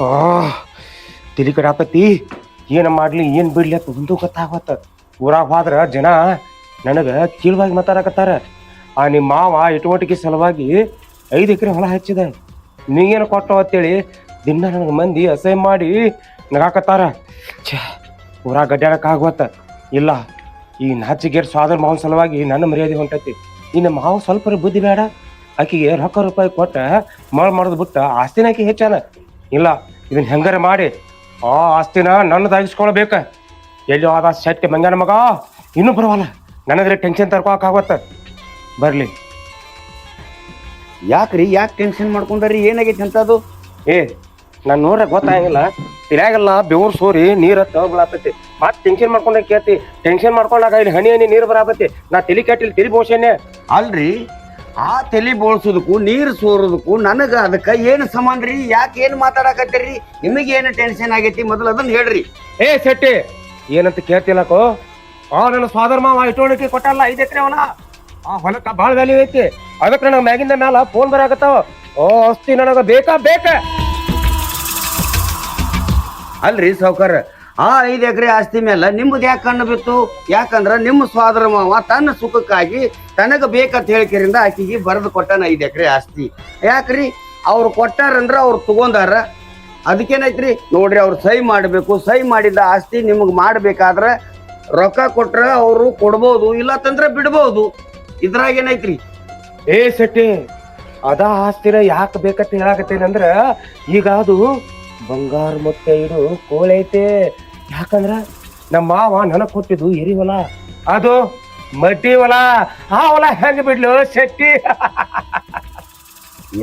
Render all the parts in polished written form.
ಆ ತಲಿ ಕಡೆ ಆತತಿ. ಏನು ಮಾಡ್ಲಿ ಏನು ಬಿಡ್ಲಿ ಅಂತ ಒಂದು ಗೊತ್ತಾಗತ್ತ. ಊರಾಗ ಹೋದ್ರ ಜನ ನನಗೆ ಕೀಳ್ವಾಗಿ ಮಾತಾಡಕತ್ತಾರ. ಆ ನಿಮ್ಮ ಮಾವ ಇಟುವಟಿಕೆ ಸಲುವಾಗಿ 5 ಎಕರೆ ಹೊಲ ಹಚ್ಚಿದ, ನೀಗೇನು ಕೊಟ್ಟು ಅಂತೇಳಿ ದಿನ ನನಗೆ ಮಂದಿ ಅಸಹ್ಯ ಮಾಡಿ ನಗಾಕತ್ತಾರ. ಛೇ, ಊರಾಗ ಗಡ್ಡಾಡಕ್ಕಾಗತ್ತ. ಇಲ್ಲ, ಈ ನಾಚಿಗೇರ್ ಸ್ವಾದರ ಮಾವನ ಸಲುವಾಗಿ ನನ್ನ ಮರ್ಯಾದೆ ಹೊಂಟತಿ. ಇನ್ನು ಮಾವ ಸ್ವಲ್ಪ ಬುದ್ಧಿ ಬೇಡ, ಆಕಿಗೆ ರೊಕ್ಕ ರೂಪಾಯಿ ಕೊಟ್ಟ ಮಳ್ ಮಾಡೋದು ಬಿಟ್ಟ ಆಸ್ತಿನ ಆಕಿ ಹೆಚ್ಚಾನ. ಇಲ್ಲ, ಇದನ್ನ ಹೆಂಗಾರ ಮಾಡಿ ಆ ಆಸ್ತಿನ ನನ್ನದಾಗಿಸ್ಕೊಳ್ಬೇಕ. ಎಲ್ಲಿ ಆದ ಶೆಟ್ಟಿ ಮಂಗ್ಯಾನ ಮಗ ಇನ್ನೂ ಬರವಲ್ಲ. ನನದ್ರೆ ಟೆನ್ಷನ್ ತರ್ಕೋಕಾಗತ್ತ. ಬರ್ಲಿ. ಯಾಕ್ರಿ ಯಾಕೆ ಟೆನ್ಷನ್ ಮಾಡ್ಕೊಂಡ್ರಿ? ಏನಾಗೈತಿ ಅಂತದು? ನಾನು ನೋಡ್ರೆ ಗೊತ್ತಾಗಂಗಿಲ್ಲ, ತಿರ್ಯಾಗಲ್ಲ ಬೆವ್ರು ಸೋರಿ ನೀರು ತಗೊಳತೈತಿ. ಮತ್ತೆ ಟೆನ್ಷನ್ ಮಾಡ್ಕೊಂಡ ಕೇಳ್ತಿ. ಟೆನ್ಷನ್ ಮಾಡ್ಕೊಂಡಾಗ ಇಲ್ಲಿ ಹನಿ ನೀರು ಬರತೈತಿ. ನಾ ತಲಿ ಕೆಟ್ಟಿಲ್ಲ, ತಲಿ ಬೋಸೇನೆ. ಅಲ್ರಿ, ಆ ತಲೆ ಬೋಳ್ಸೋದಕ್ಕೂ ನೀರು ಸೋರೋದಕ್ಕೂ ನನಗ ಅದಕ್ಕ ಏನು ಸಂಬಂಧ ರೀ? ಯಾಕೆ ಏನು ಮಾತಾಡಕತ್ತೀರಿ? ನಿಮಗೆ ಏನು ಟೆನ್ಷನ್ ಆಗೈತಿ ಮೊದಲು ಅದನ್ನ ಹೇಳ್ರಿ. ಶೆಟ್ಟಿ ಏನಂತ ಕೇಳ್ತಿಲ್ಲಕೋ. ನನ್ನ ಫಾದರ್ ಮಾವ ಇಟೋಣಿಕೆ ಕೊಟ್ಟಲ್ಲ 5 ಎಕರೆ ಹೊಲ. ಆ ಹೊಲಕ್ಕ ಭಾಳ ವ್ಯಾಲ್ಯೂ ಐತಿ. ಅದಕ್ಕೆ ನನಗೆ ಮ್ಯಾಗಿಂದ ಮ್ಯಾಲ ಫೋನ್ ಬರಾಕತ್ತಾವ. ಅಸ್ತಿ ನನಗ ಬೇಕಾ. ಅಲ್ರಿ ಸಾವ್ಕಾರ, ಆ 5 ಎಕರೆ ಆಸ್ತಿ ಮೇಲೆ ನಿಮ್ದು ಯಾಕೆ ಕಣ್ಣು ಬಿತ್ತು? ಯಾಕಂದ್ರ ನಿಮ್ಮ ಸೋದರ ಮಾವ ತನ್ನ ಸುಖಕ್ಕಾಗಿ ತನಗ ಬೇಕಂತ ಹೇಳಿಕೆರಿಂದ ಆಕಿಗೆ ಬರೆದು ಕೊಟ್ಟಾನ 5 ಎಕರೆ ಆಸ್ತಿ. ಯಾಕ್ರಿ? ಅವ್ರು ಕೊಟ್ಟಾರಂದ್ರ ಅವ್ರು ತಗೊಂಡಾರ. ಅದಕ್ಕೇನೈತ್ರಿ ನೋಡ್ರಿ, ಅವ್ರು ಸಹಿ ಮಾಡಬೇಕು. ಸಹಿ ಮಾಡಿದ ಆಸ್ತಿ ನಿಮಗೆ ಮಾಡ್ಬೇಕಾದ್ರ ರೊಕ್ಕ ಕೊಟ್ರ ಅವರು ಕೊಡ್ಬೋದು, ಇಲ್ಲ ತಂದ್ರ ಬಿಡ್ಬೋದು. ಇದ್ರಾಗ ಏನೈತ್ರಿ? ಶೆಟ್ಟಿ, ಅದ ಆಸ್ತಿನ ಯಾಕೆ ಬೇಕಂತ ಹೇಳಾಕತ್ತೇನಂದ್ರ, ಈಗ ಅದು ಬಂಗಾರ ಮುತ್ತೆ ಇಡು ಕೋಳೈತೆ. ಯಾಕಂದ್ರ ನಮ್ಮ ಮಾವ ನನಗ್ ಕೊಟ್ಟಿದ್ದು ಎರಿ ಹೊಲ, ಅದು ಮಡ್ಡಿ ಹೊಲ. ಆ ಹೊಲ ಹೆಂಗ ಬಿಡ್ಲು ಶೆಟ್ಟಿ?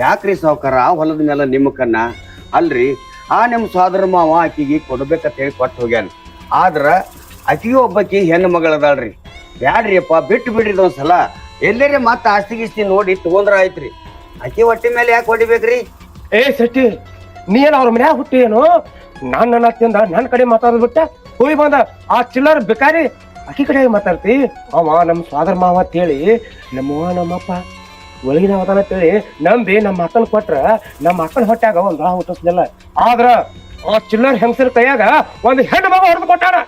ಯಾಕ್ರಿ ಸಾವ್ಕಾರ ಆ ಹೊಲದ ಮೇಲೆ ನಿಮ್ಮ ಕನ್ನ? ಅಲ್ರಿ, ಆ ನಿಮ್ಮ ಸೋದರ ಮಾವ ಆಕಿಗೆ ಕೊಡ್ಬೇಕಂತ ಹೇಳಿ ಕೊಟ್ಟು ಹೋಗ್ಯಾನ. ಆದ್ರ ಆಕಿಗೆ ಒಬ್ಬಾಕಿ ಹೆಣ್ಣು ಮಗಳದಾಳ್ರಿ. ಬ್ಯಾಡ್ರಿ ಅಪ್ಪ, ಬಿಟ್ಟು ಬಿಡ್ರಿ ಒಂದ್ಸಲ. ಎಲ್ಲರೇ ಮತ್ತೆ ಆಸ್ತಿ ಗಿಸ್ತಿ ನೋಡಿ ತಗೊಂಡ್ರ ಆಯ್ತ್ರಿ. ಆಕಿ ಹೊಟ್ಟಿ ಮೇಲೆ ಯಾಕೆ ಹೊಡಿಬೇಕ್ರಿ? ಶೆಟ್ಟಿ, ನೀ ಏನ್ ಅವ್ರ ಮನ್ಯಾಗ ಹುಟ್ಟಿ ಏನು? ನನ್ನ ಅತ್ತಿಂದ ನನ್ನ ಕಡೆ ಮಾತಾಡೋದ್ ಬಿಟ್ಟ ಹೋಗಿ ಬಂದ ಆ ಚಿಲ್ಲರ್ ಬೇಕಾರಿ ಆಕಿ ಕಡೆ ಮಾತಾಡ್ತಿ. ಅವ ನಮ್ಮ ಸೋದರ ಮಾವ ಅಂತೇಳಿ ನಮ್ಮವ್ವ ನಮ್ಮಪ್ಪ ಒಳಗಿನ ಅವತಾನ ಅಂತೇಳಿ ನಂಬಿ ನಮ್ಮ ಅಕ್ಕನ ಕೊಟ್ರ ನಮ್ಮ ಅಕ್ಕನ ಹೊಟ್ಟಾಗ ಒಂದ್ ಹುಟ್ಟಿಸ್ಲಿಲ್ಲ. ಆದ್ರ ಆ ಚಿಲ್ಲರ್ ಹೆಂಗಸರ ಕೈಯಾಗ ಒಂದು ಹೆಣ್ಣು ಮಗ ಹೊಡೆದು ಕೊಟ್ಟಾನ.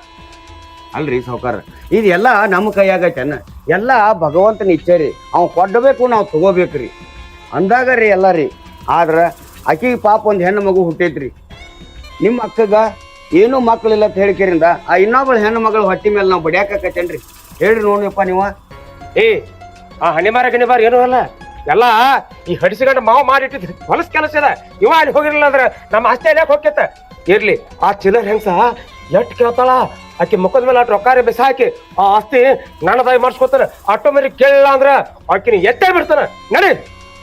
ಅಲ್ರಿ ಸಾವ್ಕಾರ, ಇದೆಲ್ಲ ನಮ್ಮ ಕೈಯಾಗೈತೇನ? ಎಲ್ಲ ಭಗವಂತನ ಇಚ್ಛೆ ರೀ. ಅವ್ ಕೊಡ್ಬೇಕು, ನಾವು ತಗೋಬೇಕ್ರಿ ಅಂದಾಗ ರೀ ಎಲ್ಲ ರೀ. ಆದ್ರ ಆಕಿಗೆ ಪಾಪ ಒಂದು ಹೆಣ್ಣು ಮಗು ಹುಟ್ಟೈತ್ರಿ. ನಿಮ್ಮ ಅಕ್ಕಗ ಏನೂ ಮಕ್ಕಳಿಲ್ಲ ಅಂತ ಹೇಳಿಕೆರಿಂದ ಆ ಇನ್ನೊಬ್ಬಳ ಹೆಣ್ಣು ಮಗಳ ಹೊಟ್ಟಿ ಮೇಲೆ ನಾವು ಬಡಿಯಾಕತ್ತೇನ್ರಿ? ಹೇಳ್ರಿ ನೋಡ್ರಿಪ್ಪ ನೀವು. ಆ ಹಣಿಮಾರ ಗಣಿಮಾರ ಏನೂ ಅಲ್ಲ, ಎಲ್ಲ ಈ ಹಡಿಸಿಗಂಡು ಮಾವು ಮಾಡಿಟ್ಟಿದ್ ಹೊಲಸ್ ಕೆಲಸ ಇದೆ. ಇವ ಅಲ್ಲಿ ಹೋಗಿರಲಿಲ್ಲ ಅಂದ್ರೆ ನಮ್ಮ ಆಸ್ತಿ ಯಾಕೆ ಹೋಗ್ಯತ್ತ? ಇರ್ಲಿ, ಆ ಚಿಲ್ಲರ್ ಹೆಂಗಸ ಎಟ್ ಕೇಳ್ತಾಳ. ಆಕಿ ಮುಖದ ಮೇಲೆ ಅಟ್ ರೊಕ್ಕಾರಿ ಬೆಸಾಕಿ ಆ ಆಸ್ತಿ ನನ್ನದಾಗಿ ಮಾಡಿಸ್ಕೊತಾನ. ಆಟೋ ಮೇಲೆ ಕೇಳಿಲ್ಲ ಅಂದ್ರ ಆಕಿನ ಎತ್ತೇ ಬಿಡ್ತಾನ. ನಡಿ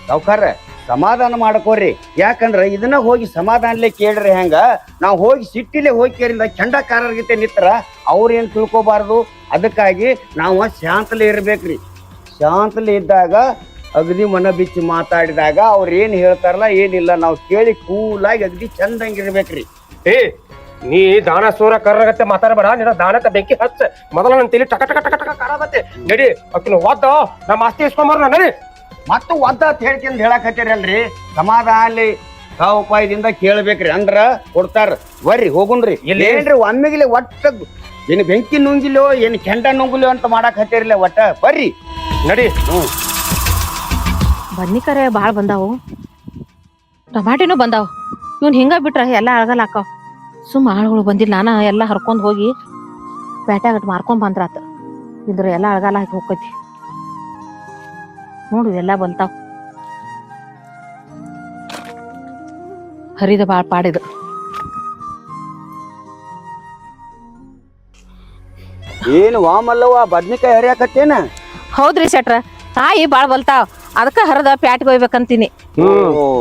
ಸಾವ್ಕಾರ, ಸಮಾಧಾನ ಮಾಡ್ಕೋರಿ. ಯಾಕಂದ್ರ ಇದನ್ನ ಹೋಗಿ ಸಮಾಧಾನಲೆ ಕೇಳ್ರಿ. ಹೆಂಗ ನಾವು ಹೋಗಿ ಸಿಟ್ಟಿಲೆ ಹೋಗಿ ಕೇರಿಂದ ಕೆಂಡಕಾರರ್ಗಿತೆ ನಿತ್ರ ಅವ್ರೇನು ತಿಳ್ಕೊಬಾರ್ದು. ಅದಕ್ಕಾಗಿ ನಾವು ಶಾಂತಲೆ ಇರ್ಬೇಕ್ರಿ. ಶಾಂತಲೆ ಇದ್ದಾಗ ಅಗದಿ ಮನ ಬಿಚ್ಚಿ ಮಾತಾಡಿದಾಗ ಅವ್ರು ಏನು ಹೇಳ್ತಾರಲ್ಲ ಏನಿಲ್ಲ ನಾವು ಕೇಳಿ ಕೂಲಾಗಿ ಅಗದಿ ಚಂದಂಗಿರ್ಬೇಕ್ರಿ. ನೀ ದಾನ ಸೂರ ಕರ್ರಗತ್ತೆ ಮಾತಾಡಬೇಡ. ನಿನ್ನ ದಾನಕ್ಕೆ ಬೆಂಕಿ ಹಚ್ಚ ಮೊದಲ ನನ್ನ ತಲೆ ಟಕ ಟಕ ಟಕ ಟಕ ಕಾರದತ್ತೆ. ನಡಿ, ಅಕ್ಕಿನ ಒದ್ದ ನಮ್ಮ ಆಸ್ತಿ ಇಸ್ಕೊಂಬಾರ. ನಡಿ ಮತ್ತು ಒದ್ದ ಅಂತ ಹೇಳ್ಕೊಂಡ್ ಹೇಳಕತ್ತೀರಿ ಅಲ್ರಿ. ಸಮಾಧಾನ ಉಪಾಯದಿಂದ ಕೇಳ್ಬೇಕ್ರಿ, ಅಂದ್ರ ಕೊಡ್ತಾರ. ಬರ್ರಿ ಹೋಗುಣ್ರಿ. ಏನ್ರಿ ಒಮ್ಮೆಗಿಲೆ ಒಟ್ಟ ಏನು ಬೆಂಕಿ ನುಂಗಿಲೋ ಏನು ಕೆಂಡ ನುಂಗಿಲೋ ಅಂತ ಮಾಡಕ್ ಹತ್ತಿರಲಿಲ್ಲ. ಒಟ್ಟ ಬರ್ರಿ ನಡಿ. ಬದ್ನಿಕಾರೆ ಭಾಳ ಬಂದಾವು, ಟಮಾಟಿನೂ ಬಂದಾವ್. ಇವ್ನು ಹಿಂಗ ಬಿಟ್ರ ಎಲ್ಲ ಅಳಗಲ್ ಹಾಕಾವ್. ಸುಮ್ಮ ಆಳುಗಳು ಬಂದಿಲ್ಲ, ನಾನು ಎಲ್ಲ ಹರ್ಕೊಂಡ್ ಹೋಗಿ ಪೇಟ್ಯಾಗಟ್ ಮಾರ್ಕೊಂಡ್ ಬಂದ್ರಾತ. ಇದ್ರ ಎಲ್ಲ ಅಳಗಾಲ ಹಾಕಿ ಹೋಗ್ತೈತಿ. ನೋಡು ಎಲ್ಲ ಬಂತಾವ್. ಹರಿದ ಭಾಳ ಪಾಡಿದ. ಏನು ವಾಮಲ್ಲವ ಬದ್ನಿಕಾಯಿ ಹರಿಯಾಕತ್ತೇನ? ಹೌದ್ರಿ ಶೆಟ್ರ, ಕಾಯಿ ಭಾಳ ಬಲ್ತಾವ್. ಅದಕ್ಕ ಹರದ ಪ್ಯಾಟ್ಗೆ ಹೋಗ್ಬೇಕಂತೀನಿ.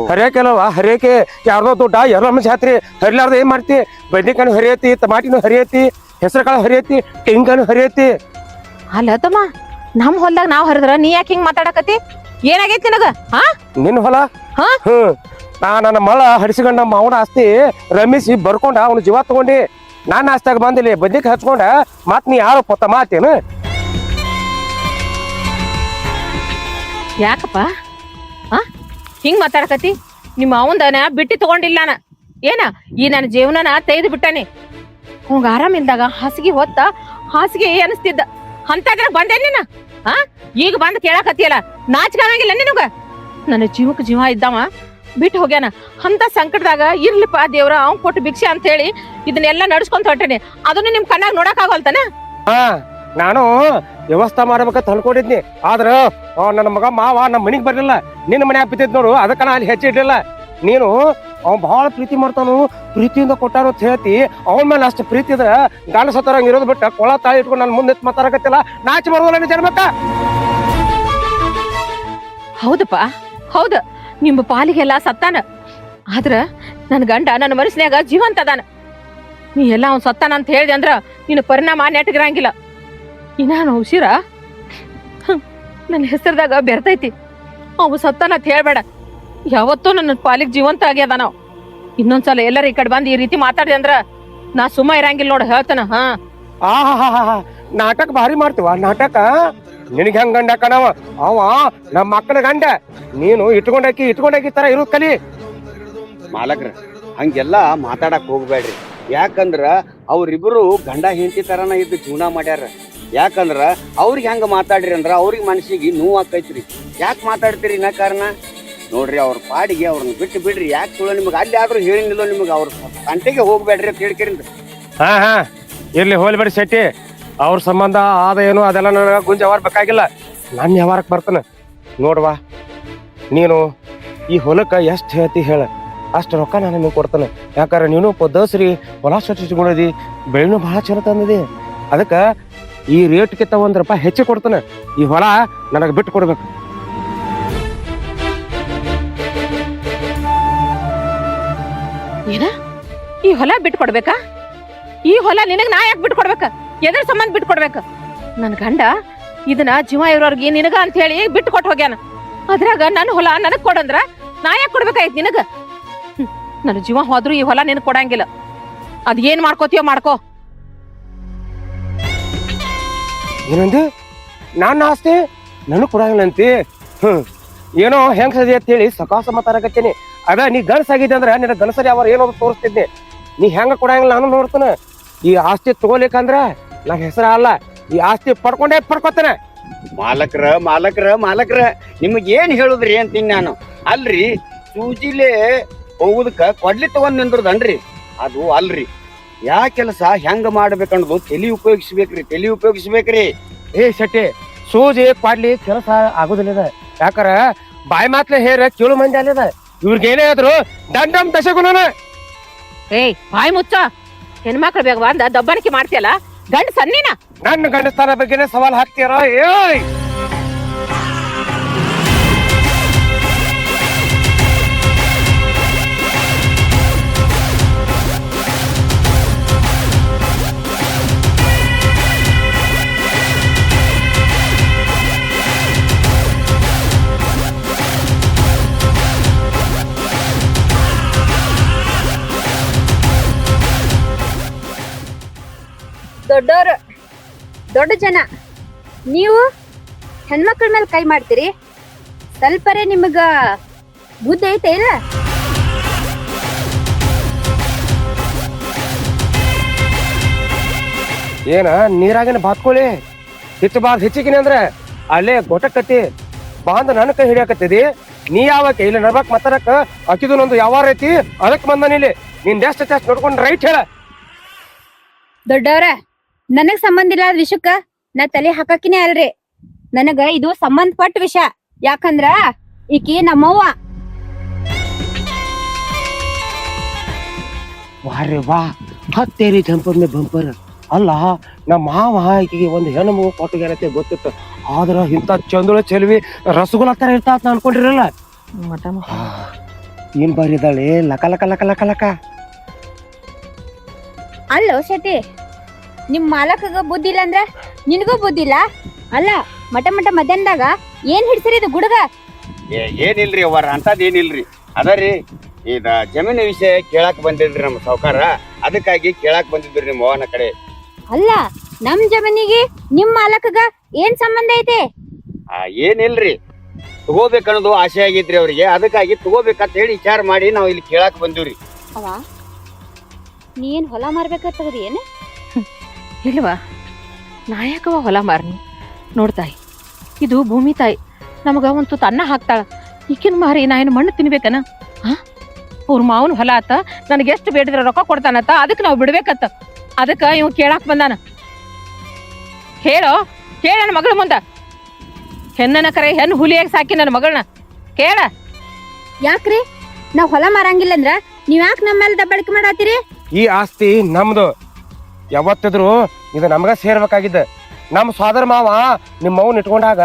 ಹರಿಯಾಕೆಲ್ಲವ ಹರಿಯಾಕೆ ಯಾರ್ದೋ ದುಡ್ಡ ಎಲ್ಲ ಜಾತ್ರೆ ಹರಿಲಾರ್ದ ಏನ್ ಮಾಡ್ತಿ? ಬದ್ನಿಕಾಯಿ ಹರಿಯತಿ, ಟಮಾಟಿನೂ ಹರಿಯತಿ, ಹೆಸರು ಕಾಳು ಹರಿಯತಿ, ತೆಂಗಿನಕಾಯಿ ಹರಿಯತಿ. ಅಲ್ಲ ತಮ್ಮ, ನಮ್ ಹೊಲ್ದಾಗ ನಾವ್ ಹರಿದ್ರ ನೀ ಯಾಕೆ ಹಿಂಗ್ ಮಾತಾಡಕತಿ? ಏನಾಗೈತಿ ನಿನಗ? ನಿನ್ ಹೊಲ? ನನ್ನ ಮಳ ಹಡಿಸಿಕೊಂಡ ನಮ್ಮ ಅವನ ಆಸ್ತಿ ರಮಿಸಿ ಬರ್ಕೊಂಡ ಅವ್ನ ಜೀವ ತಗೊಂಡಿ. ನಾನು ಆಸ್ತಿಯಾಗ ಬಂದಿಲ್ಲ ಬದ್ನಿಕಾಯಿ ಹಚ್ಕೊಂಡ ಮತ್ ನೀ ಯಾರು ಪೊತ್ತ ಮಾತೇನು? ಯಾಕಪ್ಪ ಹಿಂಗ್ ಮಾತಾಡಕತಿ? ನಿಮ್ಮ ಅವಂದನ ಬಿಟ್ಟಿ ತಗೊಂಡಿಲ್ಲ. ಏನ ಈ ನನ್ನ ಜೀವನನ ತೆಗೆದು ಬಿಟ್ಟಾನೆ. ಅವಂಗ ಆರಾಮಿಲ್ದಾಗ ಹಾಸಿಗೆ ಹೊತ್ತ ಹಾಸಿಗೆ ಅನಿಸ್ತಿದ್ದ ಅಂತದ್ರಾಗ ಬಂದೆ ನೀನ ಈಗ ಬಂದ್ ಕೇಳಾಕತ್ತಿಯಲ್ಲ ನಾಚಿಕೆ ಆಗಂಗಿಲ್ಲ ನಿನಗ? ನನ್ನ ಜೀವಕ್ಕೆ ಜೀವ ಇದ್ದಾವ ಬಿಟ್ಟು ಹೋಗ್ಯಾನ ಅಂತ ಸಂಕಟದಾಗ ಇರ್ಲಿಪ್ಪ ದೇವ್ರ ಅವ್ನ್ ಕೊಟ್ಟು ಭಿಕ್ಷೆ ಅಂತ ಹೇಳಿ ಇದನ್ನೆಲ್ಲ ನಡ್ಸ್ಕೊಂತ ಹೊಟ್ಟೇನಿ. ಅದನ್ನು ನಿಮ್ ಕಣ್ಣಾಗ ನೋಡಕ್ ಆಗಲ್ತಾನ? ನಾನು ವ್ಯವಸ್ಥೆ ಮಾಡ್ಬೇಕಂತ ಅನ್ಕೊಂಡಿದ್ನಿ. ಆದ್ರ ನನ್ನ ಮಗ ಮಾವ ನಮ್ಮ ಮನಿಗ್ ಬರ್ಲಿಲ್ಲ, ನಿನ್ನ ಮನ್ಯಾಗ ಬಿದ್ದಿದ್ ನೋಡು, ಅದಕ್ಕ ನಾ ಅಲ್ಲಿ ಹೆಚ್ಚಿಡ್ಲಿಲ್ಲ. ನೀನು ಅವ್ ಬಹಳ ಪ್ರೀತಿ ಮಾಡ್ತಾನು, ಪ್ರೀತಿಯಿಂದ ಕೊಟ್ಟಾನು ಅಂತ ಹೇಳ್ತಿ. ಅವನ ಮೇಲೆ ಅಷ್ಟು ಪ್ರೀತಿ ಇದ್ರ ಗಂಡ ಸತ್ತರಂಗ ಇರೋದು ಬಿಟ್ಟ ಕೊಳ ತಾಳಿ ಇಟ್ಕೊಂಡು ನನ್ನ ಮುಂದೆ ಮಾತಾಡಕತ್ತಿಲ್ಲ. ನಾಚಿ ಬರೋದಿಲ್ಲ ನೀ ಜನ್ಮಕ್ಕ. ಹೌದಪ್ಪ ಹೌದ, ನಿಮ್ಮ ಪಾಲಿಗೆಲ್ಲ ಸತ್ತಾನ. ಆದ್ರ ನನ್ ಗಂಡ ನನ್ನ ಮನಸ್ಸಿನಾಗ ಜೀವಂತ ಅದಾನ. ನೀ ಎಲ್ಲ ಅವ್ನ್ ಸತ್ತಾನ ಅಂತ ಹೇಳ್ದೆ ಅಂದ್ರ ನಿನ್ನ ಪರಿಣಾಮ ನೆಟ್ಗಿರಂಗಿಲ್ಲ. ಇನ್ನಾನು ಉಸಿರ ನನ್ನ ಹೆಸರದಾಗ ಬೆರ್ತೈತಿ. ಅವು ಸತ್ತಾನ ಅಂತ ಹೇಳ್ಬೇಡ. ಯಾವತ್ತೂ ನನ್ನ ಪಾಲಿಗೆ ಜೀವಂತ ಆಗ್ಯದ. ನಾವು ಇನ್ನೊಂದ್ಸಲ ಎಲ್ಲರ ಈ ಕಡೆ ಬಂದು ಈ ರೀತಿ ಮಾತಾಡಿದೆ ಅಂದ್ರ ನಾ ಸುಮ್ಮ ಇರಂಗಿಲ್ಲ ನೋಡು, ಹೇಳ್ತಾನ. ನಾಟಕ ಭಾರಿ ಮಾಡ್ತೀವ ನಾಟಕ. ನಿನಗೆ ಹೆಂಗ್ ಗಂಡ ಕಣವ ಅವ ನಮ್ಮ ಮಕ್ಕಳ ಗಂಡ. ನೀನು ಇಟ್ಕೊಂಡಾಕಿ ತರ ಇರೋದ್ ಕಲಿ. ಮಾಲಕ್ರ ಹಂಗೆಲ್ಲ ಮಾತಾಡಕ್ ಹೋಗ್ಬೇಡ್ರಿ. ಯಾಕಂದ್ರ ಅವ್ರಿಬ್ರು ಗಂಡ ಹೆಂಡತಿ ತರನ ಇದ್ದು ಜೀವನ ಮಾಡ್ಯಾರ. ಯಾಕಂದ್ರ ಅವ್ರಿಗೆ ಹೆಂಗ ಮಾತಾಡ್ರಿ ಅಂದ್ರ ಅವ್ರಿಗೆ ಮನಸ್ಸಿಗೆ ನೋವು ಆಕೈತ್ರಿ. ಯಾಕೆ ಮಾತಾಡ್ತೀರಿ ಇನ್ನ ಕಾರಣ ನೋಡ್ರಿ. ಅವ್ರ ಪಾಡಿಗೆ ಅವ್ರನ್ನ ಬಿಟ್ಟು ಬಿಡ್ರಿ. ಯಾಕೆ ತುಳ ನಿಮ್ಗೆ ಅಲ್ಲಿ ಆದ್ರೂ ಹೇಳಿನಿಲ್ಲ ನಿಮ್ಗೆ ಅವ್ರ ಕಂಟಿಗೆ ಹೋಗ್ಬೇಡ್ರಿ ಅಂತ ಹೇಳ್ಕರಿಂದ. ಇರ್ಲಿ ಹೋಲ್ಬೇಡಿ ಶೆಟ್ಟಿ. ಅವ್ರ ಸಂಬಂಧ ಆದ ಏನು ಅದೆಲ್ಲ ನನಗ ಗುಂಜ ವ್ಯವಹಾರ ಬೇಕಾಗಿಲ್ಲ. ನನ್ನ ವ್ಯವಹಾರಕ್ಕೆ ಬರ್ತಾನೆ ನೋಡ್ವಾ. ನೀನು ಈ ಹೊಲಕ್ಕ ಎಷ್ಟು ಹೇಳ್ತಿ ಹೇಳ, ಅಷ್ಟು ರೊಕ್ಕ ನಾನು ನಿಮ್ಗೆ ಕೊಡ್ತಾನೆ. ಯಾಕಂದ್ರೆ ನೀನು ದಸರಿ ಹೊಲ ಸ್ವಚ್ಛಗೊಳದಿ, ಬೆಳೆನೂ ಬಹಳ ಚಲೋ ತಂದಿದೆ. ಅದಕ್ಕೆ ಈ ರೇಟ್ಗಿಂತ ₹1 ಹೆಚ್ಚು ಕೊಡ್ತಾನೆ. ಈ ಹೊಲ ನನಗೆ ಬಿಟ್ಟು ಕೊಡ್ಬೇಕು. ಏನ ಈ ಹೊಲ ಬಿಟ್ಟು ಕೊಡ್ಬೇಕಾ? ಈ ಹೊಲ ನಿನಗ್ ನಾ ಯಾಕೆ ಬಿಟ್ಟು ಕೊಡ್ಬೇಕ? ಎದ್ರ ಸಂಬಂಧ ಬಿಟ್ಟು ಕೊಡ್ಬೇಕ? ನನ್ ಗಂಡ ಇದನ್ನ ಜೀವ ಇರೋರ್ಗೆ ನಿನಗ ಅಂತ ಹೇಳಿ ಬಿಟ್ಟು ಕೊಟ್ಟು ಹೋಗ್ಯಾನ. ಅದ್ರಾಗ ನನ್ನ ಹೊಲ ನನಗ್ ಕೊಡಂದ್ರ ನಾ ಯಾಕೆ ಕೊಡ್ಬೇಕಾಯ್ತು ನಿನಗ? ನನ್ನ ಜೀವ ಹೋದ್ರು ಈ ಹೊಲ ನಿನಗ್ ಕೊಡಂಗಿಲ್ಲ. ಅದ್ ಏನ್ ಮಾಡ್ಕೋತೀಯೋ ಮಾಡ್ಕೋ. ಏನಂದು ನನ್ನ ಆಸ್ತಿ ನನಗ್ ಕೊಡಂಗಿಲ್ಲಂತಿ? ಏನೋ ಹೆಂಗ್ ಸದಿ ಅಂತ ಹೇಳಿ ಸಕಾಸ ಮಾತಾಡಕತ್ತೀನಿ. ಅದ ನೀ ಗಣಸಾಗಿದ್ದೆ ಅಂದ್ರೆ ನಿನ್ನ ಗಣಸರಿ ಅವ್ರ ಏನೋ ತೋರಿಸ್ತಿದ್ದೆ. ನೀ ಹೆಂಗ ಕೊಡಂಗಿಲ್ಲ ನಾನು ನೋಡ್ತಾನೆ. ಈ ಆಸ್ತಿ ತಗೋಲಿಕ್ಕಂದ್ರ ನನ್ನ ಹೆಸರ ಅಲ್ಲ, ಈ ಆಸ್ತಿ ಪಡ್ಕೋತಾನೆ. ಮಾಲಕ್ರ ನಿಮಗ್ ಏನ್ ಹೇಳುದ್ರಿ ಅಂತೀನಿ ನಾನು. ಅಲ್ರಿ ಸೂಜಿಲೆ ಹೋಗುದಕ್ಕ ಕೊಡ್ಲಿ ತಗೊಂಡ್ ನಿಂದ್ರದನ್ರಿ ಅದು ಅಲ್ರಿ. ಯಾ ಕೆಲಸ ಹೆಂಗ ಮಾಡ್ಬೇಕನ್ನೋದು ತಲಿ ಉಪಯೋಗಿಸ್ಬೇಕ್ರಿ. ಏ ಶೆಟ್ಟಿ, ಸೂಜಿ ಕೊಡ್ಲಿ ಕೆಲಸ ಆಗುದಿಲ್ಲ. ಯಾಕಾರ ಬಾಯಿ ಮಾತ್ಲೆ ಹೇರ ಕೇಳು ಮಂದಿ ಅಲ್ಲದ. ಇವ್ರಿಗೇನೇ ಆದ್ರು ದಂಡಂ ದಶಗುಣನ. ಏಯ್ ಬಾಯಿ ಮುಚ್ಚ. ಹೆಣ್ಮಕ್ಳು ಬೇಗ ಬಂದ ದಬ್ಬಾಣಿಕೆ ಮಾಡ್ತೀಯಲ್ಲ, ಗಂಡ ಸನ್ನಿನ. ನನ್ನ ಗಂಡಸ್ತಾನ ಬಗ್ಗೆನೇ ಸವಾಲ್ ಹಾಕ್ತೀರ? ಏಯ್ ದೊಡ್ಡೋರು ದೊಡ್ಡ ಜನ ನೀವು ಹೆಣ್ಮಕ್ಳ ಮೇಲೆ ಕೈ ಮಾಡ್ತೀರಿ. ಸ್ವಲ್ಪರೇ ನಿಮಗ ಬುದ್ಧಿ ಐತೆ ಇಲ್ಲ? ಏನ ನೀರಾಗಿನ ಬಾತ್ಕೊಳ್ಳಿ ಹೆಚ್ಚಿಗಿನಿ ಅಂದ್ರೆ ಅಲ್ಲೇ ಗೊಟಕತ್ತಿ ಬಾಂದ ನನ್ನ ಕೈ ಹಿಡಿಯಾಕತ್ತಿದಿ. ನೀ ಯಾವಕ್ಕೆ ಇಲ್ಲಿ ನರ್ಬಾಕ್ ಮಾತಾಡಕ ಅಕ್ಕಿದು ನಂದು ಯಾವ ಐತಿ ಅದಕ್ಕೆ ಬಂದನಿಲ್ಲಿ. ನಿನ್ ಜಾಸ್ತಿ ನೋಡ್ಕೊಂಡು ರೈಟ್ ಹೇಳ. ದೊಡ್ಡವ್ರ ನನಗ್ ಸಂಬಂಧ ಇಲ್ಲ ವಿಷಯಕ್ಕ ನಾ ತಲೆ ಹಾಕಕಿನೇ ಅಲ್ರಿ. ನನಗ ಇದು ಸಂಬಂಧಪಟ್ಟ ವಿಷಯ. ಯಾಕಂದ್ರ ಈಕಿ ನಮ್ಮವ್ವ. ವಾರೆ ವಾ, ಹತ್ತೇರಿ ಜಂಪರ್ ಮೇ ಬಂಪರ್. ಅಲ್ಲ ನಮ್ಮ ಮಾವ ಈಕಿಗೆ ಒಂದು ಹೆಣ್ಣು ಮಗು ಕೊಟ್ಟಿಗೆ ಗೊತ್ತಿತ್ತು. ಆದ್ರ ಇಂಥ ಚಂದುಳ ಚೆಲುವಿ ರಸಗುಲ್ಲ ತರ ಇರ್ತಾತ ನಾ ಅನ್ಕೊಂಡಿರಲ್ಲ. ಏನ್ ಬಾರಿ ಇದ್ದಾಳೆ, ಲಕ ಲಕ ಲಕ ಲಕ ಲಕ. ಅಲ್ಲೋ ಶೆಟ್ಟಿ, ನಿಮ್ ಮಾಲಕಗ ಬುದ್ಧಿ ಇಲ್ಲ ಅಂದ್ರ ನಿನಗೂ ಬುದ್ಧಿ ಇಲ್ಲ. ಅಲ್ಲ ಮಟ ಮಧ್ಯಾಹ್ನದಾಗ ಏನ್ ಹಿಡ್ಸಿರಿ ಇದು ಗುಡುಗ? ಏನಿಲ್ರಿ ಅವರ ಅಂತದ್ ಏನಿಲ್ರಿ. ಅದರಿ ಇದ ಜಮೀನು ವಿಷಯ ಕೇಳಾಕ್ ಬಂದಿದ್ರಿ ನಮ್ಮ ಸಾವ್ಕಾರ. ಅದಕ್ಕಾಗಿ ಕೇಳಾಕ್ ಬಂದಿದ್ರಿ ನಿಮ್ಮ ಅವನ ಕಡೆ. ಅಲ್ಲ ನಮ್ ಜಮೀನಿಗೆ ನಿಮ್ ಮಾಲಕಗ ಏನ್ ಸಂಬಂಧ ಐತೆ? ಏನಿಲ್ರಿ, ತಗೋಬೇಕನ್ನೋದು ಆಸೆ ಆಗಿದ್ರಿ ಅವ್ರಿಗೆ. ಅದಕ್ಕಾಗಿ ತಗೋಬೇಕಂತ ಹೇಳಿ ವಿಚಾರ ಮಾಡಿ ನಾವ್ ಇಲ್ಲಿ ಕೇಳಾಕ್ ಬಂದಿವ್ರಿ. ಅವ ನೀ ಏನ್ ಹೊಲ ಮಾರ್ಬೇಕತ್ತಗದಿ ಏನ? ಇಲ್ವಾ ನಾಯಕವ ಹೊಲ ಮಾರ್ನಿ ನೋಡ್ತಾಯಿ, ಇದು ಭೂಮಿ ತಾಯಿ ನಮಗ ಒಂದು ತುತ್ತು ಅನ್ನ ಹಾಕ್ತಾಳ. ಈಕಿನ ಮಾರಿ ನಾ ಏನು ಮಣ್ಣು ತಿನ್ಬೇಕನ? ಅವ್ರ ಮಾವನ ಹೊಲ ಆತ, ನನಗೆ ಎಷ್ಟು ಬೇಡಿದ್ರೆ ರೊಕ್ಕ ಕೊಡ್ತಾನತ್ತ, ಅದಕ್ಕೆ ನಾವು ಬಿಡ್ಬೇಕತ್ತ. ಅದಕ್ಕೆ ಇವ್ ಕೇಳಾಕ್ ಬಂದಾನ. ಹೇಳ ನನ್ನ ಮಗಳ ಮುಂದ, ಹೆಣ್ಣನ ಕರೆ ಹೆಣ್ಣು ಹುಲಿಯಾಗಿ ಸಾಕಿ ನನ್ನ ಮಗಳನ್ನ ಕೇಳ. ಯಾಕ್ರಿ ನಾವ್ ಹೊಲ ಮಾರಂಗಿಲ್ಲ ಅಂದ್ರ ನೀವ್ ಯಾಕೆ ನಮ್ಮ ಮೇಲೆ ದಬ್ಬಾಳಿಕೆ ಮಾಡತ್ತೀರಿ? ಈ ಆಸ್ತಿ ನಮ್ದು, ಯಾವತ್ತಿದ್ರು ಇದು ನಮಗ ಸೇರ್ಬೇಕಾಗಿದ್ದ. ನಮ್ಮ ಸೋದರ ಮಾವ ನಿಮ್ಮ ಮೌನ್ ಇಟ್ಕೊಂಡಾಗ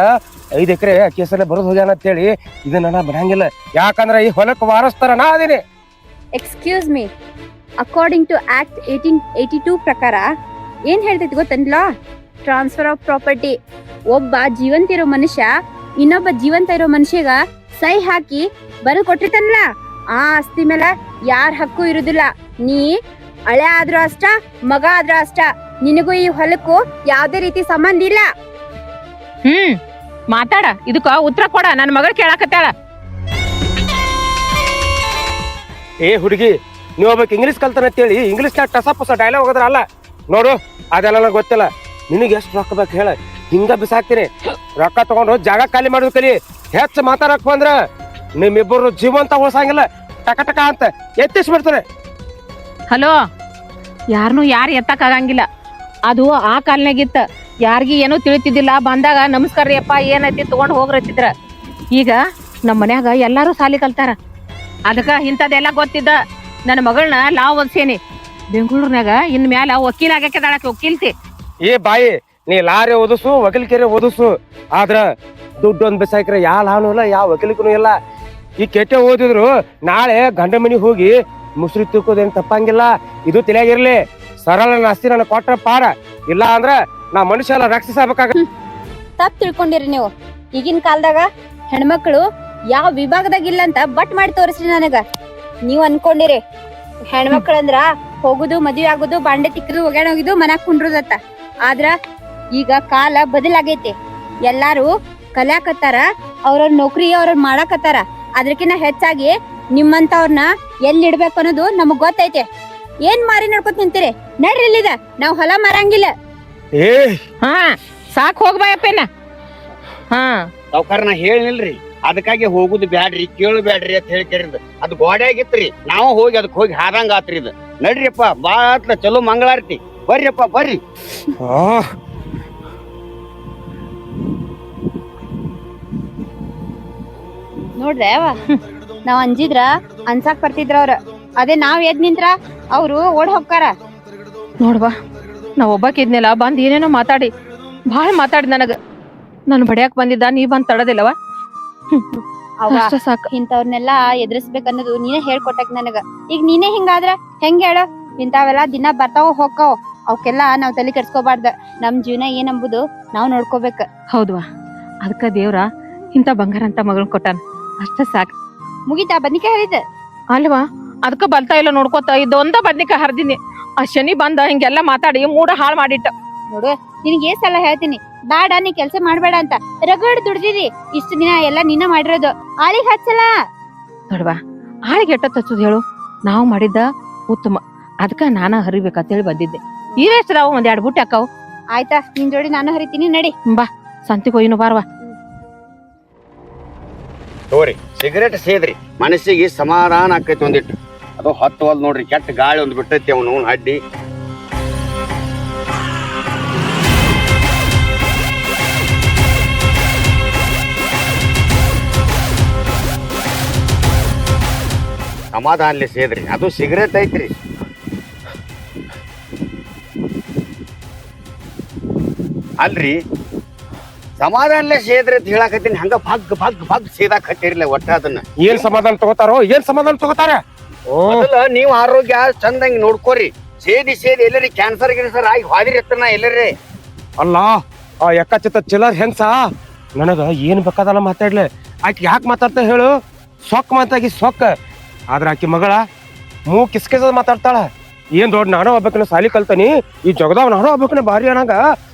5 ಎಕರೆ ಕೇಸಲ್ಲಿ ಬರೋದು ಹೋಗ್ಯಾನ ಅಂತೇಳಿ ಇದನ್ನ ನಾ ಬಿಡಂಗಿಲ್ಲ. ಯಾಕಂದ್ರ ಈ ಹೊಲಕ್ಕೆ ವಾರಸ್ತಾರ ನಾ ಅದೀನಿ. Excuse me, according to act 1882 ಪ್ರಕಾರ ಏನ್ ಹೇಳ್ತೈತಿ ಗೊತ್ತನ್ಲ? Transfer of property. ಒಬ್ಬ ಜೀವಂತ ಇರೋ ಮನುಷ್ಯ ಇನ್ನೊಬ್ಬ ಜೀವಂತ ಇರೋ ಮನುಷ್ಯಗ ಸಹಿ ಹಾಕಿ ಬರೆದು ಕೊಟ್ಟಿರ್ತಾನಲ್ಲ, ಆ ಆಸ್ತಿ ಮೇಲೆ ಯಾರ ಹಕ್ಕು ಇರುದಿಲ್ಲ. ನೀ ಹಳೆ ಆದ್ರೂ ಅಷ್ಟ, ಮಗ ಆದ್ರೂ ಅಷ್ಟ, ನಿನಗೂ ಈ ಹೊಲಕ್ಕೂ ಯಾವ್ದೇ ರೀತಿ ಸಂಬಂಧ ಇಲ್ಲ. ಮಾತಾಡ, ಇದಕ್ಕ ಉತ್ತರ ಕೊಡ. ನನ್ನ ಮಗಳು ಕೇಳಾಕತ್ತಾಳ. ಏ ಹುಡುಗಿ, ನೀವು ಒಬ್ಬಕ್ಕೆ ಇಂಗ್ಲೀಷ್ ಕಲ್ತಾನ ಅಂತೇಳಿ ಇಂಗ್ಲೀಷ್ನಾಗ ಟಸಪಸ ಡೈಲಾಗ್ ಹೋದ್ರ ಅಲ್ಲ ನೋಡು, ಅದೆಲ್ಲ ನನಗೆ ಗೊತ್ತಿಲ್ಲ. ನಿನಗೆ ಎಷ್ಟು ರೊಕ್ಕ ಬೇಕು ಹೇಳ, ಹಿಂಗ ಬಿಸಾಕ್ತೀನಿ. ರೊಕ್ಕ ತಗೊಂಡು ಜಾಗ ಖಾಲಿ ಮಾಡೋದು ಕಲಿ. ಹೆಚ್ಚು ಮಾತಾಡಕ್ ಬಂದ್ರ ನಿಮ್ಮಿಬ್ಬರು ಜೀವಂತ ಉಳ್ಸಂಗಿಲ್ಲ, ಟಕ ಟಕ ಅಂತ ಎತ್ತಿಸ್ಬಿಡ್ತಾರೆ. ಹಲೋ, ಯಾರನ್ನೂ ಯಾರು ಎತ್ತಕ್ಕಾಗಂಗಿಲ್ಲ. ಅದು ಆ ಕಾಲ್ನಾಗಿತ್ತ, ಯಾರಿಗಿ ಏನೂ ತಿಳಿತಿದ್ದಿಲ್ಲ. ಬಂದಾಗ ನಮಸ್ಕಾರ ರೀ ಅಪ್ಪ ಏನೈತಿ ತಗೊಂಡು ಹೋಗ್ರತ್ತಿದ್ರ. ಈಗ ನಮ್ಮ ಮನ್ಯಾಗ ಎಲ್ಲಾರು ಸಾಲಿ ಕಲ್ತಾರ, ಅದಕ್ಕ ಇಂಥದ್ದೆಲ್ಲ ಗೊತ್ತಿದ್ದ. ನನ್ನ ಮಗಳನ್ನ ಲಾವ್ ಓದ್ಸೇನಿ, ಬೆಂಗಳೂರಿನಾಗ ಇನ್ ಮ್ಯಾಲ ವಕೀಲ ಆಗಕ್ಕೆ ವಕೀಲ್ತಿ. ಏ ಬಾಯಿ, ನೀ ಲಾರಿ ಓದಿಸು, ವಕೀಲ್ಕೆರೆ ಓದಿಸು, ಆದ್ರ ದುಡ್ಡು ಒಂದ್ ಬಿಸಾಕ್ರೆ ಯಾವ ಲಾನು ಇಲ್ಲ, ಯಾವ ವಕೀಲಿಕೂ ಇಲ್ಲ. ಈ ಕೆಟ್ಟ ಓದಿದ್ರು ನಾಳೆ ಗಂಡ ಮನಿಗೆ ಹೋಗಿ ಮುಸ್ರಿ ತಿಕ್ಕೋದೇನ್ ತಪ್ಪಂಗಿಲ್ಲ. ಇದು ತಿಳಿಯಾಗಿರ್ಲಿ. ಸರಳ ಆಸ್ತಿ ನನ್ನ ಕೊಟ್ರ ಪಾರ, ಇಲ್ಲ ಅಂದ್ರ ನಾ ಮನುಷ್ಯ ಎಲ್ಲ ರಕ್ಷಿಸಬೇಕಾಗ. ತಪ್ಪು ತಿಳ್ಕೊಂಡಿರಿ ನೀವು. ಈಗಿನ ಕಾಲದಾಗ ಹೆಣ್ಮಕ್ಳು ಯಾವ ವಿಭಾಗದಾಗ ಇಲ್ಲ ಅಂತ ಬಟ್ ಮಾಡಿ ತೋರಿಸ್ರಿ ನನಗ. ನೀವ್ ಅನ್ಕೊಂಡಿರಿ ಹೆಣ್ಮಕ್ಳಂದ್ರ ಹೋಗುದು, ಮದ್ವೆ ಆಗುದು, ಬಾಂಡೆ ತಿಕ್ಕದು, ಒಗ್ಯಾಣ ಹೋಗಿದ್ದು, ಮನ್ಯಾಗ ಕುಂಡ್ರದತ್ತ. ಆದ್ರ ಈಗ ಕಾಲ ಬದಲಾಗೈತಿ. ಎಲ್ಲಾರು ಕಲ್ಯಾಕತ್ತಾರ, ಅವ್ರವ್ರ ನೌಕರಿ ಅವ್ರವ್ರ ಮಾಡಾಕತ್ತಾರ. ಅದಕ್ಕಿಂತ ಹೆಚ್ಚಾಗಿ ನಿಮ್ಮಂತವ್ರನ್ನ ಎಲ್ಲಿ ಇಡ್ಬೇಕು ಅನ್ನೋದು ನಮಗ್ ಗೊತ್ತೈತೆ. ಏನ್ ಮಾರಿ ನಡ್ಕೊತ ನಿಂತೀರಿ? ನಡ್ರಿ ಇಲ್ಲಿದ, ನಾವ್ ಹೊಲ ಮಾರಂಗಿಲ್ಲ. ಏ ಸಾಕ್ ಹೋಗ್ಬಾಯಪ್ಪೇನ. ಸಾವ್ಕಾರ ನಾ ಹೇಳಿಲ್ರಿ, ಅದಕ್ಕಾಗಿ ಹೋಗುದು ಬ್ಯಾಡ್ರಿ, ಕೇಳು ಬ್ಯಾಡ್ರಿ ಅಂತ ಹೇಳಿ ಕೇಳಿದ್. ಅದು ಗೋಡ್ಯಾಗಿತ್ರಿ, ನಾವು ಹೋಗಿ ಅದಕ್ಕೆ ಹೋಗಿ ಹಾದಂಗ ಆತ್ರಿ. ಇದು ನಡ್ರಿಯಪ್ಪ, ಬಾಳ ಚಲೋ ಮಂಗಳಾರತಿ. ಬರ್ರಿಯಪ್ಪ ಬರ್ರಿ. ನೋಡ್ದೆ ನಾವ್ ಅಂಜಿದ್ರ ಅನ್ಸಾಕ್ ಬರ್ತಿದ್ರ ಅವ್ರ. ಅದೇ ನಾವ್ ಎದ್ ನಿಂತ್ರ ಅವ್ರು ಓಡ್ ಹೋಗ್ತಾರ. ನೋಡ್ವಾ, ನಾ ಒಬ್ಬಾಕಿದ್ನೆಲ್ಲ ಬಂದ್ ಏನೇನೋ ಮಾತಾಡಿ ಭಾಳ ಮಾತಾಡಿ ನನಗ. ನಾನು ಬಡಿಯಾಕ್ ಬಂದಿದ್ದ, ನೀ ಬಂದ್ ತಡದಿಲ್ಲವ. ಅಷ್ಟ ಸಾಕ. ಇಂಥವ್ರನ್ನೆಲ್ಲಾ ಎದುರಿಸ್ಬೇಕನ್ನೋದು ನೀನೇ ಹೇಳ್ಕೊಟ್ಟಕ್ ನನಗ. ಈಗ ನೀನೇ ಹಿಂಗಾದ್ರ ಹೆಂಗ್ ಹೇಳ? ಇಂಥವೆಲ್ಲ ದಿನ ಬರ್ತಾವ ಹೋಗ್ತಾವ, ಅವಕ್ಕೆಲ್ಲ ನಾವ್ ತಲೆ ಕೆಡ್ಸ್ಕೋಬಾರ್ದ. ನಮ್ ಜೀವನ ಏನಂಬುದು ನಾವ್ ನೋಡ್ಕೋಬೇಕ. ಹೌದ್ವಾ, ಅದಕ್ಕ ದೇವ್ರ ಇಂಥ ಬಂಗಾರ ಅಂತ ಮಗಳ್ ಕೊಟ್ಟಾನ, ಅಷ್ಟ ಸಾಕ. ಮುಗಿತಾ ಬದ್ನಿಕಾಯಿ ಹರಿದ? ಅಲ್ವಾ, ಅದಕ್ಕ ಬರ್ತಾ ಇಲ್ಲ ನೋಡ್ಕೋತ ಇದೊಂದ ಬದ್ನಿಕಾಯಿ ಹರಿದಿನಿ. ಆ ಶನಿ ಬಂದ ಹಿಂಗೆಲ್ಲ ಮಾತಾಡಿ ಮೂಡ ಹಾಳು ಮಾಡಿಟ್ಟ. ನೋಡು, ನಿನಗೆ ಏ ಸಲ ಹೇಳ್ತೀನಿ, ಬೇಡ ನೀ ಕೆಲ್ಸ ಮಾಡ್ಬೇಡ ಅಂತ. ರಗಡ್ ದುಡ್ದಿದಿ, ಇಷ್ಟು ದಿನ ಎಲ್ಲ ನೀನ ಮಾಡಿರೋದು. ಆಳಿಗೆ ಹಚ್ಚಲ. ನೋಡ್ವಾ, ಆಳಿಗೆ ಎಟ್ಟ ಹಚ್ಚುದು ಹೇಳು? ನಾವು ಮಾಡಿದ್ದ ಉತ್ತಮ, ಅದಕ್ಕ ನಾನ ಹರಿಬೇಕಂತೇಳಿ ಬಂದಿದ್ದೆ. ಇವೆಷ್ಟು ನಾವು ಒಂದ್ 2 ಬುಟ್ಟಿ ಹಾಕಾವು. ಆಯ್ತಾ, ನಿನ್ ಜೋಡಿ ನಾನು ಹರಿತೀನಿ, ನಡಿ. ಬಾ, ಸಂತಿಗೆ ಹೋಯ್ನು ಬಾರ್ವಾ. ತೋರಿ ಸಿಗರೇಟ್ ಸೇದ್ರಿ, ಮನಸ್ಸಿಗೆ ಸಮಾಧಾನ ಆಕೈತಿ. ಒಂದಿಟ್ಟು ಅದು ಹತ್ತುವಲ್ ನೋಡ್ರಿ, ಕೆಟ್ಟ ಗಾಳಿ ಒಂದ್ ಬಿಟ್ಟೈತಿ ಅವನು ಅಡ್ಡಿ. ಸಮಾಧಾನಲೆ ಸೇದ್ರಿ, ಅದು ಸಿಗರೇಟ್ ಐತ್ರಿ. ಅಲ್ರಿ, ಸಮಾಧಾನಲೆ ಸೇದ್ರಿ ಅಂತ ಹೇಳಾಕತ್ತೀನಿ. ಹಂಗ ಭಗ್ ಭಗ್ ಭಗ್ ಸೇದಾಕ್ ಹತ್ತಿರ್ಲಿ ಒಟ್ಟ. ಅದನ್ನ ಏನ್ ಸಮಾಧಾನ ತಗೋತಾರೋ, ಏನ್ ಸಮಾಧಾನ ತಗೋತಾರ? ನೀವು ಆರೋಗ್ಯ ಚಂದಂಗ್ ನೋಡ್ಕೋರಿ. ಸೇದಿ ಎಲ್ಲರಿ ಕ್ಯಾನ್ಸರ್ ಗಿನ್ಸರ್ ಆಗಿ ಹಾದಿರತ್ತನ ಎಲ್ಲರೇ. ಅಲ್ಲ, ಆ ಎಕ್ಕಚಿತ್ತ ಚಿಲ್ಲರ್ ಹೆಂಗ್ಸ ನನಗ ಏನ್ ಬೇಕಾದಲ್ಲ ಮಾತಾಡ್ಲೆ. ಆಕಿ ಯಾಕೆ ಮಾತಾಡ್ತಾ ಹೇಳು? ಸೊಕ್ಕ ಮಾತಾಗಿ ಸೊಕ್ಕ. ಆದ್ರ ಆಕಿ ಮಗಳ ಕಿಸ್ಕಿಸದ್ ಮಾತಾಡ್ತಾಳ. ಏನ್ ದೊಡ್ಡ ನಾನೋ ಒಬ್ಬಕಿನ ಸಾಲಿ ಕಲ್ತಾನಿ, ಈ ಜಗದಾವ್ ನಾನೋ ಒಬ್ಬಕಿನ ಭಾರಿ ಅನ್ನಂಗ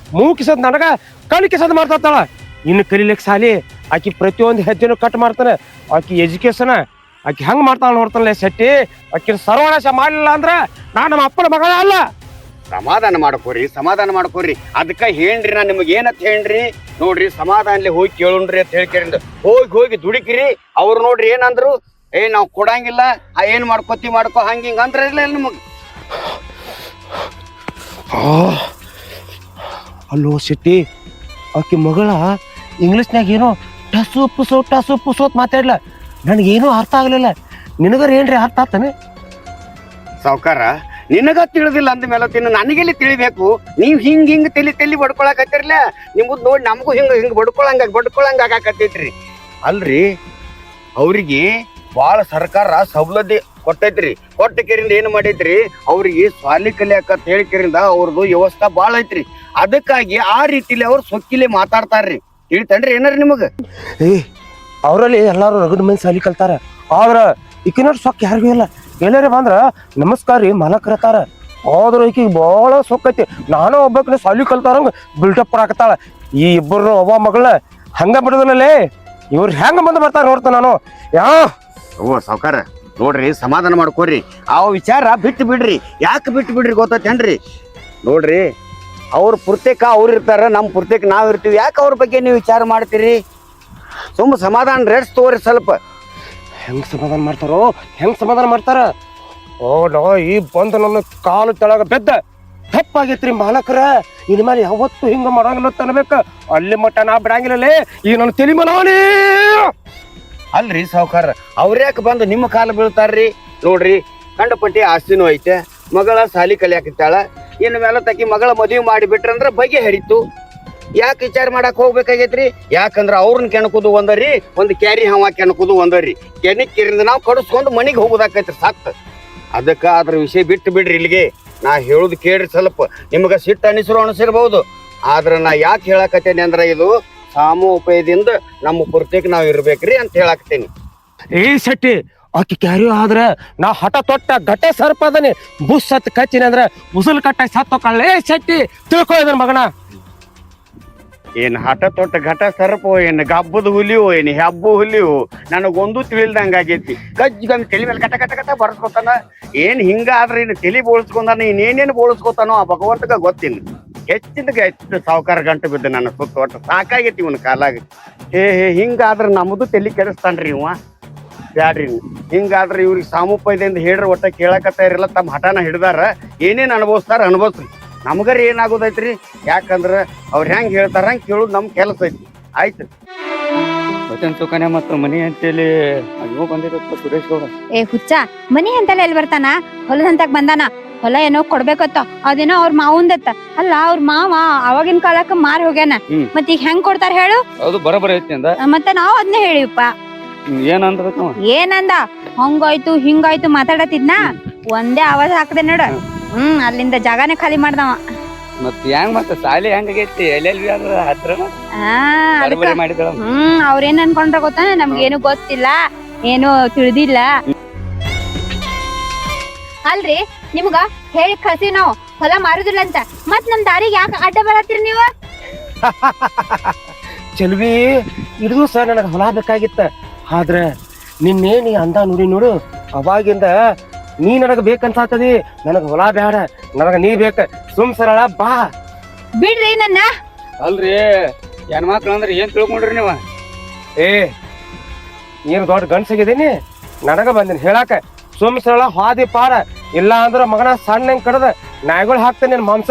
ಕಿಸದ್ ನನಗ ಕಣ್ ಕಿಸದ್ ಮಾತಾಡ್ತಾಳ. ಇನ್ನು ಕಲಿಲಿಕ್ ಸಾಲಿ ಆಕಿ ಪ್ರತಿಯೊಂದು ಹೆಜ್ಜೆನು ಕಟ್ ಮಾಡ್ತಾನೆ. ಆಕಿ ಎಜುಕೇಶನ್ ಆಕಿ ಹೆಂಗ್ ಮಾಡ್ತಾಳ ನೋಡ್ತಾನಲ್ಲ ಶೆಟ್ಟಿ. ಆಕಿನ ಸರ್ವನಾಶ ಮಾಡ್ಲಿಲ್ಲ ಅಂದ್ರ ನಾನು ನಮ್ಮ ಅಪ್ಪನ ಮಗಳ ಅಲ್ಲ. ಸಮಾಧಾನ ಮಾಡ್ಕೋರಿ ಅದಕ್ಕ ಹೇಳ್ರಿ ನಾ ನಿಮ್ಗೆ ಏನಂತ ಹೇಳ್ರಿ ನೋಡ್ರಿ ಸಮಾಧಾನಲಿ ಹೋಗಿ ಕೇಳೋಣ್ರಿ ಅಂತ ಹೇಳ್ಕೇರಿಂದ ಹೋಗಿ ದುಡಿಕಿರಿ. ಅವ್ರು ನೋಡ್ರಿ ಏನಂದ್ರು ನಾವ್ ಕೊಡಂಗಿಲ್ಲ ಏನ್ ಮಾಡ್ಕೋ ಹಂಗ ಹಿಂಗ ಅಂದ್ರ ಇಲ್ಲ ನಿಮಗ್. ಅಲ್ಲೋ ಶೆಟ್ಟಿ, ಆಕಿ ಮಗಳ ಇಂಗ್ಲಿಷ್ನಾಗ ಏನೋ ಟಸು ಪುಸೋತ್ ಮಾತಾಡ್ಲ. ನನಗೇನು ಅರ್ಥ ಆಗ್ಲಿಲ್ಲ. ನಿನಗರ ಏನ್ರಿ ಅರ್ಥ ಆತಾನೆ? ಸಾವ್ಕಾರ ನಿನಗ ತಿಳಿದಿಲ್ಲ ಅಂದ ಮೇಲೆ ನನಗೆಲ್ಲಿ ತಿಳಿಬೇಕು? ನೀವ್ ಹಿಂಗ್ ತಲಿ ಬಡ್ಕೊಳಕತ್ತಿರ್ಲ ನಿಮ್ಮದ್ ನೋಡಿ ನಮಗೂ ಹಿಂಗ್ ಬಡ್ಕೊಳಂಗ ಆಗಾಕತ್ತೈತ್ರಿ. ಅಲ್ರಿ ಅವ್ರಿಗೆ ಬಾಳ ಸರ್ಕಾರ ಸವಲತ್ತು ಕೊಟ್ಟೈತ್ರಿ. ಕೊಟ್ಟ ಕೆರಿಂದ ಏನ್ ಮಾಡೈತ್ರಿ ಅವ್ರಿಗೆ ಸಾಲಿ ಕಲಿಯಾಕ ಹೇಳಿಕೆರಿಂದ ಅವ್ರದ್ದು ವ್ಯವಸ್ಥೆ ಬಾಳ ಐತ್ರಿ. ಅದಕ್ಕಾಗಿ ಆ ರೀತಿಲಿ ಅವ್ರು ಸೊಕ್ಕಿಲೆ ಮಾತಾಡ್ತಾರ್ರಿ. ತಿಳಿತನ್ರಿ ಏನಾರ ನಿಮಗ? ಅವರಲ್ಲಿ ಎಲ್ಲಾರು ರಗಡ್ ಮಂದಿ ಸಾಲಿ ಕಲ್ತಾರ. ಆದ್ರ ಈಕಿನೋರ್ ಸೊಕ್ಕ ಯಾರಿಗೂ ಇಲ್ಲ. ಎಲ್ಲಾರ ಬಂದ್ರ ನಮಸ್ಕಾರ ರೀ ಮಲಕರತಾರ. ಆದ್ರ ಈಕಿಗೆ ಬಾಳ ಸೊಕ್ಕೈತಿ. ನಾನು ಒಬ್ಬಕಿನ ಸಾಲಿ ಕಲ್ತಾರಂಗ ಬಿಲ್ಡಪ್ ಹಾಕತಾಳ. ಈ ಇಬ್ಬರು ಒಬ್ಬ ಮಗಳನ್ನ ಹಂಗ ಬಿಡೋದಲ್ಲೇ ಇವ್ರು ಹೆಂಗ ಬಂದ್ ಬರ್ತಾರ ನೋಡ್ತ ನಾನು. ಸಾವ್ಕಾರ ನೋಡ್ರಿ ಸಮಾಧಾನ ಮಾಡ್ಕೋರಿ. ಆ ವಿಚಾರ ಬಿಟ್ಟು ಬಿಡ್ರಿ. ಯಾಕೆ ಬಿಟ್ಟು ಬಿಡ್ರಿ ಗೊತ್ತೇನ್ರಿ? ನೋಡ್ರಿ ಅವ್ರ ಪುರ್ತೇಕ ಅವ್ರು ಇರ್ತಾರ, ನಮ್ಮ ಪುರ್ತೇಕ ನಾವ್ ಇರ್ತೀವಿ. ಯಾಕೆ ಅವ್ರ ಬಗ್ಗೆ ನೀವು ವಿಚಾರ ಮಾಡ್ತೀರಿ? ಸಮಾಧಾನ ರೇಟ್ಸ್ ತಗೋರಿ ಸ್ವಲ್ಪ. ಹೆಂಗ್ ಸಮಾಧಾನ ಮಾಡ್ತಾರ? ನೋ ಈ ಬಂದು ನನ್ನ ಕಾಲು ತೆಳಗ ಬೆದ್ದ ತಪ್ಪಾಗೈತ್ರಿ ಮಾಲಕರ. ಇನ್ ಮೇಲೆ ಯಾವತ್ತು ಹಿಂಗ ಮಾಡಂಗಿಲ್ಲ ಅನ್ಬೇಕ. ಅಲ್ಲಿ ಮಟ್ಟ ನಾ ಬಿಡಂಗಿಲ್ಲೇ. ಈಗ ನನ್ನ ತಲೆ ಮನವನೇ. ಅಲ್ರಿ ಸಾವ್ಕಾರ ಅವ್ರ್ಯಾಕೆ ಬಂದು ನಿಮ್ಮ ಕಾಲ ಬೀಳ್ತಾರ್ರಿ? ನೋಡ್ರಿ ಕಂಡಪಟ್ಟಿ ಆಸ್ತಿನೂ ಐತೆ, ಮಗಳ ಸಾಲಿ ಕಲಿಯಾಕಿತ್ತಾಳ. ಇನ್ನು ಮೇಲೆ ತಕ್ಕಿ ಮಗಳ ಮದುವೆ ಮಾಡಿಬಿಟ್ರಂದ್ರ ಬಗೆ ಹರಿತು. ಯಾಕೆ ವಿಚಾರ ಮಾಡಕ್ ಹೋಗ್ಬೇಕಾಗೈತ್ರಿ? ಯಾಕಂದ್ರ ಅವ್ರನ್ನ ಕೆಣಕುದು ಒಂದರಿ, ಒಂದು ಕ್ಯಾರಿ ಹವಾ ಕೆಣಕುದು ಒಂದರಿ. ಕೆಣಕಿರಿಂದ ನಾವು ಕಡಿಸ್ಕೊಂಡು ಮನಿಗೆ ಹೋಗೋದಾಕೈತ್ರಿ ಸಾಕ್. ಅದಕ್ಕ ಅದ್ರ ವಿಷಯ ಬಿಟ್ಟು ಬಿಡ್ರಿ. ಇಲ್ಲಿಗೆ ನಾ ಹೇಳುದು ಕೇಳ್ರಿ ಸ್ವಲ್ಪ. ನಿಮ್ಗ ಸಿಟ್ಟು ಅನಿಸಿರ್ಬಹುದು. ಆದ್ರ ನಾ ಯಾಕೆ ಹೇಳಕತ್ತೇನೆ ಅಂದ್ರ ಇದು ಸಾಮೋಪಾಯದಿಂದ ನಮ್ಮ ಪೂರ್ತಿಗೆ ನಾವ್ ಇರ್ಬೇಕ್ರಿ ಅಂತ ಹೇಳಾಕ್ತೇನಿ. ಶೆಟ್ಟಿ ಆಕಿ ಕ್ಯಾರಿಯೋ ಆದ್ರ ನಾ ಹಠ ತೊಟ್ಟ ಗಟ್ಟೆ ಸರ್ಪ ಅದನಿ ಬುಸ್ ಸತ್ ಕಚ್ಚಿನ ಅಂದ್ರ ಉಸುಲ್ ಕಟ್ಟ ಸತ್ತೋಕಳ್ಳೆ ಶೆಟ್ಟಿ. ತಿಳ್ಕೊ ಇದನ್ ಮಗನ. ಏನ್ ಹಠ ತೊಟ್ಟ ಘಟ ಸರ್ಪೋ, ಏನ್ ಗಬ್ಬದ ಹುಲಿಯೋ, ಏನ್ ಹೆಬ್ಬು ಹುಲಿಯೋ ನನಗೊಂದು ತಿಳಿಲ್ದಂಗ ಆಗೈತಿ. ಗಜ್ಜಿ ತಲೆ ಮೇಲೆ ಕಟ ಬರ್ಸ್ಕೊತಾನ. ಏನ್ ಹಿಂಗ ಆದ್ರ ಇನ್ನು ತಲೆ ಬೋಳ್ಸ್ಕೊಂಡಾನ, ಇನ್ನೇನೇನು ಬೋಳ್ಸ್ಕೊತಾನೋ ಆ ಭಗವಂತಗ ಗೊತ್ತಿಲ್ಲ. ಹೆಚ್ಚು ಸಾವುಕಾರ ಗಂಟು ಬಿದ್ದ ನನ್ನ ಸುತ್ತ ಒಟ್ಟು ಸಾಕಾಗೈತಿ ಇವನ್ ಕಾಲಾಗ. ಹಿಂಗಾದ್ರ ನಮ್ದು ತಲೆ ಕೆಡಿಸ್ತಾನ್ರಿ ಇವ. ಬ್ಯಾಡ್ರಿ ಹಿಂಗಾದ್ರ ಇವ್ರಿಗೆ ಸಾಮುಪಾಯದಿಂದ ಹೇಳ್ರಿ ಒಟ್ಟ ಕೇಳಕತ್ತ ಇರಲ್ಲ. ತಮ್ಮ ಹಠನ ಹಿಡ್ದಾರ. ಏನೇನ್ ಅನುಭವಿಸ್ತಾರ ಅನುಭವಿಸ್ರಿ. ನಮ್ಗರ ಏನಾಗೋದೈತ್ರಿ? ಯಾಕಂದ್ರ ಅವ್ರ ಹೆಂಗ್ ಹೇಳ್ತಾರ ಹಂಗ ಕೇಳುದು ನಮ್ ಕೆಲಸ ಐತಿ. ಆಯ್ತು ವಚನ ಸುಕನ್ಯ ಮತ್ತು ಮನಿ ಅಂತೇಳಿ ಅಯ್ಯೋ ಬಂದಿರತ್ತ ಸುರೇಶ್ ಗೌಡ. ಹುಚ್ಚ ಮನಿ ಅಂತಲ್ಲ ಎಲ್ಲಿ ಬರ್ತಾನ? ಹೊಲದ ಹಂತಕ್ ಬಂದಾನ. ಹೊಲ ಏನೋ ಕೊಡ್ಬೇಕತ್ತ, ಅದೇನೋ ಅವ್ರ ಮಾವಂದತ್ತ. ಅಲ್ಲ ಅವ್ರ ಮಾವ ಅವಾಗಿನ ಕಾಲಕ್ಕ ಮಾರಿ ಹೋಗ್ಯಾನ. ಮತ್ ಈಗ ಹೆಂಗ್ ಕೊಡ್ತಾರ ಹೇಳು? ಹೌದು ಬರೋಬರ ಐತಿ ಅಂದ. ಮತ್ತೆ ನಾವ್ ಅದನ್ನೇ ಹೇಳಿವಪ್ಪ. ಏನಂದ? ಹಂಗಾಯ್ತು ಹಿಂಗಾಯ್ತು ಮಾತಾಡತಿದ್ನ. ಒಂದೇ ಆವಾಜ್ ಹಾಕದೆ ನೋಡ. ಅಲ್ಲಿಂದ ಜಾಗಾನೇ ಖಾಲಿ ಮಾಡ್ದವ. ಮತ್ ಹೆಂಗ್ ಮತ್ತ ಸಾಲಿ ಹೆಂಗಾಗೈತಿ? ಎಲ್ಲೆಲ್ಲಿ ಹತ್ರ ಮಾಡಿದ. ಅವ್ರೇನ್ ಅನ್ಕೊಂಡ್ರ ಗೊತ್ತಾ? ನಮ್ಗೇನು ಗೊತ್ತಿಲ್ಲ, ಏನು ತಿಳಿದಿಲ್ಲ. ಅಲ್ರಿ ನಿಮ್ಗ ಹೇಳಿ ಕಳ್ಸಿ ನಾವು ಹೊಲ ಮಾರುದಿಲ್ಲ ಅಂತ. ಮತ್ ನಮ್ ದಾರಿಗೆ ಯಾಕೆ ಅಡ್ಡ ಬರತ್ತೀರಿ ನೀವು? ಚೆಲ್ವಿ ಇಡ್ದು ಸರ್ ನನಗ ಹೊಲ ಬೇಕಾಗಿತ್ತ. ಆದ್ರ ನಿನ್ನೇನಿ ಅಂದ ನೋಡು ಅವಾಗಿಂದ ನೀ ನನಗ ಬೇಕಂತದಿ. ನನಗ ಹೊಲ ಬೇಡ, ನನಗ ನೀ ಬೇಕ. ಸರಳ ಬಾ. ಬಿಡ್ರಿ ನನ್ನ. ಅಲ್ರಿ ಹೆಣ್ಮಕ್ಳು ಅಂದ್ರೆ ಏನ್ ತಿಳ್ಕೊಂಡ್ರಿ ನೀವ? ಏನ್ ದೊಡ್ಡ ಗಂಡ್ಸಾಗಿದ್ದೀನಿ? ನನಗ ಬಂದಿನಿ ಹೇಳಾಕ. ಸರಳ ಹಾದಿ ಪಾರ. ಇಲ್ಲ ಅಂದ್ರ ಮಗನ ಸಣ್ಣ ಕಡದ ನಾಯಿಗಳು ಹಾಕ್ತೇನೆ ನಿನ್ ಮಾಂಸ.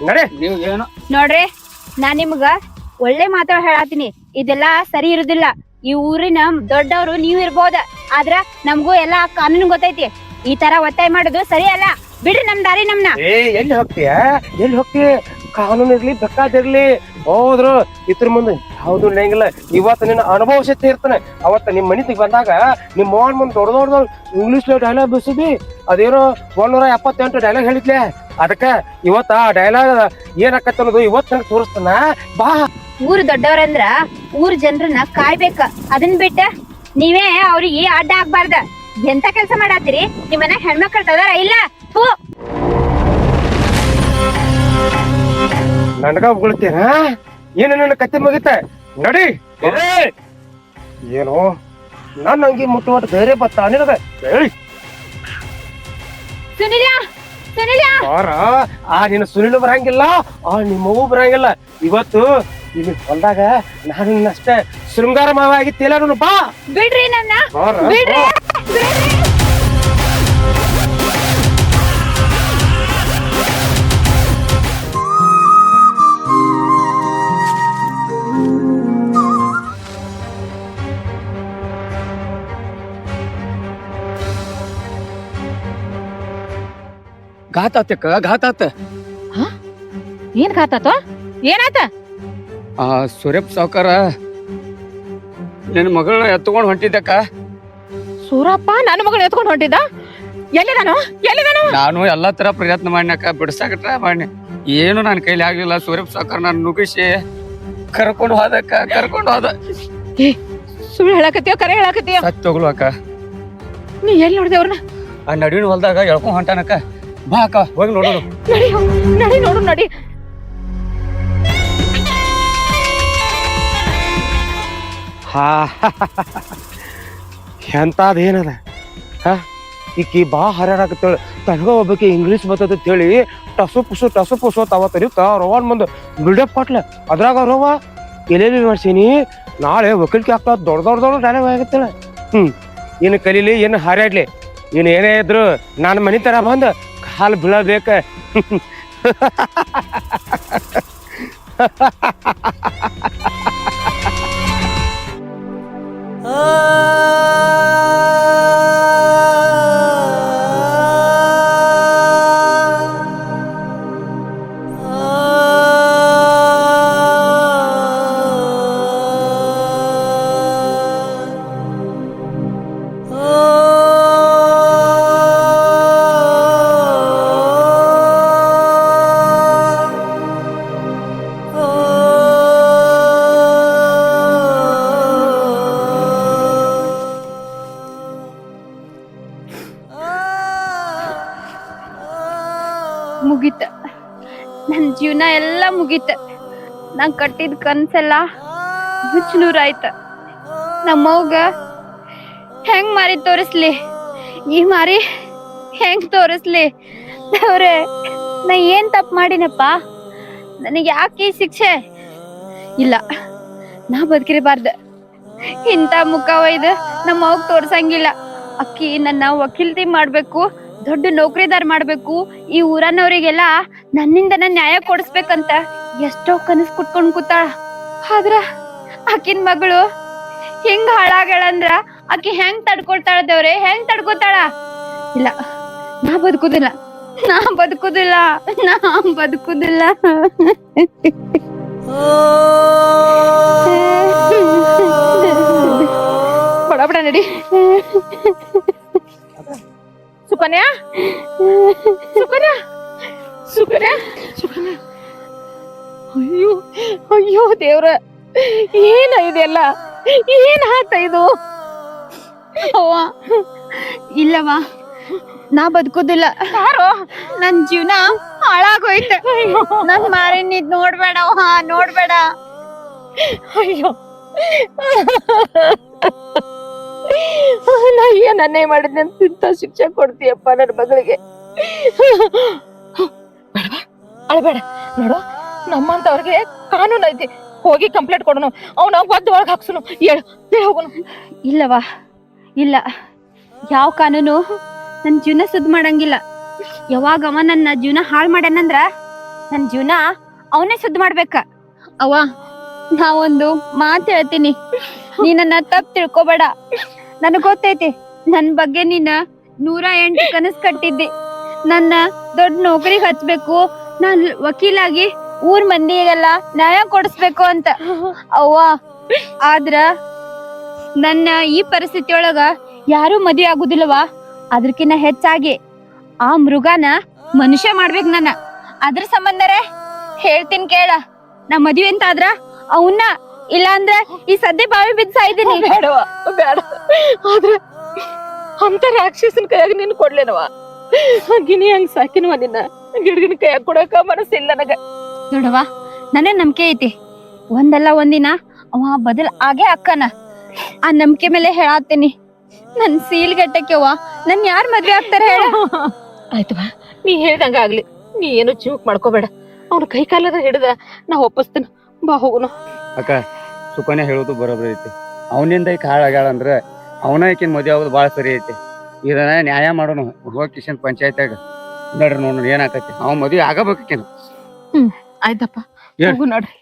ನಡೆ ನೀವು ಏನು ನೋಡ್ರಿ, ನಾ ನಿಮ್ಗ ಒಳ್ಳೆ ಮಾತಾಡ ಹೇಳಾತೀನಿ. ಇದೆಲ್ಲ ಸರಿ ಇರುದಿಲ್ಲ. ಈ ಊರಿನ ದೊಡ್ಡವ್ರು ನೀವ್ ಇರ್ಬೋದ, ಆದ್ರ ನಮ್ಗೂ ಎಲ್ಲಾ ಕಾನೂನು ಗೊತ್ತೈತಿ. ಈ ತರ ಒತ್ತಾಯ ಮಾಡುದು ಸರಿ ಅಲ್ಲ. ಬಿಡ್ರಿ ನಮ್ ದಾರಿ ನಮ್ನ. ಎಲ್ಲಿ ಹೋಗ್ತೀಯ? ಕಾನೂನು ಇರ್ಲಿ ಬೇಕಾದಿರ್ಲಿ ಹೋದ್ರು ಇದ್ರ ಮುಂದೆ ಯಾವ್ದು ನಡೆಯಂಗಿಲ್ಲ. ಇವತ್ತು ನಿನ್ನ ಅನುಭವಿಸುತ್ತೆ ಇರ್ತಾನೆ. ಅವತ್ತ ನಿಮ್ ಮನಿಗೆ ಬಂದಾಗ ನಿಮ್ ಮೋಹನ್ ಮುಂದೆ ದೊಡ್ಡ ಇಂಗ್ಲಿಷ್ ಡೈಲಾಗ್ ಬಿಸಿದಿ. ಅದೇನೋ 178 ಡೈಲಾಗ್ ಹೇಳಿದ್ಲೆ. ಅದಕ್ಕ ಇವತ್ತ ಆ ಡೈಲಾಗ್ ಏನಾಕತ್ತ ಅನ್ನೋದು ಇವತ್ತು ನನಗೆ ತೋರಿಸ್ತಾನ. ಬಾ. ಊರ್ ದೊಡ್ಡವ್ರಂದ್ರ ಊರ್ ಜನರನ್ನ ಕಾಯ್ಬೇಕ. ಅದನ್ ಬಿಟ್ಟ ನೀವೇ ಅವ್ರಿಗೆ ಅಡ್ಡ ಆಗ್ಬಾರ್ದ. ಎಂತ ಕೆಲ್ಸ ಮಾಡಾತಿರಿ? ನಿಮ್ಮನ್ನ ಹೆಣ್ಮಕ್ಳು ತದಾರ ಇಲ್ಲ? ನನಗ ಉಗುಳ್ತೇನ? ಏನ ನನ್ನ ಕತ್ತೆ ಮುಗಿತ? ನಡಿ. ಏನು ನನ್ನ ಅಂಗಿ ಮುಟ್ಟುವಟ್ಟು ಧೈರ್ಯ ಬತ್ತ ನಿನಗ ಹೇಳಿ ಸುನಿಲ್ಯಾ ಸುನಿಲ್ಯಾ ಬಾರ ಆ ನಿನ್ನ ಸುನಿಲು ಬರಂಗಿಲ್ಲ ಆ ನಿಮ್ಮವು ಬರಂಗಿಲ್ಲ ಇವತ್ತು ಇಲ್ಲಿ ಹೊಲ್ದಾಗ ನಾನು ನಿನ್ನಷ್ಟೇ ಶೃಂಗಾರ ಮಾವ ಆಗಿತ್ತಿಲ್ಲ ನೋಡು ಬಾ ಬಿಡ್ರಿ ನನ್ನ ಬಾರ ಬಿಡ್ರಿ ಘಾತಾತಕ್ಕ ಘಾತಾತ ಏನ್ ಕಾತಾತೋ ಏನಾತ ಆ ಸೂರ್ಯಪ್ಪ ಸಾವ್ಕಾರ ನಿನ್ನ ಮಗಳನ್ನ ಎತ್ಕೊಂಡ್ ಹೊಂಟಿದ್ದಕ್ಕ ಸೂರಪ್ಪ ನನ್ನ ಮಗಳು ಎತ್ಕೊಂಡು ಹೊಂಟಿದ್ದ ಎಲ್ಲಿ ನಾನು ಎಲ್ಲಾ ತರ ಪ್ರಯತ್ನ ಮಾಡ್ನಕ್ಕ ಬಿಡ್ಸಾಕ ಟ್ರೈ ಮಾಡ್ನಿ ಏನು ನನ್ನ ಕೈಲಿ ಆಗ್ಲಿಲ್ಲ ಸೂರ್ಯಪ್ಪ ಸಾವ್ಕಾರ ನಾನು ನುಗ್ಗಿಸಿ ಕರ್ಕೊಂಡು ಹೋದ ಸುಳ್ಳು ಹೇಳಕತ್ತೀಯೋ ಕರೆ ಹೇಳಕತ್ತೀಯೋ ಸತ್ ತಗೊಳು ಅಕ್ಕ ನೀ ಎಲ್ಲಿ ನೋಡ್ದೆ ಅವ್ರನ್ನ ಆ ನಡುವಿನ ಹೊಲ್ದಾಗ ಎಳ್ಕೊಂಡ್ ಹೊಂಟಾನಕ್ಕ ಬಾ ಅಕ್ಕ ಹೋಗಿ ನೋಡೋಣ ನಡಿ ನೋಡು ನಡಿ ಹಾ ಎಂತದೇನದ ಹಾ ಈಕಿ ಬಾ ಹರ್ಯಾಡಕತ್ತೇಳಿ ತನಗ ಒಬ್ಬಾಕಿ ಇಂಗ್ಲೀಷ್ ಬರ್ತದ ಹೇಳಿ ಟಸು ಪುಸು ಅವತ್ತರಿ ರವಾನ್ ಮುಂದೆ ಬಿಲ್ಡಪ್ ಕೊಟ್ಲ ಅದ್ರಾಗ ರವ ಎಲೆಬಿ ಮಾಡ್ಸೀನಿ ನಾಳೆ ವಕೀಲ್ಕೆ ಆಗ್ತಾವ ದೊಡ್ಡ ಡೈಲಾಗ್ ಆಗತ್ತೇಳ ಏನು ಕಲೀಲಿ ಏನು ಹಾರಾಡ್ಲಿ ಏನು ಏನೇ ಇದ್ರು ನಾನು ಮನಿ ತರ ಬಂದು ಕಾಲು ಬೀಳಬೇಕ ಮುಗೀತ ನನ್ ಜೀವನ ಎಲ್ಲ ಮುಗೀತ ನಾನ್ ಕಟ್ಟಿದ ಕನ್ಸೆಲ್ಲ ನುಚ್ಚುನೂರಾಯ್ತ ನಮ್ಮವ್ಗ ಹೆಂಗ್ ಮಾರಿ ತೋರಿಸ್ಲಿ ಈ ಮಾರಿ ಹೆಂಗ್ ತೋರಿಸ್ಲಿ ದೇವ್ರೆ ನಾ ಏನ್ ತಪ್ಪು ಮಾಡಿನಪ್ಪ ನನಗೆ ಯಾಕೆ ಈ ಶಿಕ್ಷೆ ಇಲ್ಲ ನಾ ಬದುಕಿರಬಾರ್ದ ಇಂಥ ಮುಖ ಒಯ್ದು ನಮ್ಮ ಅವ್ಗ ತೋರ್ಸಂಗಿಲ್ಲ ಅಕ್ಕಿ ನನ್ನ ವಕೀಲ್ತಿ ಮಾಡ್ಬೇಕು ದೊಡ್ಡ ನೌಕರಿದಾರ್ ಮಾಡ್ಬೇಕು ಈ ಊರನ್ನವರಿಗೆಲ್ಲ ನನ್ನಿಂದ ನ್ಯಾಯ ಕೊಡಿಸ್ಬೇಕಂತ ಎಷ್ಟೋ ಕನಸು ಕುಟ್ಕೊಂಡ್ ಕೂತಾಳ ಆದ್ರ ಆಕಿನ್ ಮಗಳು ಹಿಂಗ ಹಾಳಾಗಳಂದ್ರ ಆಕಿ ಹೆಂಗ್ ತಡ್ಕೊಳ್ತಾಳ ದೇವ್ರೆ ಹೆಂಗ್ ತಡ್ಕೊತಾಳ ಇಲ್ಲ ನಾ ಬದುಕುದಿಲ್ಲ ಬಡ ನಡಿ ಸುಕನ್ಯಾ ಅಯ್ಯೋ ದೇವ್ರ ಏನ ಇದೆಲ್ಲ ಏನ್ ಆತ ಇದು ಅವ್ವ ಇಲ್ಲವಾ ನಾ ಬದುಕುದಿಲ್ಲ ಯಾರು ನನ್ ಜೀವನ ಹಾಳಾಗೋಯ್ತ ನನ್ ಮಾರಿನಿದ್ ನೋಡ್ಬೇಡ ನೋಡ್ಬೇಡ ಅಯ್ಯೋ ನಾ ಏನ್ ಅನ್ಯಾಯ ಮಾಡಿದ್ನೆ ಅಂತ ಇಂಥ ಶಿಕ್ಷೆ ಕೊಡ್ತೀಯಪ್ಪ ನನ್ನ ಮಗಳಿಗೆ ಅಳ್ಬೇಡ ನೋಡು ನಮ್ಮಂತವ್ರಿಗೆ ಕಾನೂನು ಐತಿ ಹೋಗಿ ಕಂಪ್ಲೇಂಟ್ ಕೊಡೋನು ಅವನ ಒದ್ದು ಒಳಗೆ ಹಾಕ್ಸುನು ಹೇಳು ಹೋಗೋನು ಇಲ್ಲವಾ ಇಲ್ಲ ಯಾವ ಕಾನೂನು ನನ್ ಜೀವನ ಸುದ್ದ ಮಾಡಂಗಿಲ್ಲ ಯಾವಾಗ ಅವ ನನ್ನ ಜೀವನ ಹಾಳು ಮಾಡ್ಯಾನಂದ್ರ ನನ್ ಜೀವನ ಅವನೇ ಸುದ್ದ ಮಾಡ್ಬೇಕ ಅವ್ವ ನಾ ಒಂದು ಮಾತು ಹೇಳ್ತೀನಿ ನೀ ನನ್ನ ತಪ್ಪು ತಿಳ್ಕೊಬೇಡ ನನಗ್ ಗೊತ್ತೈತಿ ನನ್ ಬಗ್ಗೆ ನೀನ 108 ಕನಸು ಕಟ್ಟಿದ್ದಿ ನನ್ನ ದೊಡ್ಡ ನೌಕರಿಗೆ ಹಚ್ಬೇಕು ನಾನ್ ವಕೀಲಾಗಿ ಊರ್ ಮಂದಿಗೆಲ್ಲ ನ್ಯಾಯ ಕೊಡಿಸ್ಬೇಕು ಅಂತ ಅವ್ವ ಆದ್ರ ನನ್ನ ಈ ಪರಿಸ್ಥಿತಿ ಒಳಗ ಯಾರು ಮದುವೆ ಆಗುದಿಲ್ಲವಾ ಅದ್ರಕಿನ್ನ ಹೆಚ್ಚಾಗಿ ಆ ಮೃಗನ ಮನುಷ್ಯ ಮಾಡ್ಬೇಕು ನನ್ನ ಅದ್ರ ಸಂಬಂಧರೇ ಹೇಳ್ತೀನಿ ಕೇಳ ನಾ ಮದ್ವೆ ಅಂತ ಆದ್ರ ಅವನ್ನ ಇಲ್ಲ ಅಂದ್ರೆ ಈ ಸದ್ಯ ಬಾವಿ ಬಿದ್ದು ಸಾಯ್ತೀನಿ ಬೇಡವ ಬೇಡ ಆದ್ರೆ ಅಂತ ರಾಕ್ಷಸನ್ ಕೈಯಾಗ ನೀನ್ ಕೊಡ್ಲೇನವ ಗಿನಿ ಹಂಗ ಸಾಕಿನವ ನಿನ್ನ ಗಿಡಗಿನ ಕೈಯಾಗ ಕೊಡಕ ಮನಸ್ಸಿಲ್ಲ ನನಗ ನೋಡವಾ ನನಗ್ ನಂಬಿಕೆ ಐತಿ ಒಂದಲ್ಲ ಒಂದಿನ ಅವ ಬದಲ್ ಆಗೇ ಅಕ್ಕನ ಆ ನಂಬಿಕೆ ಮೇಲೆ ಹೇಳಾತೀನಿ. ನನ್ ಸೀಲ್ಗಟ್ಟಕ್ಕೆವ್ವ ನನ್ ಯಾರ್ ಮದ್ವೆ ಆಗ್ತಾರ ಹೇಳ? ಆಯ್ತು ಬಾ, ನೀ ಹೇಳ್ದಂಗ ಆಗ್ಲಿ. ನೀ ಏನು ಚಿವುಕ್ ಮಾಡ್ಕೋಬೇಡ. ಅವ್ನ ಕೈ ಕಾಲದ ಹಿಡ್ದ ನಾ ಒಪ್ಪಿಸ್ತೇನೆ. ಬಾ ಹೋಗುನು. ಅಕ್ಕ ಸುಕನ್ಯಾ ಹೇಳೋದು ಬರೋಬ್ಬರಿ ಐತಿ. ಅವನಿಂದ ಈಗ ಹಾಳಾಗ್ಯಾಳ ಅಂದ್ರ ಅವನ ಈಕಿನ ಮದುವೆ ಆಗೋದು ಭಾಳ ಸರಿ ಐತಿ. ಇದನ್ನ ನ್ಯಾಯ ಮಾಡೋನು. ಹೋಗಿ ಕಿಶನ್ ಪಂಚಾಯತ್ಯಾಗ ನಡ್ರಿ ನೋಡ್ರಿ ಏನಾಕತಿ. ಅವ್ ಮದುವೆ ಆಗಬೇಕೇನು? ಆಯ್ತಪ್ಪ, ಏನ್? ಹೋಗು ನೋಡ್ರಿ.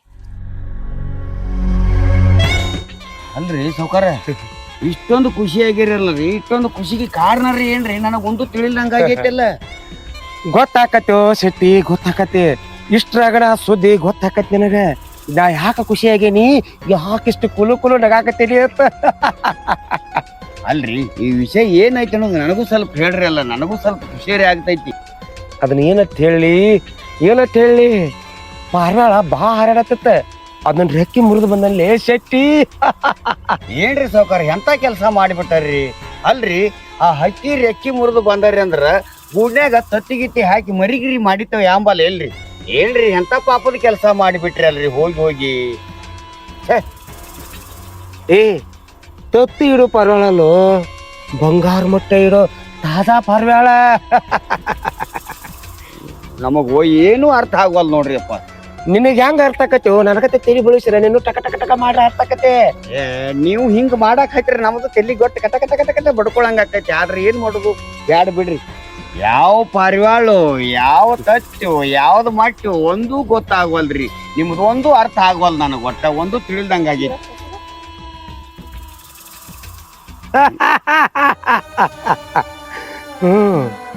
ಅಲ್ರಿ ಸಾವ್ಕಾರ, ಇಷ್ಟೊಂದು ಖುಷಿಯಾಗಿರಲ್ರಿ, ಇಷ್ಟೊಂದು ಖುಷಿಗೆ ಕಾರಣ ರೀ ಏನ್ರಿ? ನನಗೊಂದು ತಿಳಿಲ್ದಂಗ ಆಗೈತಿಲ್ಲ. ಗೊತ್ತಾಕತಿ ಶೆಟ್ಟಿ, ಗೊತ್ತಾಕತಿ. ಇಷ್ಟ್ರಾಗಣ ಸುದ್ದಿ ಗೊತ್ತಾಕತಿ ನಿನಗ. ನಾ ಯಾಕ ಖುಷಿಯಾಗೇನಿ, ಯಾಕಿಷ್ಟು ಕುಲು ನಗಾಕತ್ತೀನಿ ಅಂತ. ಅಲ್ರಿ ಈ ವಿಷಯ ಏನೈತಿ ಅನ್ನೋದು ನನಗೂ ಸ್ವಲ್ಪ ಹೇಳ್ರಿ. ಅಲ್ಲ ನನಗೂ ಸ್ವಲ್ಪ ಖುಷಿಯಾರಿ ಆಗ್ತೈತಿ. ಅದನ್ನ ಏನಂತ ಹೇಳಿ ಪಾರ್ವಾಳ ಬಾ ಹಾರಾಡತ್ತ. ಅದನ್ನ ರೆಕ್ಕಿ ಮುರಿದು ಬಂದಲ್ಲಿ ಶೆಟ್ಟಿ. ಏನ್ರಿ ಸಾವ್ಕಾರ ಎಂತ ಕೆಲಸ ಮಾಡಿಬಿಟ್ಟಾರ್ರಿ? ಅಲ್ರಿ ಆ ಹಕ್ಕಿ ರೆಕ್ಕಿ ಮುರಿದು ಬಂದಾರಿ ಅಂದ್ರ ಗೂಡ್ನ್ಯಾಗ ತತ್ತಿಗಿತ್ತಿ ಹಾಕಿ ಮರಿಗಿರಿ ಮಾಡಿತ್ತವ ಯಾಂಬಲ್ ಎಲ್ರಿ? ಏನ್ರಿ ಎಂತ ಪಾಪದ ಕೆಲಸ ಮಾಡಿಬಿಟ್ರಿ ಅಲ್ರಿ ಹೋಗಿ. ಏ ತತ್ತಿ ಇಡು ಪಾರ್ವಾಳಲ್ಲೋ, ಬಂಗಾರ ಮೊಟ್ಟೆ ಇಡೋ ತಾಜಾ ಪಾರ್ವಾಳ. ನಮಗ ಏನು ಅರ್ಥ ಆಗವಲ್ ನೋಡ್ರಿ ಅಪ್ಪ. ನಿನಗೆ ಹೆಂಗ ಅರ್ಥ ಆಕತಿ? ನನಗತ್ತೆ ತೆಲಿ ಬೀಳಿಸಿರ ನೀನು ಟಕ ಟಕ ಟಕ ಮಾಡ್ರ ಅರ್ಥ ಆಕತೆ. ನೀವು ಹಿಂಗ್ ಮಾಡಾಕ್ ಹತ್ತಿರ ನಮ್ದು ತೆಲಿ ಗೊತ್ತ ಕಟ ಕಟ ಕಟ ಕಟ ಬಡ್ಕೊಳಂಗ ಆಕೈತಿ. ಆದ್ರೆ ಏನ್ ಮಾಡುದು? ಬ್ಯಾಡ ಬಿಡ್ರಿ. ಯಾವ ಪಾರಿವಾಳು, ಯಾವ ತಚ್ಚು, ಯಾವ್ದು ಮಟ್ಟು ಒಂದೂ ಗೊತ್ತಾಗವಲ್ರಿ. ನಿಮ್ದು ಒಂದು ಅರ್ಥ ಆಗವಲ್ ನನಗ್. ಒಟ್ಟ ಒಂದು ತಿಳಿಲ್ದಂಗ ಆಗೈತಿ.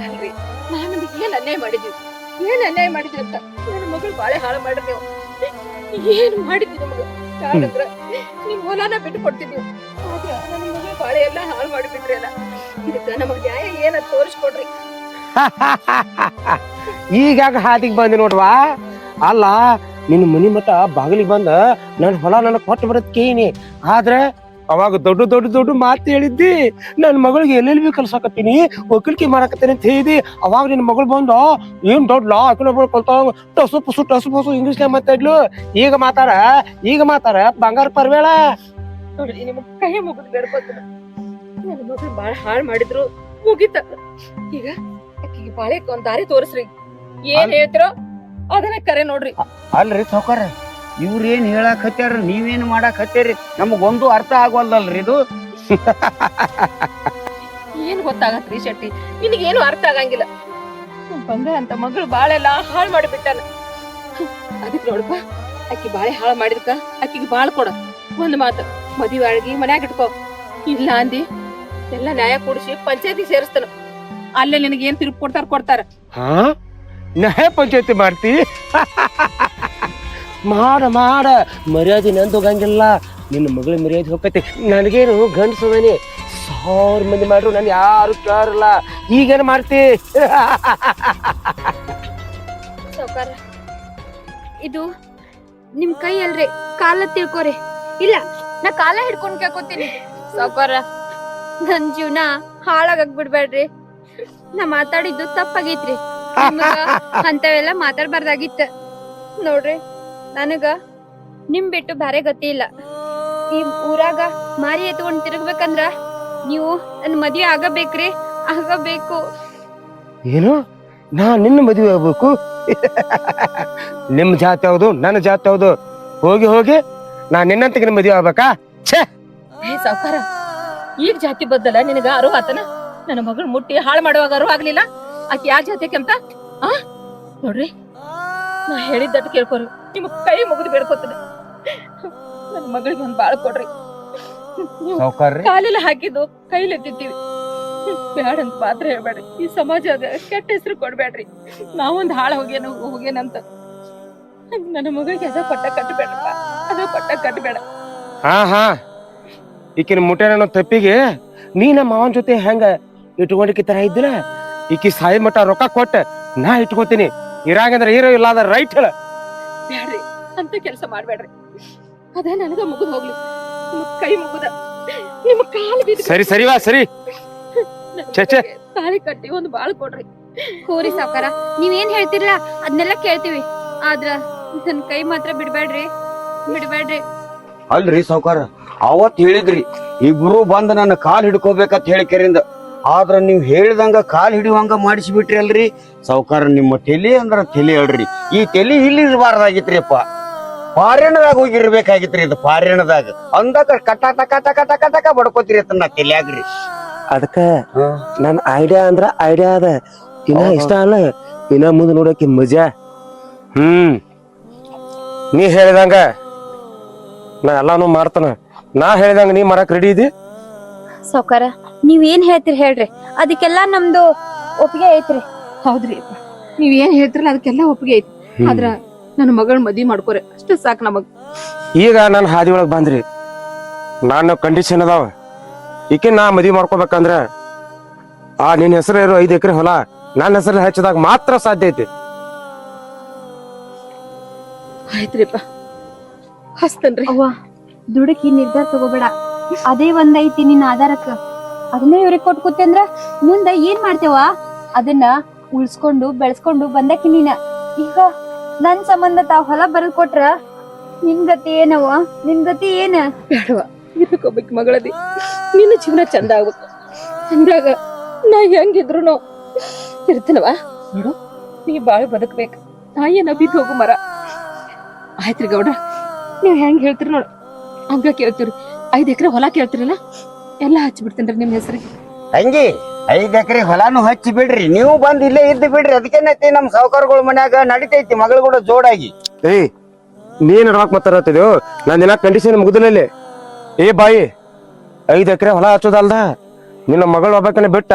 ಅಲ್ರಿ, ನಾನು ನಿಮ್ಗೆ ಏನ್ ಅನ್ಯಾಯ ಮಾಡಿದ್ವಿ ಅಂತ ನನ್ನ ಮಗಳು ಬಾಳೆ ಹಾಳು ಮಾಡ್ರಿ ನೀವು. ಏನ್ ಮಾಡಿದ್ವಿ ನಮಗ? ಯಾಕಂದ್ರ ನಿಮ್ ಹೊಲಾನ ಬಿಟ್ಟು ಕೊಡ್ತಿದ್ವಿ. ಆದ್ರ ನನ್ನ ಮಗಳು ಬಾಳೆ ಎಲ್ಲ ಹಾಳು ಮಾಡಿಬಿಟ್ರಿ ಅಲ್ಲ. ಇದಕ್ಕ ನಮಗ್ ನ್ಯಾಯ ಏನ ತೋರಿಸ್ಕೊಡ್ರಿ. ಈಗಾಗ ಹಾದಿಗೆ ಬಂದಿ ನೋಡ್ವಾ. ಅಲ್ಲ ನಿನ್ನ ಮನಿ ಮಠ ಬಾಗಿಲಿಗೆ ಬಂದ ನನ್ ಹೊಲ ನನಗ್ ಕೊಟ್ಟು ಬರತ್ ಕೇನಿ. ಆದ್ರೆ ಅವಾಗ ದೊಡ್ಡ ಮಾತು ಹೇಳಿದ್ದಿ. ನನ್ನ ಮಗಳಿಗೆ ಎಲ್ಲೆಲ್ಲಿ ಕಲ್ಸಾಕತ್ತೀನಿ, ವಕೀಲ್ಕಿ ಮಾಡಾಕತ್ತೀನಿ ಅಂತ ಹೇಳಿದಿ. ಅವಾಗ ನಿನ್ನ ಮಗಳು ಬಂದ ಏನ್ ದೊಡ್ಡ ಲಾ ಹಾಕಿನ ಕಲ್ತಾವ ಟಸು ಪಸು ಇಂಗ್ಲಿಷ್ನಾಗ ಮಾತಾಡ್ಲು. ಈಗ ಮಾತಾರ ಬಂಗಾರ ಪರ್ವೇಳ. ನೋಡ್ರಿ, ನಿಮಗ್ ಕೈ ಮುಗಿದ್ ಬೇಡ್ಕೋತೀನಿ. ನನ್ನ ಮಗಳು ಬಾಳ ಹಾಳು ಮಾಡಿದ್ರು, ಮುಗಿತ. ಈಗ ಅಕ್ಕಿಗೆ ಬಾಳೆ ಒಂದ್ ದಾರಿ ತೋರಿಸ್ರಿ. ಏನ್ ಹೇಳ್ತಿರೋ ಅದನ್ನ ಕರೆ ನೋಡ್ರಿ. ಅಲ್ರಿ ಸಾವ್ಕಾರ, ಇವ್ರೇನ್ ಹೇಳಾಕ್ ಹತ್ಯಾರ, ನೀವೇನ್ ಮಾಡಾಕ್ ಹತ್ಯಾರಿ? ನಮಗೊಂದು ಅರ್ಥ ಆಗವಲ್ದಲ್ರಿ ಇದು. ಏನ್ ಗೊತ್ತಾಗತ್ರಿ ಶೆಟ್ಟಿ? ನಿನಗೇನು ಅರ್ಥ ಆಗಂಗಿಲ್ಲ. ಬಂಗಾರ ಅಂತ ಮಗಳು ಬಾಳೆಲ್ಲ ಹಾಳು ಮಾಡಿಬಿಟ್ಟಾನ. ಅದಕ್ ನೋಡಪ್ಪ, ಅಕ್ಕಿ ಬಾಳೆ ಹಾಳು ಮಾಡಿದ್ಕ ಅಕ್ಕಿಗೆ ಬಾಳ್ ಕೊಡ. ಒಂದ್ ಮಾತು, ಮದುವೆ ಆಗಿ ಮನ್ಯಾಗ ಇಟ್ಕೋ. ಇಲ್ಲ ಅಂದಿ ಎಲ್ಲ ನ್ಯಾಯ ಕೂಡಿಸಿ ಪಂಚಾಯತಿ ಸೇರಿಸ್ತಾನ. ಅಲ್ಲೇ ನಿನಗೆ ಏನ್ ತಿರುಗಿ ಕೊಡ್ತಾರ. ಹಾ, ನ್ಯಾಯ ಪಂಚಾಯತಿ ಮಾಡ್ತಿ? ಮಾಡ ಮರ್ಯಾದೆ ನಂದು ಹೋಗಂಗಿಲ್ಲ. ನಿನ್ನ ಮಗಳ ಮರ್ಯಾದೆ ಹೋಗತಿ. ನನಗೇನು ಗಂಡಸದನಿ 1000 ಮಂದಿ ಮಾಡ್ರು ನಾನು ಯಾರು ಕೇಳಲ್ಲ. ಈಗೇನು ಮಾಡ್ತಿ? ಸಾವ್ಕಾರ, ಇದು ನಿಮ್ ಕೈ ಅಲ್ರಿ, ಕಾಲ ತಿಳ್ಕೊರಿ. ಇಲ್ಲ, ನಾ ಕಾಲ ಹಿಡ್ಕೊಂಡ್ ಕೇಳ್ಕೊತೀನಿ. ಸಾವ್ಕಾರ, ನನ್ ಜೀವನ ಹಾಳಾಗಕ್ ಬಿಡ್ಬೇಡ್ರಿ. ನಾ ಮಾತಾಡಿದ್ದು ತಪ್ಪಾಗೈತ್ರಿ. ಅಂತವೆಲ್ಲ ಮಾತಾಡ್ಬಾರ್ದಾಗಿತ್ತ. ನೋಡ್ರಿ, ನನಗ ನಿಮ್ ಬಿಟ್ಟು ಬ್ಯಾರೆ ಗತಿ ಇಲ್ಲ. ಈ ಊರಾಗ ಮಾರಿ ಎತ್ಕೊಂಡ್ ತಿರುಗ್ಬೇಕಂದ್ರ ನೀವು ನನ್ ಮದ್ವೆ ಆಗಬೇಕು. ಏನು? ನಾ ನಿನ್ನ ಮದುವೆ ಆಗ್ಬೇಕು? ನಿಮ್ ಜಾತಿ ಯಾವ್ದು, ನನ್ನ ಜಾತಿ ಯಾವ್ದು? ಹೋಗಿ ನಾ ನಿನ್ನಂತ ಮದುವೆ ಆಗ್ಬೇಕಾ? ಏ ಸಾವ್ಕಾರ, ಈಗ ಜಾತಿ ಬದ್ದಲ್ಲ ನಿನಗ ಅರಿವು ಆತನ? ನನ್ನ ಮಗಳು ಮುಟ್ಟಿ ಹಾಳು ಮಾಡುವಾಗ ಅರಿವು ಆಗ್ಲಿಲ್ಲ. ಆಕಿ ಯಾವ ಜಾತಿಗೆ ಅಂತ? ನೋಡ್ರಿ, ನಾ ಹೇಳಿದ್ದಟ್ಟು ಕೇಳ್ಕೊರಿ. ನಿಮ್ ಕೈ ಮುಗಿದು ಬೇಡ್ಕೊತೀನಿ. ನನ್ನ ಮಗಳಿಗೆ ಒಂದ್ ಬಾಳ್ ಕೊಡ್ರಿ. ಕಾಲೆಲ್ಲ ಹಾಕಿದ್ದು ಕೈಲೆತ್ತಿದ್ದೀವಿ. ಬ್ಯಾಡಂತ ಮಾತ್ರ ಹೇಳ್ಬೇಡ್ರಿ. ಈ ಸಮಾಜದ ಕೆಟ್ಟ ಹೆಸರು ಕೊಡ್ಬೇಡ್ರಿ. ನಾವೊಂದ್ ಹಾಳ ಹೋಗೇನಂತ ನನ್ನ ಮಗಳಿಗೆ ಅದ ಪಟ್ಟ ಕಟ್ಟಬೇಡ. ಹಾ ಈಕಿನ ಮುಟ್ಟೆ ತಪ್ಪಿಗೆ ನೀ ನಮ್ಮ ಮಾವನ್ ಜೊತೆ ಹೆಂಗ ಇಟ್ಕೊಂಡಿಕ್ಕಿ ತರ ಇದ್ದಿಲ್ಲ. ಈಕಿ ಸಾಯಿ ಮಟ್ಟ ರೊಕ್ಕ ಕೊಟ್ಟ ನಾ ಇಟ್ಕೋತೀನಿ. ಇರಾಗಂದ್ರ ಹೀರೋ ಇಲ್ಲ ಅದ ರೈಟ್ ಹೇಳ. ಬ್ಯಾಡ್ರಿ, ಅಂತ ಕೆಲಸ ಮಾಡ್ಬೇಡ್ರಿ. ಅದ ನನಗ ಮುಗಿದ್ ಹೋಗ್ಲಿ. ನಿಮ್ ಕೈ ಮುಗುದ, ನಿಮ್ ಕಾಲು ಬಿದ್ದು ಸರಿ ತಾಳಿ ಕಟ್ಟಿ ಒಂದ್ ಬಾಳ್ ಕೊಡ್ರಿ. ಹೋರಿ ಸಾವ್ಕಾರ, ನೀವೇನ್ ಹೇಳ್ತಿರ್ಲಾ ಅದನ್ನೆಲ್ಲ ಕೇಳ್ತೀವಿ. ಆದ್ರ ನನ್ ಕೈ ಮಾತ್ರ ಬಿಡ್ಬೇಡ್ರಿ. ಅಲ್ರಿ ಸಾವ್ಕಾರ, ಅವತ್ ಹೇಳಿದ್ರಿ ಇಬ್ರು ಬಂದ್ ನನ್ನ ಕಾಲ್ ಹಿಡ್ಕೋಬೇಕಂತ ಹೇಳಿಕರಿಂದ, ಆದ್ರ ನೀವ್ ಹೇಳಿದಂಗ ಕಾಲ್ ಹಿಡಿಯುವಂಗ ಮಾಡಿಸ್ಬಿಟ್ರಿ ಅಲ್ರಿ ಸಾವ್ಕಾರ. ನಿಮ್ಮ ತಲಿ ಅಂದ್ರ ತಲಿ ಹೇಳ್ರಿ, ಈ ತಲಿ ಇಲ್ಲಿ ಇರಬಾರ್ದಾಗಿತ್ರಿ ಅಪ್ಪ. ಪಾರಾಯಣದಾಗ ಹೋಗಿರ್ಬೇಕಾಗಿತ್ರಿ, ಇದು ಪಾರಾಯಣದಾಗ ಅಂದಾಗ ಕಟ ಟಕ ಟಕ ಟಕ ಟಕ ಬಡ್ಕೋತಿರಿ ಅಂತ ನಾ ತಲಿಯಾಗ್ರಿ. ಅದಕ್ಕ ನನ್ ಐಡಿಯಾ ಅಂದ್ರ ಐಡಿಯಾ ಅದ, ಇನ್ನ ಇಷ್ಟ ಅಲ್ಲ, ಇನ್ನ ಮುಂದೆ ನೋಡಕ್ಕೆ ಮಜಾ. ನೀ ಹೇಳಿದಂಗ ನಾ ಎಲ್ಲಾನು ಮಾಡ್ತಾನ, ನಾ ಹೇಳಿದಂಗ ನೀ ಮಾಡಕ್ ರೆಡಿ ಇದಿ? ಸಾವ್ಕಾರ ನೀವ್ ಏನ್ ಹೇಳ್ತೀರಿ ಹೇಳ್ರಿ, ಅದಕ್ಕೆಲ್ಲಾ ನಮ್ದು ಒಪ್ಪಿಗೆ ಐತ್ರಿ. ಹೌದ್ರಿ ಅಪ್ಪ, ನೀವ್ ಏನ್ ಹೇಳ್ತಿರಲ್ಲ ಅದಕ್ಕೆಲ್ಲ ಒಪ್ಪಿಗೆ ಐತಿ. ಆದ್ರ ನನ್ನ ಮಗಳ ಮದ್ವಿ ಮಾಡ್ಕೋರಿ ಅಷ್ಟು ಸಾಕ್ ನಮಗ್. ಈಗ ನಾನು ಹಾದಿ ಒಳಗ್ ಬಂದ್ರಿ, ನಾನು ಕಂಡೀಷನ್ ಅದಾವ. ಈಕೆ ನಾ ಮದ್ವಿ ಮಾಡ್ಕೋಬೇಕಂದ್ರ ಆ ನಿನ್ ಹೆಸರು ಇರೋ 5 ಎಕರೆ ಹೊಲ ನನ್ನ ಹೆಸರು ಹೆಚ್ಚಿದಾಗ ಮಾತ್ರ ಸಾಧ್ಯ ಐತಿ. ಆಯ್ತ್ರಿಪ್ಪ, ಹಸ್ತನ್ರಿ. ಅವ್ವ ದುಡುಕಿ ನಿರ್ಧಾರ ತಗೋಬೇಡ, ಅದೇ ಒಂದೈತಿ ನಿನ್ನ ಆಧಾರಕ್ಕ. ಅದನ್ನ ಇವ್ರಿಗೆ ಕೊಟ್ಟು ಕೂತಂದ್ರ ಮುಂದ ಏನ್ ಮಾಡ್ತೇವ? ಅದನ್ನ ಉಳ್ಸ್ಕೊಂಡು ಬೆಳೆಸ್ಕೊಂಡು ಬಂದಕಿ ನೀನ. ಈಗ ನನ್ ಸಂಬಂಧ ತಾವ್ ಹೊಲ ಬರದ್ ಕೊಟ್ರ ನಿನ್ ಗತಿ ಏನವ? ನಿನ್ ಗತಿ ಏನ? ಬೇಡವ, ಇರ್ಬೇಕೋಬೇಕು ಮಗಳದಿ, ನಿನ್ನ ಜೀವನ ಚಂದ ಆಗ್ಬೇಕು ಅಂದಾಗ ನಾ ಹೆಂಗಿದ್ರು ಇರ್ತೀನವ. ನೋಡು, ನೀ ಬಾಳ ಬದುಕ್ಬೇಕು, ನಾ ಏನ ಬಿದ್ದು ಹೋಗು ಮರ. ಆಯ್ತ್ರಿ ಗೌಡ್ರ, ನೀವ್ ಹೆಂಗ್ ಹೇಳ್ತೀರಿ ನೋಡು ಹಂಗ ಕೇಳ್ತೀವ್ರಿ. 5 ಎಕರೆ ಹೊಲ ಕೇಳ್ತಿರಲ್ಲ, ಎಲ್ಲಾ ಹಚ್ಚಿಬಿಡ್ತೇನ್ರಿ ನಿಮ್ ಹೆಸರಿಗೆ. ತಂಗಿ 5 ಎಕರೆ ಹೊಲಾನು ಹಚ್ಚಿ ಬಿಡ್ರಿ, ನೀವು ಬಂದ್ ಇಲ್ಲೇ ಇದ್ದು ಬಿಡ್ರಿ. ಅದಕ್ಕೇನೈತಿ ನಮ್ ಸಾವ್ಕಾರಗಳ ಮನ್ಯಾಗ ನಡಿತೈತಿ ಮಗಳು ಕೂಡ ಜೋಡಾಗಿ. ಏಯ್, ನೀನ್ ನಡ್ವಾಕ್ ಮಾತಾಡತ್ತಿದ್ಯೋ? ನಂದಿನ ಕಂಡೀಷನ್ ಮುಗ್ದಿಲ್ಲಲ್ಲಿ. ಏ ಬಾಯಿ, 5 ಎಕರೆ ಹೊಲ ಹಚ್ಚೋದಲ್ದ, ನಿನ್ನ ಮಗಳು ಒಬ್ಬಾಕನ ಬಿಟ್ಟ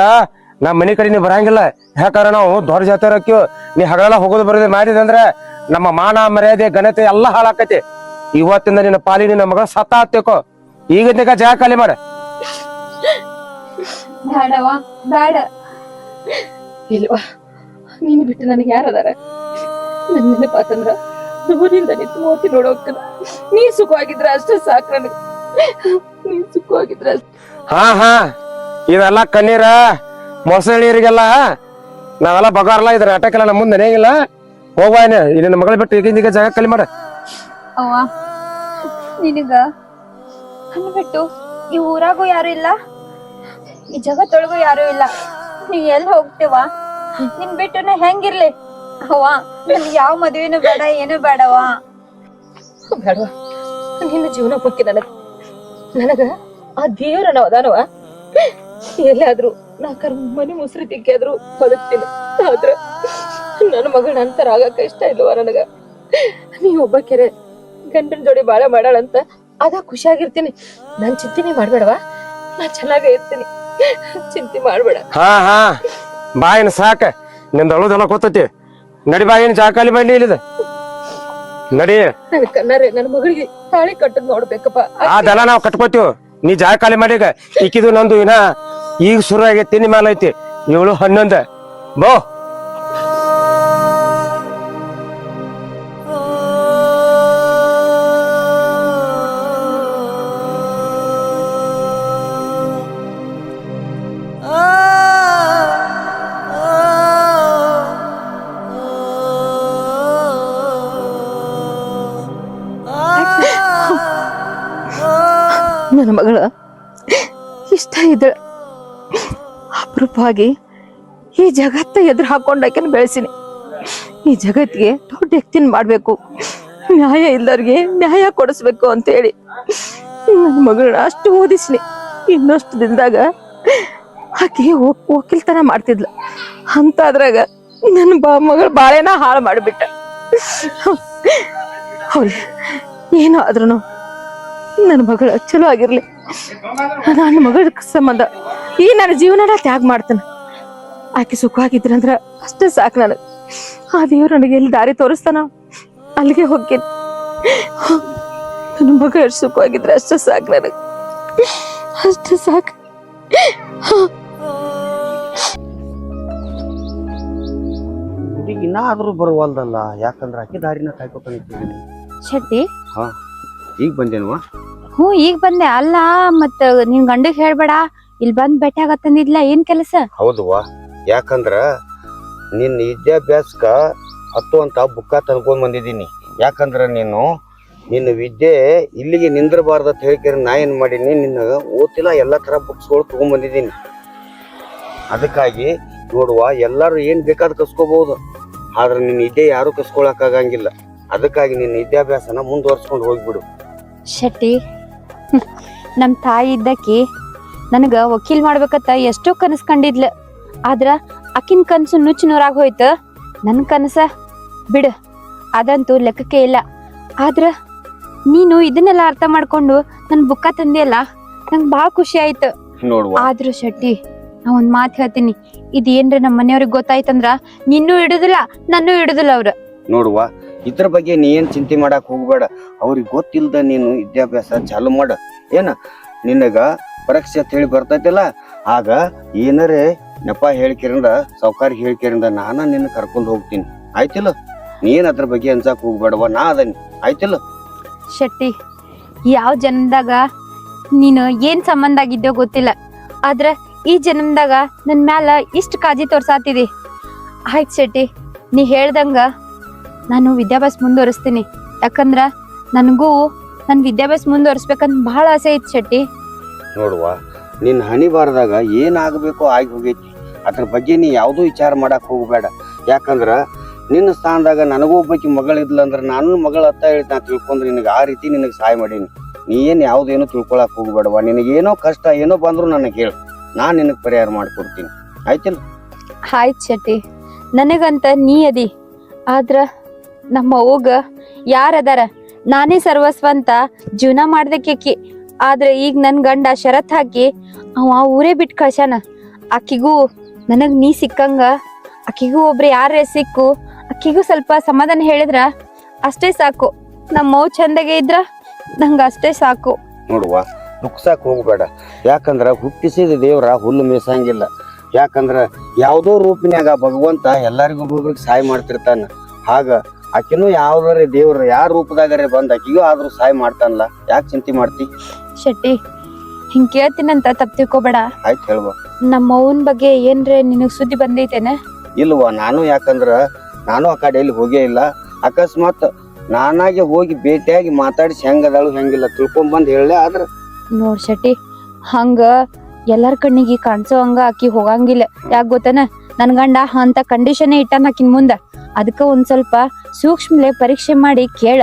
ನಾ ಮನೆ ಕಡೆ ನೀ ಬರಂಗಿಲ್ಲ. ಯಾಕಾರ ನಾವು ದೊಡ್ಡ ಜಾತಿ ಹಾಕ್ಯೋ, ನೀ ಹಗಲೆಲ್ಲ ಹೋಗೋದು ಬರೋದು ಮಾಡಿದಂದ್ರ ನಮ್ಮ ಮಾನ ಮರ್ಯಾದೆ ಘನತೆ ಎಲ್ಲಾ ಹಾಳಾಕತಿ. ಇವತ್ತಿಂದ ನಿನ್ನ ಪಾಲಿ ನಿನ್ನ ಮಗಳ ಸತ್ತ ಹತ್ತೇಕೋ. ಈಗ ಜಾಗ ಖಾಲಿ ಮಾಡ. ಬೇಡವಾ ಬೇಡ. ಇಲ್ವಾ, ನೀನ್ ಬಿಟ್ಟು ನನಗೆ ಯಾರದಾರ? ನನ್ ನೆನಪಾತಂದ್ರ ದೂರಿಂದ ನಿಂತು ಮೋತಿ ನೋಡೋಗ್ತಾನ. ನೀ ಸುಖವಾಗಿದ್ರ ಅಷ್ಟೇ ಸಾಕು ನನಗೆ, ನೀನ್ ಸುಖವಾಗಿದ್ರ ಅಷ್ಟೇ. ಹಾ ಇವೆಲ್ಲ ಕಣ್ಣೀರ ಮೊಸಳಿಯರಿಗೆಲ್ಲ ನಾವೆಲ್ಲ ಬಗಾರಲ್ಲ, ಇದ್ರ ನಾಟಕ ನಮ್ಮ ಮುಂದೆ ನೆನೆಯಂಗಿಲ್ಲ. ಹೋಗ್ವಾನ ನಿನ್ನ ಮಗಳ ಬಿಟ್ಟು ಈಗ ಜಾಗ ಖಾಲಿ ಮಾಡ. ಅವ್ವ ನಿನಗ ನನ್ ಬಿಟ್ಟು ಈ ಊರಾಗೂ ಯಾರು ಇಲ್ಲ, ಈ ಜಗತ್ತೊಳಗೂ ಯಾರು ಇಲ್ಲ. ನೀ ಎಲ್ಲಿ ಹೋಗ್ತೇವ? ನಿನ್ ಬಿಟ್ಟು ನಾ ಹೆಂಗಿರ್ಲಿ? ಅವ್ವ ನನ್ಗೆ ಯಾವ ಮದ್ವೆನೂ ಬೇಡ, ಏನು ಬೇಡವಾ. ಬೇಡವಾ, ನಿನ್ನ ಜೀವನ ಮುಖ್ಯ ನನಗ ಆ ದೇವ್ರ ನಾವ್ ಅದಾನವ. ಎಲ್ಲಾದ್ರೂ ನಾ ಮನೆ ಮುಸ್ರಿ ತಿಕ್ಕಾದ್ರೂ ಬದುಕ್ತೀನಿ, ಆದ್ರ ನನ್ನ ಮಗಳ ಅಂತರ ಆಗಕ್ಕ ಇಷ್ಟ ಇಲ್ವಾ ನನಗ. ನೀ ಒಬ್ಬ ಕೆರೆ ಗಂಡನ ಜೋಡಿ ಬಾಳ ಮಾಡಾಳಂತ ಅದ ಖುಷಿಯಾಗಿರ್ತೀನಿ. ನಾನ್ ಚಿಂತೆನೆ ಮಾಡ್ಬೇಡವಾ, ನಾ ಚೆನ್ನಾಗ ಇರ್ತೀನಿ, ಚಿಂತೆ ಮಾಡ್ಬೇಡ. ಹಾ ಬಾಯಿನ ಸಾಕ, ನಿಂದ ಅಳುದೆಲ್ಲ ಗೊತ್ತೈತಿ. ನಡಿ ಬಾಯಿನ ಜಾಗ ಖಾಲಿ ಮಾಡಿ ಇಲ್ಲಿದ ನಡಿ. ನನ್ ಕಣ್ಣಾರೆ ನನ್ನ ಮಗಳಿಗೆ ತಾಳಿ ಕಟ್ಟದ್ ನೋಡ್ಬೇಕಪ್ಪ. ಅದೆಲ್ಲ ನಾವ್ ಕಟ್ಕೋತೀವ್, ನೀ ಜಾಗ ಖಾಲಿ ಮಾಡಿ. ಈಕಿದು ನಂದು ಇನ್ನ ಈಗ ಶುರು ಆಗೈತಿ, ನಿಮ್ಮ ಮೇಲೆ ಐತಿ 7, 11 ಬೋ. ನನ್ನ ಮಗಳ ಇಷ್ಟ ಇದ್ದ ಅಪರೂಪವಾಗಿ ಈ ಜಗತ್ತ ಎದುರು ಹಾಕೊಂಡಾಕೆನ ಬೆಳೆಸಿನಿ. ಈ ಜಗತ್ತಿಗೆ ದೊಡ್ಡ ವ್ಯಕ್ತಿನ ಮಾಡ್ಬೇಕು, ನ್ಯಾಯ ಇಲ್ಲರಿಗೆ ನ್ಯಾಯ ಕೊಡಿಸ್ಬೇಕು ಅಂತೇಳಿ ನನ್ನ ಮಗಳನ್ನ ಅಷ್ಟು ಓದಿಸ್ನಿ. ಇನ್ನಷ್ಟು ದಿನದಾಗ ಆಕೆ ವಕೀಲ್ತನ ಮಾಡ್ತಿದ್ಲ, ಅಂತದ್ರಾಗ ನನ್ನ ಮಗಳ ಬಾಳೆನ ಹಾಳು ಮಾಡಿಬಿಟ್ಟ. ಹೌದು, ಏನೋ ಆದ್ರೂ ನನ್ನ ಮಗಳ ಚಲೋ ಆಗಿರ್ಲಿ. ನನ್ನ ಮಗಳ ಸಂಬಂಧ ಈ ನನ್ನ ಜೀವನ ತ್ಯಾಗ ಮಾಡ್ತಾನ. ಆಕೆ ಸುಖವಾಗಿದ್ರಂದ್ರ ಅಷ್ಟೇ ಸಾಕು ನನಗೆ. ಆ ದೇವ್ರು ನನಗೆ ಎಲ್ಲಿ ದಾರಿ ತೋರಿಸ್ತಾನ ಅಲ್ಲಿಗೆ ಹೋಗ್ತೀನಿ. ನನ್ನ ಮಗ ಎಷ್ಟು ಸುಖವಾಗಿದ್ರೆ ಅಷ್ಟೇ ಸಾಕು ನನಗೆ, ಅಷ್ಟೇ ಸಾಕು. ಇನ್ನಾದ್ರೂ ಬರುವಲ್ದಲ್ಲ, ಯಾಕಂದ್ರ ಆಕೆ ದಾರಿನ ಕಾಯ್ಕೊತಾನಿದ್ದೀನಿ. ಶೆಟ್ಟಿ ಹಾ, ಈಗ ಬಂದೇನುವ? ಹ್ಞೂ ಈಗ ಬಂದೆ. ಅಲ್ಲ ಮತ್ತ ನಿನ್ ಗಂಡಗ್ ಹೇಳ್ಬೇಡ, ಇಲ್ಲಿ ಬಂದ್ ಭೇಟಿ ಆಗತ್ತಂದಿದ್ಲ, ಏನ್ ಕೆಲಸ? ಹೌದುವ, ಯಾಕಂದ್ರ ನಿನ್ನ ವಿದ್ಯಾಭ್ಯಾಸಕ್ಕ ಹತ್ತುವಂತ ಬುಕ್ಕ ತಂದ್ಕೊಂಡ್ ಬಂದಿದ್ದೀನಿ. ಯಾಕಂದ್ರ ನೀನು ನಿನ್ನ ವಿದ್ಯೆ ಇಲ್ಲಿಗೆ ನಿಂದ್ರಬಾರ್ದು ಅಂತ ಹೇಳ್ಕೇರಿ ನಾ ಏನು ಮಾಡೀನಿ, ನಿನ್ನ ಓದ್ತಿಲ್ಲ ಎಲ್ಲ ಥರ ಬುಕ್ಸ್ಗಳು ತೊಗೊಂಬಂದಿದ್ದೀನಿ. ಅದಕ್ಕಾಗಿ ನೋಡುವ, ಎಲ್ಲರೂ ಏನು ಬೇಕಾದ್ ಕಸ್ಕೋಬಹುದು, ಆದ್ರೆ ನಿನ್ನ ವಿದ್ಯೆ ಯಾರೂ ಕಸ್ಕೊಳಕ್ಕಾಗಂಗಿಲ್ಲ. ಅದಕ್ಕಾಗಿ ನಿನ್ನ ವಿದ್ಯಾಭ್ಯಾಸನ ಮುಂದುವರ್ಸ್ಕೊಂಡು ಹೋಗ್ಬಿಡು. ಶೆಟ್ಟಿ, ನಮ್ಮ ತಾಯಿ ಇದ್ದಕ್ಕಿ ನನಗೆ ವಕೀಲ್ ಮಾಡ್ಬೇಕತ್ತ ಎಷ್ಟೋ ಕನಸು ಕಂಡಿದ್ಲು. ಆದ್ರ ಆಕಿನ ಕನಸು ನುಚ್ಚು ನೂರಾಗ ಹೋಯ್ತು. ನನ್ನ ಕನಸ ಬಿಡು, ಅದಂತೂ ಲೆಕ್ಕಕ್ಕೆ ಇಲ್ಲ. ಆದ್ರ ನೀನು ಇದನ್ನೆಲ್ಲ ಅರ್ಥ ಮಾಡ್ಕೊಂಡು ನನ್ನ ಬುಕ್ಕ ತಂದೆಯಲ್ಲ, ನಂಗೆ ಭಾಳ ಖುಷಿ ಆಯ್ತು. ನೋಡುವ, ಆದ್ರೂ ಶೆಟ್ಟಿ, ನಾ ಒಂದ್ ಮಾತು ಹೇಳ್ತೀನಿ, ಇದೇನ್ರ ನಮ್ಮ ಮನೆಯವ್ರಿಗೆ ಗೊತ್ತಾಯ್ತಂದ್ರ ನಿನ್ನೂ ಇಡುದಿಲ್ಲ, ನನ್ನೂ ಇಡುದಿಲ್ಲ ಅವ್ರ. ನೋಡುವ, ಇದ್ರ ಬಗ್ಗೆ ನೀ ಏನ್ ಚಿಂತೆ ಮಾಡಕ್ ಹೋಗ್ಬೇಡ. ಅವ್ರಿಗೆ ಗೊತ್ತಿಲ್ದ ನೀನು ವಿದ್ಯಾಭ್ಯಾಸ ಚಾಲು ಮಾಡ. ಏನ ನಿನಗ ಪರೀಕ್ಷೆ ಹೇಳಿ ಬರ್ತೈತಿಲ್ಲ, ಆಗ ಏನರೇ ನೆಪ ಹೇಳ್ಕಿರಿಂದ, ಸಾವ್ಕಾರಿ ಹೇಳ್ಕಿರಿಂದ ನಾನ ನಿನ್ನ ಕರ್ಕೊಂಡು ಹೋಗ್ತೀನಿ. ಆಯ್ತಿಲ್ಲ? ನೀನ್ ಅದ್ರ ಬಗ್ಗೆ ಅನ್ಸಕ್ ಹೋಗ್ಬೇಡವ, ನಾ ಅದನಿ. ಆಯ್ತಿಲ್ಲ? ಶೆಟ್ಟಿ, ಯಾವ ಜನ್ಮದಾಗ ನೀನು ಏನ್ ಸಂಬಂಧ ಆಗಿದ್ಯೋ ಗೊತ್ತಿಲ್ಲ, ಆದ್ರ ಈ ಜನ್ಮದಾಗ ನನ್ ಮ್ಯಾಲ ಇಷ್ಟ ಕಾಳಜಿ ತೋರ್ಸಾತಿದಿ. ಆಯ್ತು ಶೆಟ್ಟಿ, ನೀ ಹೇಳ್ದಂಗ ನಾನು ವಿದ್ಯಾಭ್ಯಾಸ ಮುಂದುವರಿಸ್ತೀನಿ. ಯಾಕಂದ್ರ ನನಗೂ ನನ್ ವಿದ್ಯಾಭ್ಯಾಸ ಮುಂದುವರಿಸ್ಬೇಕಂತ ಬಹಳ ಆಸೆ ಐತಿ ಶೆಟ್ಟಿ. ನೋಡುವ, ನಿನ್ನ ಹಣಿ ಬಾರದಾಗ ಏನಾಗಬೇಕು ಆಗಿ ಹೋಗೈತಿ. ಅದ್ರ ಬಗ್ಗೆ ನೀ ಯಾವುದೂ ವಿಚಾರ ಮಾಡಕ್ ಹೋಗ್ಬೇಡ. ಯಾಕಂದ್ರ ನಿನ್ನ ಸ್ಥಾನದಾಗ ನನಗೂ ಒಬ್ಬಾಕಿ ಮಗಳಿದ್ಲ ಅಂದ್ರ ನಾನು ಮಗಳ ಅತ್ತ ಹೇಳ್ತಾ ತಿಳ್ಕೊಂಡ್ರೆ ನಿನಗೆ ಆ ರೀತಿ ನಿನಗೆ ಸಹಾಯ ಮಾಡೀನಿ. ನೀ ಏನು ಯಾವುದೇನೋ ತಿಳ್ಕೊಳಕ್ ಹೋಗ್ಬೇಡವ. ನಿನಗೇನೋ ಕಷ್ಟ ಏನೋ ಬಂದ್ರು ನನಗೆ ಹೇಳು, ನಾನು ನಿನಗೆ ಪರಿಹಾರ ಮಾಡ್ಕೊಡ್ತೀನಿ. ಆಯ್ತಿಲ್ಲ? ಆಯ್ತು ಶೆಟ್ಟಿ, ನನಗಂತ ನೀ ಅದಿ. ಆದ್ರ ನಮ್ಮ ಅವ್ಗ ಯಾರದಾರ? ನಾನೇ ಸರ್ವಸ್ವ ಅಂತ ಜೀವನ ಮಾಡ್ದಕ್ಕಿ. ಆದ್ರೆ ಈಗ ನನ್ ಗಂಡ ಷರತ್ ಹಾಕಿ ಅವ ಊರೇ ಬಿಟ್ಟು ಕಳ್ಸ್ಯಾನ. ಆಕಿಗೂ ನನಗ್ ನೀ ಸಿಕ್ಕಂಗ ಆಕಿಗೂ ಒಬ್ರು ಯಾರೇ ಸಿಕ್ಕು ಆಕಿಗೂ ಸ್ವಲ್ಪ ಸಮಾಧಾನ ಹೇಳಿದ್ರ ಅಷ್ಟೇ ಸಾಕು. ನಮ್ಮವ್ ಚಂದಗೆ ಇದ್ರ ನಂಗ ಅಷ್ಟೇ ಸಾಕು. ನೋಡುವ, ದುಃಖಸಾಕ್ ಹೋಗ್ಬೇಡ. ಯಾಕಂದ್ರ ಹುಟ್ಟಿಸಿದ ದೇವ್ರ ಹುಲ್ಲು ಮೇಸಂಗಿಲ್ಲ. ಯಾಕಂದ್ರ ಯಾವುದೋ ರೂಪಿನ್ಯಾಗ ಭಗವಂತ ಎಲ್ಲರಿಗೂ ಒಬ್ಬೊಬ್ರಿಗೆ ಸಹಾಯ ಮಾಡ್ತಿರ್ತಾನ. ಆಗ ಆಕಿನೂ ಯಾವ್ದಾರೆ ದೇವ್ರ ಯಾರ ರೂಪದಾಗರೆ ಬಂದ್ ಆಕಿಗೂ ಆದ್ರೂ ಸಹಾಯ ಮಾಡ್ತಾನಲ್ಲ. ಯಾಕೆ ಚಿಂತೆ ಮಾಡ್ತಿ? ಶೆಟ್ಟಿ, ಹಿಂಗ್ ಕೇಳ್ತೀನಂತ ತಪ್ಪು ತಿಳ್ಕೊಬೇಡ. ಆಯ್ತು ಹೇಳ್ವ. ನಮ್ಮ ಅವ್ವನ್ ಬಗ್ಗೆ ಏನ್ರೆ ನಿನಗ್ ಸುದ್ದಿ ಬಂದೈತೇನ? ಇಲ್ವಾ, ನಾನು ಯಾಕಂದ್ರ ನಾನು ಆ ಕಡೆಯಲ್ಲಿ ಹೋಗೇ ಇಲ್ಲ. ಅಕಸ್ಮಾತ್ ನಾನಾಗೆ ಹೋಗಿ ಭೇಟಿಯಾಗಿ ಮಾತಾಡಿಸಿ ಹೆಂಗದಾಳು ಹೆಂಗಿಲ್ಲ ತಿಳ್ಕೊಂಡ್ ಹೇಳಲೆ. ಆದ್ರ ನೋಡ್ ಶೆಟ್ಟಿ, ಹಂಗ ಎಲ್ಲಾರ ಕಣ್ಣಿಗೆ ಕಾಣಿಸೋ ಹಂಗ ಆಕಿ ಹೋಗಂಗಿಲ್ಲ. ಯಾಕೆ ಗೊತ್ತನ? ನನ್ ಗಂಡ ಅಂತ ಕಂಡೀಷನ್ ಇಟ್ಟಾನ ಆಕಿನ್ ಮುಂದ. ಅದಕ್ಕ ಒಂದ್ ಸ್ವಲ್ಪ ಸೂಕ್ಷ್ಮಲೆ ಪರೀಕ್ಷೆ ಮಾಡಿ ಕೇಳ,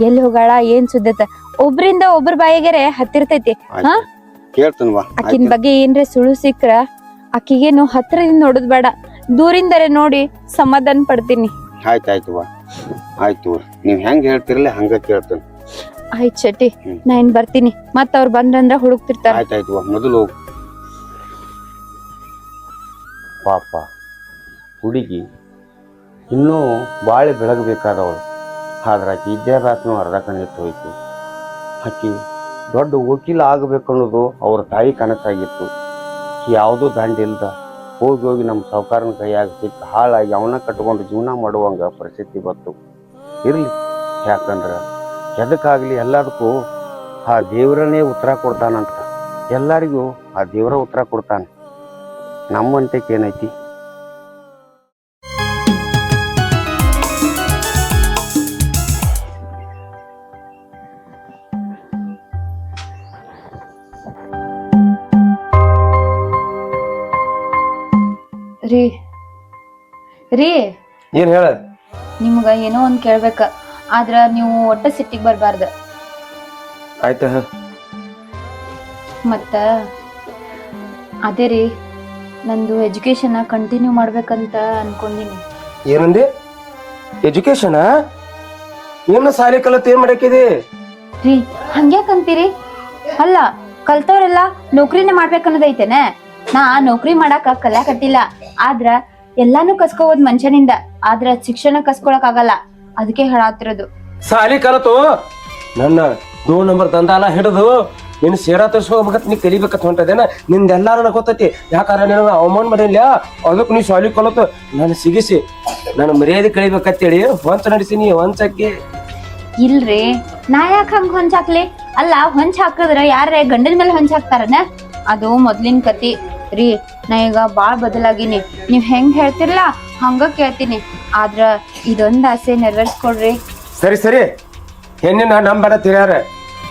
ಎಲ್ಲಿ ಹೋಗಾಳ, ಏನ್ ಸುದ್ದತ. ಒಬ್ರಿಂದ ಒಬ್ರ ಬಾಯಿಗೆರೆ ಹತ್ತಿರ್ತೈತಿ. ಹಾ, ಕೇಳ್ತನ್ವಾ. ಆಕಿನ್ ಬಗ್ಗೆ ಏನ್ರೆ ಸುಳ್ಳು ಸಿಕ್ರ ಆಕಿಗೇನು ಹತ್ರದಿಂದ ನೋಡುದ್ ಬೇಡ, ದೂರಿಂದರೆ ನೋಡಿ ಸಮಾಧಾನ ಪಡ್ತೀನಿ. ಆಯ್ತಾಯ್ತವಾ, ಆಯ್ತು. ನೀವ್ ಹೆಂಗ್ ಹೇಳ್ತಿರ್ಲಿ ಹಂಗ ಕೇಳ್ತೇನೆ. ಆಯ್ತು ಶೆಟ್ಟಿ, ನಾ ಇನ್ ಬರ್ತೀನಿ. ಮತ್ತ ಅವ್ರು ಬಂದ್ರಂದ್ರ ಹುಡುಕ್ತಿರ್ತಾರ. ಆಯ್ತಾಯ್ತವಾ, ಮೊದಲು ಹೋಗು. ಪಾಪ ಹುಡುಗಿ ಇನ್ನೂ ಬಾಳೆ ಬೆಳಗಬೇಕಾದವಳು. ಆದ್ರೆ ಆಕಿ ವಿದ್ಯಾಭ್ಯಾಸನೂ ಅರ್ಧ ಕಣ್ಣಿಟ್ಟು ಹೋಯ್ತು. ಆಕಿ ದೊಡ್ಡ ವಕೀಲ ಆಗಬೇಕು ಅನ್ನೋದು ಅವ್ರ ತಾಯಿ ಕನಸಾಗಿತ್ತು. ಯಾವುದೂ ದಂಡಿಲ್ದ ಹೋಗಿ ನಮ್ಮ ಸಾಹುಕಾರನ ಕೈಯಾಗ ಸಿಕ್ಕ ಹಾಳಾಗಿ ಅವನ ಕಟ್ಕೊಂಡು ಜೀವನ ಮಾಡುವಂಗ ಪರಿಸ್ಥಿತಿ ಬಂತು. ಇರ್ಲಿ, ಯಾಕಂದ್ರ ಎದಕ್ಕಾಗ್ಲಿ ಎಲ್ಲದಕ್ಕೂ ಆ ದೇವರನ್ನೇ ಉತ್ತರ ಕೊಡ್ತಾನಂತ. ಎಲ್ಲರಿಗೂ ಆ ದೇವರ ಉತ್ತರ ಕೊಡ್ತಾನೆ. ನಮ್ಮಂತಕ್ಕೆ ಏನೈತಿ? ರೀ ರೀ ಏನ್ ಹೇಳ? ನಿಮ್ಗ ಏನೋ ಒಂದ್ ಕೇಳ್ಬೇಕ, ಆದ್ರ ನೀವು ಒಟ್ಟ ಸಿಟ್ಟಿಗೆ ಬರ್ಬಾರ್ದ. ಆಯ್ತ. ಮತ್ತ ಅದೇ ರೀ, ನಂದು ಎಜುಕೇಶನ್ ಕಂಟಿನ್ಯೂ ಮಾಡ್ಬೇಕಂತ ಅನ್ಕೊಂಡಿನಿ. ಏನಂದೆ? ಎಜುಕೇಶನ್? ಏನು ಸಾಲಿ ಕಲತ್ ಏನ್ ಮಾಡಕ್ಕಿದೆ? ರೀ, ಹಂಗ್ಯಾಕಂತೀರಿ? ಅಲ್ಲ, ಕಲ್ತವ್ರೆಲ್ಲ ನೌಕರಿನೇ ಮಾಡ್ಬೇಕನ್ನೋದೈತೇನೆ. ನಾ ನೌಕರಿ ಮಾಡಾಕ ಕಲ್ಯಾಕಟ್ಟಿಲ್ಲ, ಆದ್ರ ಎಲ್ಲಾನು ಕಸ್ಕೋಬೋದ್ ಮನುಷ್ಯನಿಂದ, ಆದ್ರ ಶಿಕ್ಷಣ ಕಸ್ಕೊಳಕ್ ಆಗಲ್ಲ. ಅದಕ್ಕೆ ಹೇಳಾತಿರೋದು. ಸಾಲಿ ಕಲತು ನನ್ನ 2 ನಂಬರ್ ದಂದಾಲ ಹಿಡಿದು ನಿನ್ ಸೇರಾ ತರ್ಸ್ಕೋಬೇಕತ್ ನೀ ಕಲಿಬೇಕತ್ ಹೊಂಟದೇನ? ನಿಂದೆಲ್ಲಾರು ನನಗೆ ಗೊತ್ತೈತಿ. ಯಾಕಾರ ನೀನು ಅವಮಾನ ಮಾಡಿಲ್ಲ, ಅದಕ್ಕೆ ನೀ ಸಾಲಿ ಕಲತು ನಾನು ಸಿಗಿಸಿ ನಾನು ಮರ್ಯಾದೆ ಕಳಿಬೇಕಂತೇಳಿ ಹೊಂಚ ನಡೆಸಿನಿ. ಹೊಂಚಕ್ಕೆ ಇಲ್ರಿ, ನಾ ಯಾಕ ಹಂಗ ಹೊಂಚ್ ಹಾಕ್ಲಿ? ಅಲ್ಲ, ಹೊಂಚ್ ಹಾಕಿದ್ರ ಯಾರೇ ಗಂಡನ ಮೇಲೆ ಹೊಂಚ್ ಹಾಕ್ತಾರನ? ಅದು ಮೊದ್ಲಿನ ಕತಿ ರೀ. ನಾ ಈಗ ಬಾಳ್ ಬದಲಾಗಿನಿ. ನೀವ್ ಹೆಂಗ್ ಹೇಳ್ತಿರ್ಲಾ ಹಂಗ ಕೇಳ್ತೀನಿ. ಆದ್ರ ಇದೊಂದ್ ಆಸೆ ನೆರವೇರ್ಸ್ಕೊಡ್ರಿ. ಸರಿ ಸರಿ, ಹೆಣ್ಣಿನ ನಂಬರ ತಿರ್ಯಾರ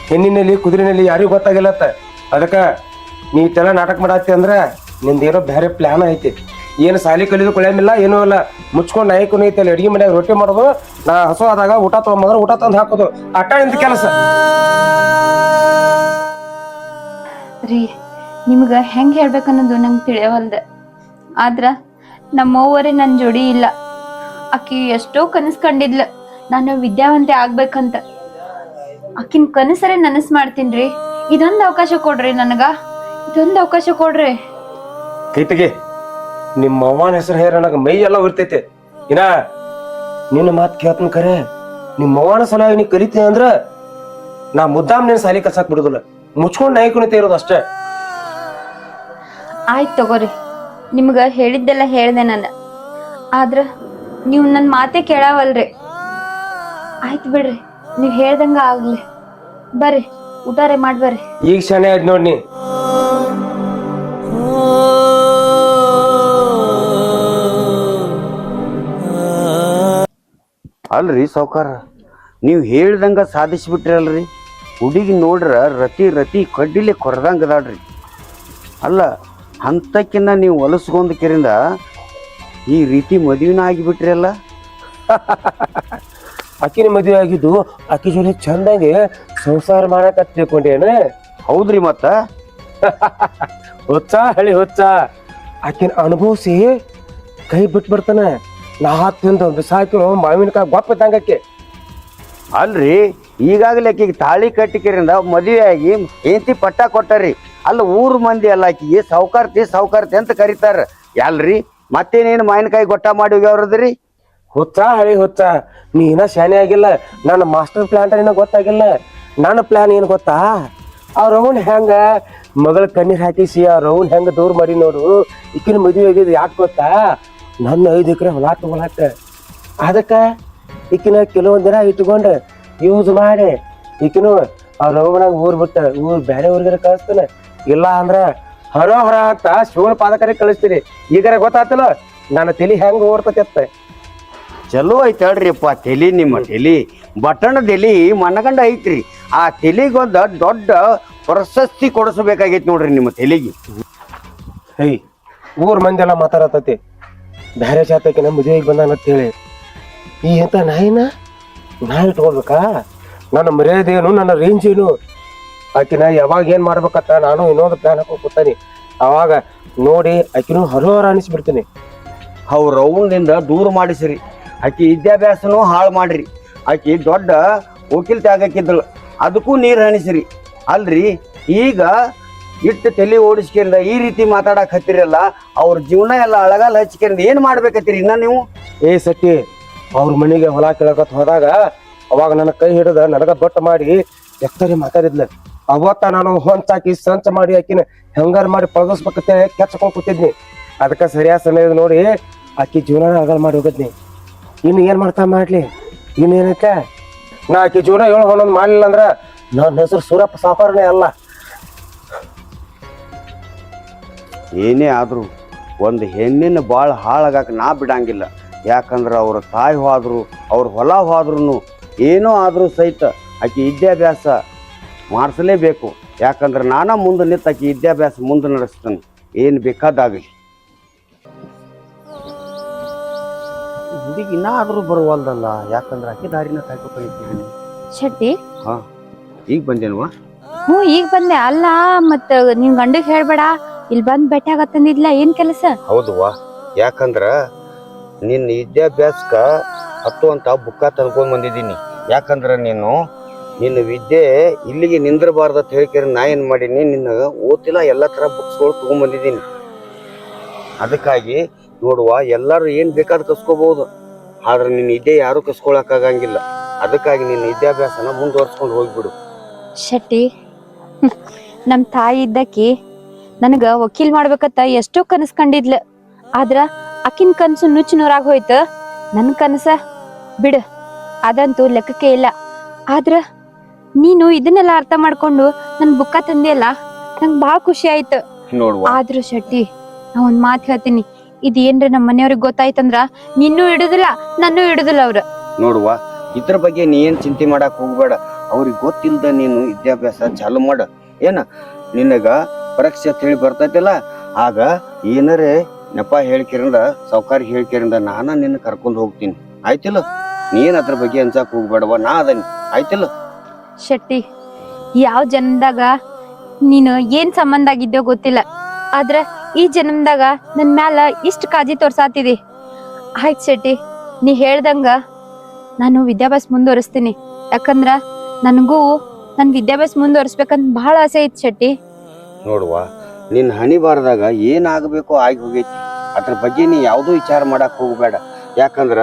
ಹೆಣ್ಣಿನಲ್ಲಿ ಕುದುರೆನಲ್ಲಿ ಯಾರಿಗೂ ಗೊತ್ತಾಗಿಲ್ಲತ್ತ. ಅದಕ್ಕ ನೀ ಇಷ್ಟೆಲ್ಲ ನಾಟಕ ಮಾಡತ್ತಿ ಅಂದ್ರ ನಿಂದೇನೋ ಬೇರೆ ಪ್ಲಾನ್ ಐತಿ. ಏನು ಸಾಲಿ ಕಲಿದು ಕೊಳೆಯಮಿಲ್ಲ ಏನೂ ಇಲ್ಲ. ಮುಚ್ಕೊಂಡು ನಾಯಕನು ಐತಿ ಅಲ್ಲಿ ಅಡಿಗೆ ಮನ್ಯಾಗ ರೊಟ್ಟಿ ಮಾಡೋದು, ನಾ ಹಸು ಆದಾಗ ಊಟ ತಗೊಂಬಂದ್ರೆ ಊಟ ತಂದು ಹಾಕೋದು, ಅಟ್ಟ ನಿಂದ ಕೆಲಸ. ರೀ ನಿಮ್ಗ ಹೆಂಗ್ ಹೇಳ್ಬೇಕನ್ನೋದು ನಂಗೆ ತಿಳಿಯವಲ್ದ. ಆದ್ರ ನಮ್ಮವ್ವರೇ ನನ್ ಜೋಡಿ ಇಲ್ಲ. ಆಕಿ ಎಷ್ಟೋ ಕನಸ್ ಕಂಡಿದ್ಲ ನಾನು ವಿದ್ಯಾವಂತೆ ಆಗ್ಬೇಕಂತ. ಆಕಿನ್ ಕನಸರೇ ನನಸ್ ಮಾಡ್ತೀನ್ರಿ. ಇದೊಂದ್ ಅವಕಾಶ ಕೊಡ್ರಿ ನನಗ, ಇದೊಂದ್ ಅವಕಾಶ ಕೊಡ್ರಿ. ಕೈತಿಗೆ ನಿಮ್ಮ ಅವ್ವನ ಹೆಸರು ಹೇರ ನನಗ ಮೈ ಎಲ್ಲ ಉರ್ತೈತೆ. ಇನ್ನ ನಿನ್ನ ಮಾತು ಕೇಳ್ತನ ಕರೆ, ನಿಮ್ಮ ಅವ್ವನ ಸಲುವಾಗಿ ನೀ ಕಲಿತೀನಿ ಅಂದ್ರ ನಾ ಮುದ್ದಾಮ್ ನೀನ್ ಸಾಲಿ ಕಲ್ಸಕ್ ಬಿಡುದಿಲ್ಲ. ಮುಚ್ಕೊಂಡ್ ನಾಯಕನತೆ ಇರೋದು ಅಷ್ಟೇ. ಆಯ್ತ್ ತಗೋರಿ, ನಿಮ್ಗ ಹೇಳಿದ್ದೆಲ್ಲ ಹೇಳ್ದೆ ನಾನು. ಆದ್ರ ನೀವ್ ನನ್ ಮಾತೇ ಕೇಳವಲ್ರಿ. ಆಯ್ತ್ ಬಿಡ್ರಿ, ನೀವ್ ಹೇಳ್ದಂಗ ಆಗ್ಲಿ. ಬರ್ರಿ ಊಟಾರೆ ಮಾಡ್ಬರ್ರಿ. ಈಗ ಶಾನೆ ಆಯ್ತು ನೋಡ್ನಿ. ಅಲ್ರಿ ಸಾವ್ಕಾರ, ನೀವು ಹೇಳ್ದಂಗ ಸಾಧಿಸ್ಬಿಟ್ರಲ್ರಿ. ಹುಡುಗಿ ನೋಡ್ರ ರತಿ ರತಿ ಕಡ್ಡಿಲೆ ಕೊರದಂಗ ಅದಾಳ್ರಿ. ಅಲ್ಲ ಅಂತಕ್ಕಿನ್ನ ನೀವು ಹೊಲಸ್ಕೊಂಡಕ್ಕಿರಿಂದ ಈ ರೀತಿ ಮದುವೆನ ಆಗಿಬಿಟ್ರಿ ಅಲ್ಲ. ಆಕಿನ ಮದುವೆ ಆಗಿದ್ದು ಆಕಿ ಜೊತೆ ಚಂದಾಗಿ ಸಂಸಾರ ಮಾಡಕ ತಿಳ್ಕೊಂಡೇನ? ಹೌದ್ರಿ. ಮತ್ತ ಹುಚ್ಚ ಹಳಿ ಹುಚ್ಚ. ಆಕಿನ ಅನುಭವಿಸಿ ಕೈ ಬಿಟ್ಟು ಬರ್ತಾನ. ನಾ ತಿಂದು ಬಿಸಾಕಿ ಮಾವಿನಕಾಯಿ ಗೊಪ್ಪ ಇದ್ದಂಗಕ್ಕೆ. ಅಲ್ರಿ ಈಗಾಗಲೇ ಆಕಿಗೆ ತಾಳಿ ಕಟ್ಟಿಕೆರಿಂದ ಮದುವೆ ಆಗಿ ಹೆಂಡತಿ ಪಟ್ಟ ಕೊಟ್ಟರಿ. ಅಲ್ಲ ಊರ್ ಮಂದಿ ಎಲ್ಲ ಆಕಿಗೆ ಸಾವ್ಕಾರ್ತಿ ಅಂತ ಕರೀತಾರ ಅಲ್ರಿ. ಮತ್ತೇನೇನು ಮಾವಿನಕಾಯಿ ಗೊಟ್ಟ ಮಾಡಿ ಹೋಗ್ಯಾವ್ರದ್ರಿ. ಹುಚ್ಚ ಹಳಿ ಹುಚ್ಚ, ನೀನ ಶಾನೆ ಆಗಿಲ್ಲ. ನನ್ನ ಮಾಸ್ಟರ್ ಪ್ಲಾನ್ ಏನೋ ಗೊತ್ತಾಗಿಲ್ಲ. ನನ್ನ ಪ್ಲಾನ್ ಏನು ಗೊತ್ತಾ? ಆ ರೌಂಡ್ ಹೆಂಗ ಮಗಳ ಕಣ್ಣೀರ್ ಹಾಕಿಸಿ ಆ ರೌಂಡ್ ಹೆಂಗ ದೂರ ಮಾಡಿ ನೋಡು. ಈಕಿನ ಮದುವೆ ಆಗಿದ್ದು ಯಾಕೆ ಗೊತ್ತಾ? ನನ್ನ 5 ಎಕರೆ ಹೊಲ ತಗೊಳಕ. ಅದಕ್ಕ ಈಕಿನ ಕೆಲವೊಂದ್ ದಿನ ಇಟ್ಕೊಂಡು ಯೂಸ್ ಮಾಡಿ ಈಕಿನು ಆ ರೌಂಡ್ನಾಗ ಊರ್ ಬಿಟ್ಟ ಬೇರೆ ಊರಿಗಾರ ಕಳಿಸ್ತಾನೆ. ಇಲ್ಲ ಅಂದ್ರ ಹೊರ ಅಂತ ಶಿವನ ಪಾದಕರೇ ಕಳಿಸ್ತೀರಿ. ಈಗಾರ ಗೊತ್ತಾತಲ್ಲ ನನ್ನ ತಲಿ ಹೆಂಗ ಓಡ್ತತೆ. ಚಲೋ ಐತೆ ಹೇಳ್ರಿಪ್ಪ ತಲಿ. ನಿಮ್ಮ ತಲಿ ಬಟಣ ತಲಿ ಮನಗಂಡ ಐತ್ರಿ. ಆ ತಲಿಗೊಂದ ದೊಡ್ಡ ಪ್ರಶಸ್ತಿ ಕೊಡಿಸ್ಬೇಕಾಗೈತಿ ನೋಡ್ರಿ ನಿಮ್ಮ ತಲಿಗೆ. ಹೈ ಊರ್ ಮಂದಿ ಎಲ್ಲ ಮಾತಾಡತತಿ ಬೇರೆ ಜಾತಕ್ಕೆ ನಮ್ಮ ಮದುವೆಗೆ ಬಂದಾನ ಅಂತ ಹೇಳಿ. ಈ ಎಂತ ನಾಯಿನ ನಾ ಇಟ್ಕೊಳ್ಬೇಕಾ? ನನ್ನ ಮರ್ಯಾದೆ ಏನು, ನನ್ನ ರೇಂಜ್ ಏನು? ಆಕಿನ ಯಾವಾಗ ಏನ್ ಮಾಡ್ಬೇಕತ್ತ ನಾನು ಇನ್ನೊಂದು ಪ್ಲಾನ್ ಹಾಕೊಂಡ್ ಕೂತಾನಿ. ಅವಾಗ ನೋಡಿ ಆಕಿನೂ ಹರೋಹರ ಅನಿಸ್ಬಿಡ್ತೀನಿ. ಅವ್ರ ರೌಂಡಿಂದ ದೂರ ಮಾಡಿಸ್ರಿ. ಆಕಿ ವಿದ್ಯಾಭ್ಯಾಸನೂ ಹಾಳು ಮಾಡ್ರಿ. ಆಕಿ ದೊಡ್ಡ ವಕೀಲ್ತಿ ಆಗಕ್ಕಿದ್ದಳು, ಅದಕ್ಕೂ ನೀರು ಹಣಿಸ್ರಿ. ಅಲ್ರಿ ಈಗ ಇಟ್ಟು ತಲೆ ಓಡಿಸ್ಕೊಂಡ ಈ ರೀತಿ ಮಾತಾಡಕ್ ಹತ್ತಿರಲ್ಲ. ಅವ್ರ ಜೀವನ ಎಲ್ಲ ಅಳಗಾಲ ಹಚ್ಕೊಂಡ್ ಏನ್ ಮಾಡ್ಬೇಕತ್ತೀರಿ ಇನ್ನ ನೀವು? ಏ ಸಟ್ಟಿ, ಅವ್ರ ಮನೆಗೆ ಹೊಲ ಕೇಳಕತ್ ಹೋದಾಗ ಅವಾಗ ನನ್ನ ಕೈ ಹಿಡಿದ ನನಗ ದೊಡ್ಡ ಮಾಡಿ ಎತ್ತರಿ ಮಾತಾಡಿದ್ಲ. ಅವತ್ತ ನಾನು ಹೊಂಚಾಕಿ ಸಂಚ ಮಾಡಿ ಆಕಿನ ಹೆಂಗಾರ ಮಾಡಿ ಪಳಗಿಸ್ಬೇಕಂತ ಕೆಚ್ಕೊಂಡ್ ಕೂತಿದ್ನಿ. ಅದಕ್ಕ ಸರಿಯಾದ ಸಮಯದ ನೋಡಿ ಆಕಿ ಜೀವನ ಅಗಲ ಮಾಡಿ ಹೋಗಿದ್ನಿ. ಇನ್ನು ಏನ್ ಮಾಡ್ತಾ ಮಾಡ್ಲಿ, ಇನ್ನೇನಕ್ಕ ನಾ ಆಕಿ ಜೀವನ ಒಂದೊಂದು ಮಾಡ್ಲಿಲ್ಲ ಅಂದ್ರ ನನ್ನ ಹೆಸರು ಸೂರಪ್ಪ ಸಾಫಾರನೇ ಅಲ್ಲ. ಏನೇ ಆದ್ರೂ ಒಂದು ಹೆಣ್ಣಿನ ಭಾಳ ಹಾಳಾಗಕ್ಕೆ ನಾ ಬಿಡಂಗಿಲ್ಲ. ಯಾಕಂದ್ರೆ ಅವ್ರ ತಾಯಿ ಹೋದ್ರು, ಅವ್ರ ಹೊಲ ಹೋದ್ರು, ಏನೋ ಆದರೂ ಸಹಿತ ಆಕಿ ವಿದ್ಯಾಭ್ಯಾಸ ಮಾಡಿಸಲೇಬೇಕು. ಯಾಕಂದ್ರೆ ನಾನ ಮುಂದೆ ನಿಂತು ಆಕಿ ವಿದ್ಯಾಭ್ಯಾಸ ಮುಂದೆ ನಡೆಸ್ತಾನೆ, ಏನು ಬೇಕಾದಾಗಲಿ. ಹುಡುಗಿ ಇನ್ನಾದ್ರೂ ಬರುವಲ್ದಲ್ಲ, ಯಾಕಂದ್ರೆ ಆಕಿ ದಾರಿನ ಕಾಯ್ಕೊಳ್ತೀನಿ. ಶೆಟ್ಟಿ ಹಾ ಈಗ ಬಂದೇನ್ವಾ? ಹ್ಞೂ ಈಗ ಬಂದೆ. ಅಲ್ಲ ಮತ್ತ ನಿನ್ ಗಂಡಗ್ ಹೇಳ್ಬೇಡ, ಇಲ್ಲಿ ಬಂದ್ ಭೇಟಿ ಆಗತ್ತಂದಿದ್ಲ. ಏನ್ ಕೆಲಸ? ಹೌದುವಾ, ಯಾಕಂದ್ರ ನಿನ್ನ ವಿದ್ಯಾಭ್ಯಾಸಕ್ಕ ಹತ್ತುವಂತ ಬುಕ್ಕ ತಂದ್ಕೊಂಡ್ ಬಂದಿದ್ದೀನಿ. ಯಾಕಂದ್ರ ನಿನ್ನ ವಿದ್ಯೆ ಇಲ್ಲಿಗೆ ನಿಂದ್ರಬಾರ್ದು ಹೇಳ್ಕೇರಿ ನಾ ಏನ್ ಮಾಡೀನಿ, ನಿನ್ನ ಓದ್ತಿಲ್ಲ ಎಲ್ಲ ತರ ಬುಕ್ಸ್ಗಳು ತಗೊಂಡ್ ಬಂದಿದ್ದೀನಿ. ಅದಕ್ಕಾಗಿ ನೋಡುವ, ಎಲ್ಲರೂ ಏನ್ ಬೇಕಾದ್ ಕಸ್ಕೋಬಹುದು, ಆದ್ರೆ ನಿನ್ನ ವಿದ್ಯೆ ಯಾರು ಕಸ್ಕೊಳಕ್ ಆಗಂಗಿಲ್ಲ. ಅದಕ್ಕಾಗಿ ನಿನ್ನ ವಿದ್ಯಾಭ್ಯಾಸನ ಮುಂದುವರ್ಸ್ಕೊಂಡು ಹೋಗ್ಬಿಡು. ಶೆಟ್ಟಿ, ನಮ್ ತಾಯಿ ಇದ್ದಕಿ ನನಗ ವಕೀಲ್ ಮಾಡ್ಬೇಕತ್ತ ಎಷ್ಟೋ ಕನಸ್ ಕಂಡಿದ್ಲ. ಆದ್ರ ಅಕಿನ್ ಕನ್ಸು ನುಚ್ಚು ನೂರಾಗ ಹೋಯ್ತ. ನನ್ ಕನಸ ಬಿಡ, ಅದಂತೂ ಲೆಕ್ಕಕ್ಕೆ ಇಲ್ಲ. ಆದ್ರ ನೀನು ಇದನ್ನೆಲ್ಲ ಅರ್ಥ ಮಾಡ್ಕೊಂಡು ನನ್ ಬುಕ್ಕ ತಂದಿಯಲ್ಲ, ನಂಗ್ ಬಾಳ ಖುಷಿ ಆಯ್ತು. ನೋಡುವ, ಆದ್ರೂ ಶೆಟ್ಟಿ, ನಾ ಒಂದ್ ಮಾತ್ ಹೇಳ್ತೀನಿ, ಇದೇನ್ರ ನಮ್ಮ ಮನೆಯವ್ರಿಗೆ ಗೊತ್ತಾಯ್ತಂದ್ರ ನಿನ್ನೂ ಇಡುದಿಲ್ಲ, ನನ್ನೂ ಇಡುದಿಲ್ಲ ಅವ್ರ. ನೋಡುವ, ಇದ್ರ ಬಗ್ಗೆ ನೀ ಏನ್ ಚಿಂತೆ ಮಾಡಕ್ ಹೋಗ್ಬೇಡ. ಅವ್ರಿಗೆ ಗೊತ್ತಿಲ್ದ ನೀನು ವಿದ್ಯಾಭ್ಯಾಸ ಚಾಲು ಮಾಡ. ಏನ ನಿನಗ ಪರೀಕ್ಷೆ ಅಂತ ಹೇಳಿ ಬರ್ತೈತಿಲ್ಲ, ಆಗ ಏನರೇ ನೆಪ ಹೇಳ್ಕಿರಿಂದ ಸಾವ್ಕಾರಿ ಹೇಳ್ಕಿರಿಂದ ನಾನ ನಿನ್ನ ಕರ್ಕೊಂಡ್ ಹೋಗ್ತೀನಿ, ಆಯ್ತಿಲ್ಲ? ನೀನ್ ಅದ್ರ ಬಗ್ಗೆ ಅನ್ಸಕ್ ಹೋಗ್ಬೇಡವ, ನಾ ಅದನಿ, ಆಯ್ತಿಲ್ಲ? ಶೆಟ್ಟಿ, ಯಾವ ಜನ್ಮದಾಗ ನೀನು ಏನ್ ಸಂಬಂಧ ಆಗಿದ್ಯೋ ಗೊತ್ತಿಲ್ಲ, ಆದ್ರ ಈ ಜನ್ಮದಾಗ ನನ್ ಮ್ಯಾಲ ಇಷ್ಟ ಕಾಳಜಿ ತೋರ್ಸಾತಿದಿ. ಆಯ್ತ್ ಶೆಟ್ಟಿ, ನೀ ಹೇಳ್ದಂಗ ನಾನು ವಿದ್ಯಾಭ್ಯಾಸ ಮುಂದುವರಿಸ್ತೀನಿ. ಯಾಕಂದ್ರ ನನಗೂ ನನ್ ವಿದ್ಯಾಭ್ಯಾಸ ಮುಂದುವರಿಸ್ಬೇಕಂತ ಬಹಳ ಆಸೆ ಐತ್ ಶೆಟ್ಟಿ. ನೋಡುವ, ನಿನ್ ಹಣಿ ಬಾರದಾಗ ಏನಾಗಬೇಕೋ ಆಗಿ ಹೋಗೈತಿ. ಅದ್ರ ಬಗ್ಗೆ ನೀ ಯಾವ್ದೂ ವಿಚಾರ ಮಾಡಕ್ ಹೋಗ್ಬೇಡ. ಯಾಕಂದ್ರ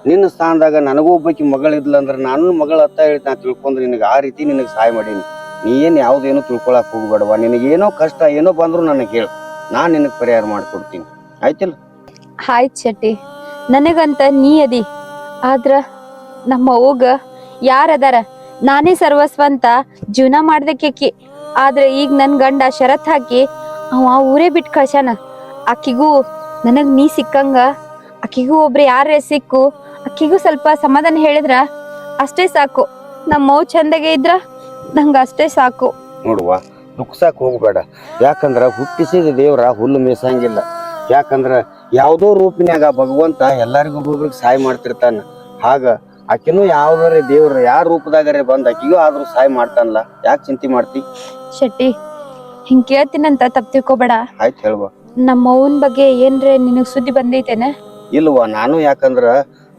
ನಿನ್ನ ಸ್ಥಾನದಾಗ ನನಗೂ ಒಬ್ಬಾಕಿ ಮಗಳಿದ್ಲಂದ್ರ ನಾನು ಮಗಳ ಅತ್ತ ಹೇಳಿ ನಾ ತಿಳ್ಕೊಂಡ್ರೆ ನಿನಗೆ ಆ ರೀತಿ ನಿನಗೆ ಸಹಾಯ ಮಾಡೀನಿ. ನೀ ಏನ್ ಯಾವ್ದೇನು ತಿಳ್ಕೊಳಕ್ ಹೋಗ್ಬೇಡವ. ನಿನಗೇನೋ ಕಷ್ಟ ಏನೋ ಬಂದ್ರು ನನಗೆ ಹೇಳು, ನಾನ್ ನಿನಗ್ ಪರಿಹಾರ ಮಾಡ್ಕೊಡ್ತೀನಿ, ಆಯ್ತಿಲ್ಲ? ಆಯ್ತ್ ಶೆಟ್ಟಿ, ನನಗಂತ ನೀ ಅದಿ. ಆದ್ರ ನಮ್ಮ ಅವ್ಗ ಯಾರದಾರ? ನಾನೇ ಸರ್ವಸ್ವ ಅಂತ ಜೀವನ ಮಾಡ್ದಕ್ಕಿ. ಆದ್ರೆ ಈಗ ನನ್ ಗಂಡ ಷರತ್ ಹಾಕಿ ಅವ ಊರೇ ಬಿಟ್ಟು ಕಳ್ಸ್ಯಾನ. ಆಕಿಗೂ ನನಗ್ ನೀ ಸಿಕ್ಕಂಗ ಆಕಿಗೂ ಒಬ್ರು ಯಾರೇ ಸಿಕ್ಕು ಆಕಿಗೂ ಸ್ವಲ್ಪ ಸಮಾಧಾನ ಹೇಳಿದ್ರ ಅಷ್ಟೇ ಸಾಕು. ನಮ್ಮವ್ ಚಂದಗೆ ಇದ್ರ ನಂಗ ಅಷ್ಟೇ ಸಾಕು. ನೋಡುವ, ದುಃಖಸಾಕ್ ಹೋಗ್ಬೇಡ. ಯಾಕಂದ್ರ ಹುಟ್ಟಿಸಿದ ದೇವ್ರ ಹುಲ್ಲು ಮೇಸಂಗಿಲ್ಲ. ಯಾಕಂದ್ರ ಯಾವ್ದೋ ರೂಪಿನ್ಯಾಗ ಭಗವಂತ ಎಲ್ಲಾರಿಗೂ ಒಬ್ಬೊಬ್ರಿಗೆ ಸಹಾಯ ಮಾಡ್ತಿರ್ತಾನ. ಹಾಗ ಆಕಿನೂ ಯಾವ್ದಾರೆ ದೇವ್ರ ಯಾರ ರೂಪದಾಗರೆ ಬಂದ್ ಆಕಿಗೂ ಆದ್ರೂ ಸಹಾಯ ಮಾಡ್ತಾನಲ್ಲ, ಯಾಕೆ ಚಿಂತೆ ಮಾಡ್ತಿ? ಶೆಟ್ಟಿ, ಹಿಂಗ್ ಕೇಳ್ತೀನಂತ ತಪ್ಪು ತಿಳ್ಕೊಬೇಡ. ಆಯ್ತು ಹೇಳ್ಬ. ನಮ್ಮ ಅವ್ವನ್ ಬಗ್ಗೆ ಏನ್ರೆ ನಿನಗ್ ಸುದ್ದಿ ಬಂದೈತೇನ? ಇಲ್ವಾ, ಯಾಕಂದ್ರ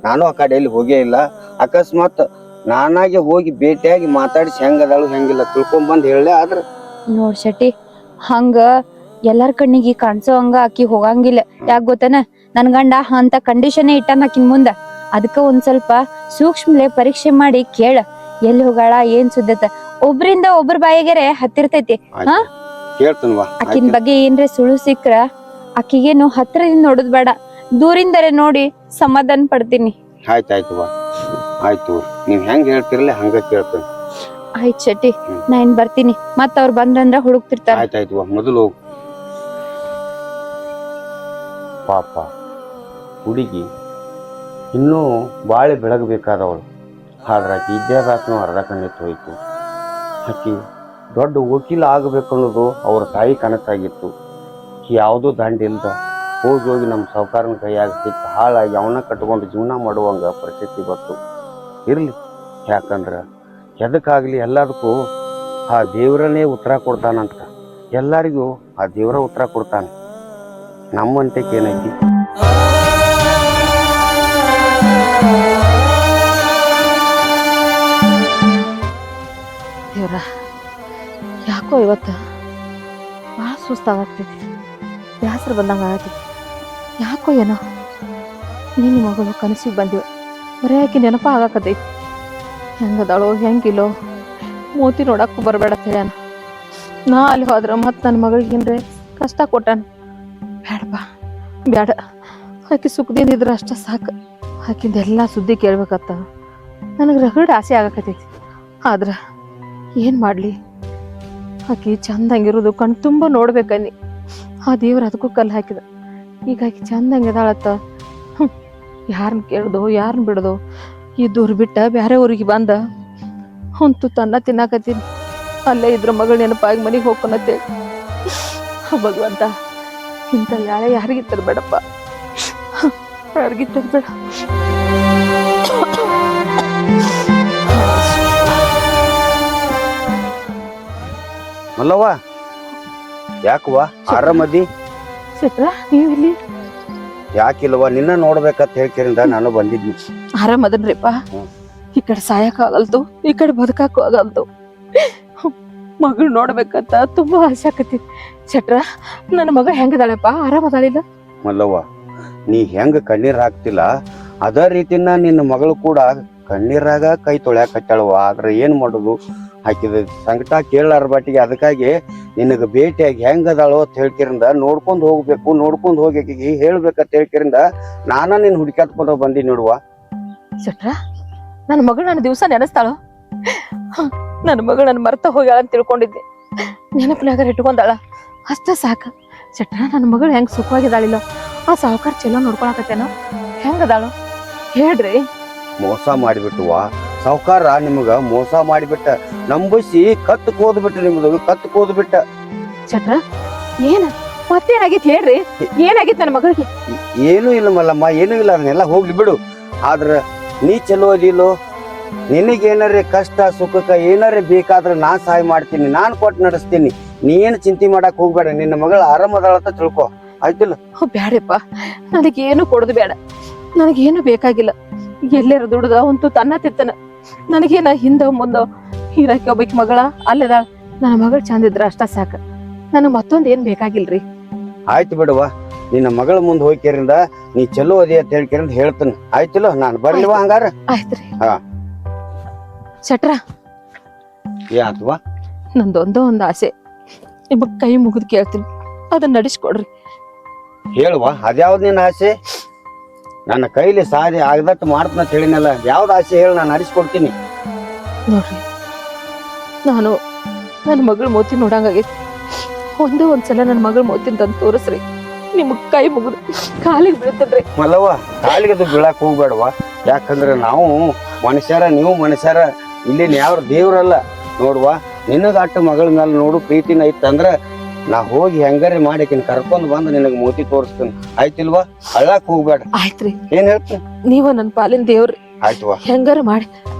ನಾನು ಆ ಕಡೆಯಲ್ಲಿ ಹೋಗೇ ಇಲ್ಲ. ಅಕಸ್ಮಾತ್ ನಾನಾಗೆ ಹೋಗಿ ಭೇಟಿಯಾಗಿ ಮಾತಾಡಿಸಿ ಹೆಂಗದಾಳು ಹೆಂಗಿಲ್ಲ ತಿಳ್ಕೊಂಬಂದ್ ಹೇಳಲೆ. ಆದ್ರ ನೋಡ್ ಶೆಟ್ಟಿ, ಹಂಗ ಎಲ್ಲಾರ ಕಣ್ಣಿಗೆ ಕಾಣಿಸೋ ಹಂಗ ಆಕಿ ಹೋಗಂಗಿಲ್ಲ. ಯಾಕ ಗೊತ್ತನ? ನನ್ ಗಂಡ ಅಂತ ಕಂಡೀಷನ್ ಇಟ್ಟಾನ ಆಕಿನ್ ಮುಂದ. ಅದಕ್ಕ ಒಂದ್ ಸ್ವಲ್ಪ ಸೂಕ್ಷ್ಮಲೆ ಪರೀಕ್ಷೆ ಮಾಡಿ ಕೇಳ, ಎಲ್ಲಿ ಹೋಗಾಳ ಏನ್ ಸುದ್ದತ. ಒಬ್ರಿಂದ ಒಬ್ರ ಬಾಯಿಗೆರೆ ಹತ್ತಿರ್ತೈತಿ. ಹಾ, ಕೇಳ್ತನ್ವಾ. ಆಕಿನ್ ಬಗ್ಗೆ ಏನ್ರೆ ಸುಳ್ಳು ಸಿಕ್ಕ್ರ ಆಕಿಗೇನು ಹತ್ರದಿಂದ ನೋಡುದ್ ಬೇಡ, ದೂರಿಂದರೆ ನೋಡಿ ಸಮಾಧಾನ ಪಡ್ತೀನಿ. ಆಯ್ತಾಯ್ತುವಾ, ಆಯ್ತು. ನೀವ್ ಹೆಂಗ್ ಹೇಳ್ತಿರ್ಲಿ ಹಂಗ ಕೇಳ್ತೇನೆ. ಆಯ್ತ್ ಶೆಟ್ಟಿ, ನಾ ಏನ್ ಬರ್ತೀನಿ. ಮತ್ತ ಅವ್ರ ಬಂದ್ರಂದ್ರ ಹುಡುಕ್ತಿರ್ತಾರ. ಆಯ್ತಾಯ್ತುವಾ, ಮೊದಲು ಹೋಗು. ಪಾಪ ಹುಡುಗಿ ಇನ್ನೂ ಬಾಳೆ ಬೆಳಗಬೇಕಾದವಳು. ಆದ್ರೆ ಆಕಿ ವಿದ್ಯಾಭ್ಯಾಸನೂ ಅರ್ಧ ಕಣ್ಣಿಟ್ಟು ಹೋಯ್ತು. ಆಕಿ ದೊಡ್ಡ ವಕೀಲ ಆಗಬೇಕು ಅನ್ನೋದು ಅವ್ರ ತಾಯಿ ಕನಸಾಗಿತ್ತು. ಯಾವುದೋ ದಂಡ ಇಲ್ದ ಹೋಗಿ ನಮ್ಮ ಸಾಹುಕಾರನ ಕೈಯಾಗ ಸಿಕ್ಕ ಹಾಳಾಗಿ ಅವನ ಕಟ್ಕೊಂಡು ಜೀವನ ಮಾಡುವಂಗ ಪರಿಸ್ಥಿತಿ ಬಂತು. ಇರ್ಲಿ, ಯಾಕಂದ್ರ ಎದಕ್ಕಾಗ್ಲಿ ಎಲ್ಲದಕ್ಕೂ ಆ ದೇವರನ್ನೇ ಉತ್ತರ ಕೊಡ್ತಾನಂತ. ಎಲ್ಲರಿಗೂ ಆ ದೇವರ ಉತ್ತರ ಕೊಡ್ತಾನೆ. ನಮ್ಮಂತಕ್ಕೆ ಏನೈತಿ? ದೇವ್ರ, ಯಾಕೋ ಇವತ್ತು ಭಾಳ ಸುಸ್ತಾಗತ್ತೈತಿ, ಬ್ಯಾಸರ ಬಂದಂಗ ಆಗತೈತಿ. ಯಾಕೋ ಏನೋ ನಿನ್ನ ಮಗಳು ಕನಸಿಗೆ ಬಂದಿವ, ಬರೀ ಆಕಿ ನೆನಪ ಆಗಾಕತೈತಿ. ಹೆಂಗದಾಳೋ ಹೆಂಗಿಲ್ಲೋ ಮೂತಿ ನೋಡಕ್ಕೂ ಬರಬೇಡ ಹೇಳ್ಯಾನ. ನಾ ಅಲ್ಲಿ ಹೋದ್ರ ಮತ್ತೆ ನನ್ನ ಮಗಳಿಗೇನ್ರೆ ಕಷ್ಟ ಕೊಟ್ಟಾನ. ಬೇಡಪ್ಪ, ಬೇಡ. ಆಕಿ ಸುಖದಿಂದ ಇದ್ರ ಅಷ್ಟ ಸಾಕು. ಆಕಿಂದೆಲ್ಲ ಸುದ್ದಿ ಕೇಳ್ಬೇಕತ್ತ ನನಗೆ ರಗಡ್ ಆಸೆ ಆಗಕತೈತಿ. ಆದ್ರ ಏನ್ ಮಾಡ್ಲಿ? ಆಕಿ ಚಂದಂಗಿರೋದು ಕಣ್ ತುಂಬ ನೋಡ್ಬೇಕನ್ನಿ. ಆ ದೇವ್ರ ಅದಕ್ಕೂ ಕಲ್ಲು ಹಾಕಿದ. ಈಗ ಆಕಿ ಚಂದಂಗಿದಾಳತ್ತ ಯಾರನ್ನ ಕೇಳ್ದೋ ಯಾರನ್ನ ಬಿಡ್ದೋ ಇದ್ದೂರು ಬಿಟ್ಟ ಬ್ಯಾರೆ ಊರಿಗೆ ಬಂದ ಹೊಂತು ತನ್ನ ತಿನ್ನಾಕತ್ತೀನಿ. ಅಲ್ಲೇ ಇದ್ರ ಮಗಳ ನೆನಪಾಗಿ ಮನೆಗೆ ಹೋಗ್ಕೊನತ್ತೇಳಿ. ಭಗವಂತ, ಇಂಥ ಯಾಳೆ ಯಾರಿಗೆ ತರಬೇಡಪ್ಪ, ಯಾರಿಗೆ ತರಬೇಡ. ಮಲ್ಲವ್ವ, ಯಾಕವ್ವ ಆರಾಮದಿ? ಸಿಟ್ರ ನೀವಿಲ್ಲಿ? ಯಾಕಿಲ್ವ, ನಿನ್ನ ನೋಡ್ಬೇಕಂತ ಹೇಳ್ಕಿರಿಂದ ನಾನು ಬಂದಿದ್ನಿ. ಆರಾಮದನ್ರಿಪ್ಪ. ಈ ಕಡೆ ಸಾಯಕ್ ಆಗಲ್ತು, ಈ ಕಡೆ ಬದುಕಾಕು ಆಗಲ್ತು. ಮಗಳು ನೋಡ್ಬೇಕಂತ ತುಂಬಾ ಆಸೆ ಆಕತಿ. ಶೆಟ್ರ, ನನ್ನ ಮಗ ಹೆಂಗದಾಳಪ್ಪ? ಆರಾಮದಾಳಿಲ್ಲ? ಮಲ್ಲವ್ವ, ನೀ ಹೆಂಗ ಕಣ್ಣೀರ್ ಹಾಕ್ತಿಲ್ಲ ಅದ ರೀತಿನ ನಿನ್ನ ಮಗಳು ಕೂಡ ಕಣ್ಣೀರಾಗ ಕೈ ತೊಳ್ಯಾಕತ್ತಾಳವ. ಆದ್ರೆ ಏನ್ ಮಾಡುದು, ಹಾಕಿದ ಸಂಕಟ ಕೇಳಾರ ಬಾಟಿಗೆ. ಅದಕ್ಕಾಗಿ ನಿನಗ ಭೇಟಿಯಾಗಿ ಹೆಂಗದಾಳೋ ಅಂತ ಹೇಳ್ಕಿರಿಂದ ನೋಡ್ಕೊಂಡ್ ಹೋಗ್ಬೇಕು, ನೋಡ್ಕೊಂಡ್ ಹೋಗಿ ಆಕಿಗೆ ಹೇಳ್ಬೇಕಂತ ಹೇಳ್ಕಿರಿಂದ ನಾನ ನಿನ್ ಹುಡುಕ್ಯಾತ್ಕೊಂಡ ಬಂದಿ ನೋಡುವ. ಶೆಟ್ರ, ನನ್ನ ಮಗಳು ನನ್ನ ದಿವಸ ನೆನೆಸ್ತಾಳು. ನನ್ನ ಮಗಳು ನನ್ನ ಮರ್ತ ಹೋಗ್ಯಾಳ ಅಂತ ತಿಳ್ಕೊಂಡಿದ್ದೆ. ನೆನಪಿನಾಗ ಇಟ್ಕೊಂಡಾಳ, ಅಷ್ಟ ಸಾಕ. ಶೆಟ್ರ, ನನ್ನ ಮಗಳು ಹೆಂಗ್ ಸುಖವಾಗಿದ್ದಾಳಿಲ್ಲ? ಆ ಸಾಹುಕಾರ ಚಲೋ ನೋಡ್ಕೊಳಕತ್ತೇನೋ? ಹೆಂಗದಾಳು ಹೇಳ್ರಿ. ಮೋಸ ಮಾಡಿಬಿಟ್ಟುವ ಸಾವ್ಕಾರ ನಿಮಗ ಮೋಸ ಮಾಡಿಬಿಟ್ಟ ನಂಬಿಸಿ ಕತ್ತು ಕೋದ್ಬಿಟ್ಟ ನಿಮ್ದು ಕತ್ತು ಕೋದ್ಬಿಟ್ಟ ಚಟ್ರ ಏನ ಮತ್ತೇನಾಗಿತ್ತು ಹೇಳ್ರಿ ಏನಾಗಿತ್ತು ನನ್ನ ಮಗಳಿಗೆ ಏನೂ ಇಲ್ಲ ಮಲ್ಲಮ್ಮ ಏನೂ ಇಲ್ಲ ಅದನ್ನೆಲ್ಲ ಹೋಗ್ಲಿ ಬಿಡು ಆದ್ರ ನೀ ಚಲೋ ಅದಿಲ್ಲೋ ನಿನಗೇನಾರೇ ಕಷ್ಟ ಸುಖಕ್ಕ ಏನಾರೇ ಬೇಕಾದ್ರೆ ನಾನ್ ಸಹಾಯ ಮಾಡ್ತೀನಿ ನಾನ್ ಕೊಟ್ಟು ನಡೆಸ್ತೀನಿ ನೀ ಏನು ಚಿಂತೆ ಮಾಡಕ್ ಹೋಗ್ಬೇಡ ನಿನ್ನ ಮಗಳ ಆರಾಮದಾಳಂತ ತಿಳ್ಕೊ ಆಯ್ತಿಲ್ಲ ಬ್ಯಾಡಪ್ಪ ನನಗೇನು ಕೊಡೋದು ಬೇಡ ನನಗೇನು ಬೇಕಾಗಿಲ್ಲ ಎಲ್ಲರ ದುಡ್ದ ಒಂದು ತನ್ನ ತಿತ್ತನ ನನಗೇನ ಹಿಂದ ಮುಂದ ಹೀರಾಕಿ ಒಬ್ಬಾಕಿ ಮಗಳ ಅಲ್ಲದ ನನ್ನ ಮಗಳು ಚಂದ ಇದ್ರ ಅಷ್ಟ ಸಾಕ ನನಗ್ ಮತ್ತೊಂದ್ ಏನ್ ಬೇಕಾಗಿಲ್ರಿ ಆಯ್ತು ಬಿಡುವ ನಿನ್ನ ಮಗಳ ಮುಂದೆ ಹೋಗ್ಕೇರಿಂದ ನೀ ಚಲೋ ಅದಿ ಅಂತ ಹೇಳ್ಕೇರಿಂದ ಹೇಳ್ತಾನೆ ಆಯ್ತಿಲ್ಲ ನಾನು ಬರ್ಲಿವ ಹಂಗಾರ ಆಯ್ತ್ರಿ ಹಾ. ಚಟ್ರ ಏ ಆತ್ವಾ ನಂದೊಂದೋ ಒಂದ್ ಆಸೆ ನಿಮಗ್ ಕೈ ಮುಗಿದ್ ಕೇಳ್ತೀನಿ ಅದನ್ನ ನಡೆಸ್ಕೊಡ್ರಿ ಹೇಳುವ ಅದ್ಯಾವ್ದು ನಿನ್ನ ಆಸೆ ನನ್ನ ಕೈಲಿ ಸಾಧ್ಯ ಆಗದಟ್ಟು ಮಾಡ್ತಾನ ಅಂತ ಹೇಳಿನಲ್ಲ ಯಾವ್ದು ಆಸೆ ಹೇಳಿ ನಾನು ನಡೆಸ್ಕೊಡ್ತೀನಿ ನೋಡ್ರಿ ನಾನು ನನ್ನ ಮಗಳ ಮೋತಿ ನೋಡಂಗಾಗೈತಿ ಒಂದ್ಸಲ ನನ್ನ ಮಗಳ ಮೋತಿನ ತಂದು ತೋರಿಸ್ರಿ ನಿಮಗ್ ಕೈ ಮುಗಿದು ಕಾಲಿಗೆ ಬೀಳ್ತದ್ರಿ ಮಲ್ಲವ್ವ ಕಾಲಿಗೆ ಅದು ಬೀಳಾಕ್ ಹೋಗ್ಬೇಡವ ಯಾಕಂದ್ರೆ ನಾವು ಮನುಷ್ಯರ ನೀವು ಮನುಷ್ಯರ ಇಲ್ಲಿ ಯಾವ ದೇವ್ರಲ್ಲ ನೋಡುವ ನಿನಗ ಅಟ್ಟು ಮಗಳ ಮೇಲೆ ನೋಡು ಪ್ರೀತಿನ ಇತ್ತಂದ್ರ ನಾ ಹೋಗಿ ಹೆಂಗಾರೆ ಮಾಡಿಕಿನ್ ಕರ್ಕೊಂಡ್ ಬಂದು ನಿನಗ ಮೋತಿ ತೋರಿಸ್ತೀನಿ ಆಯ್ತಿಲ್ವಾ ಅಳ್ಳಾಕ್ ಹೋಗ್ಬೇಡ ಆಯ್ತ್ರಿ ಏನ್ ಹೇಳ್ತೀನಿ ನೀವ ನನ್ ಪಾಲಿನ ದೇವ್ರಿ ಆಯ್ತವಾ ಹೆಂಗಾರ ಮಾಡಿ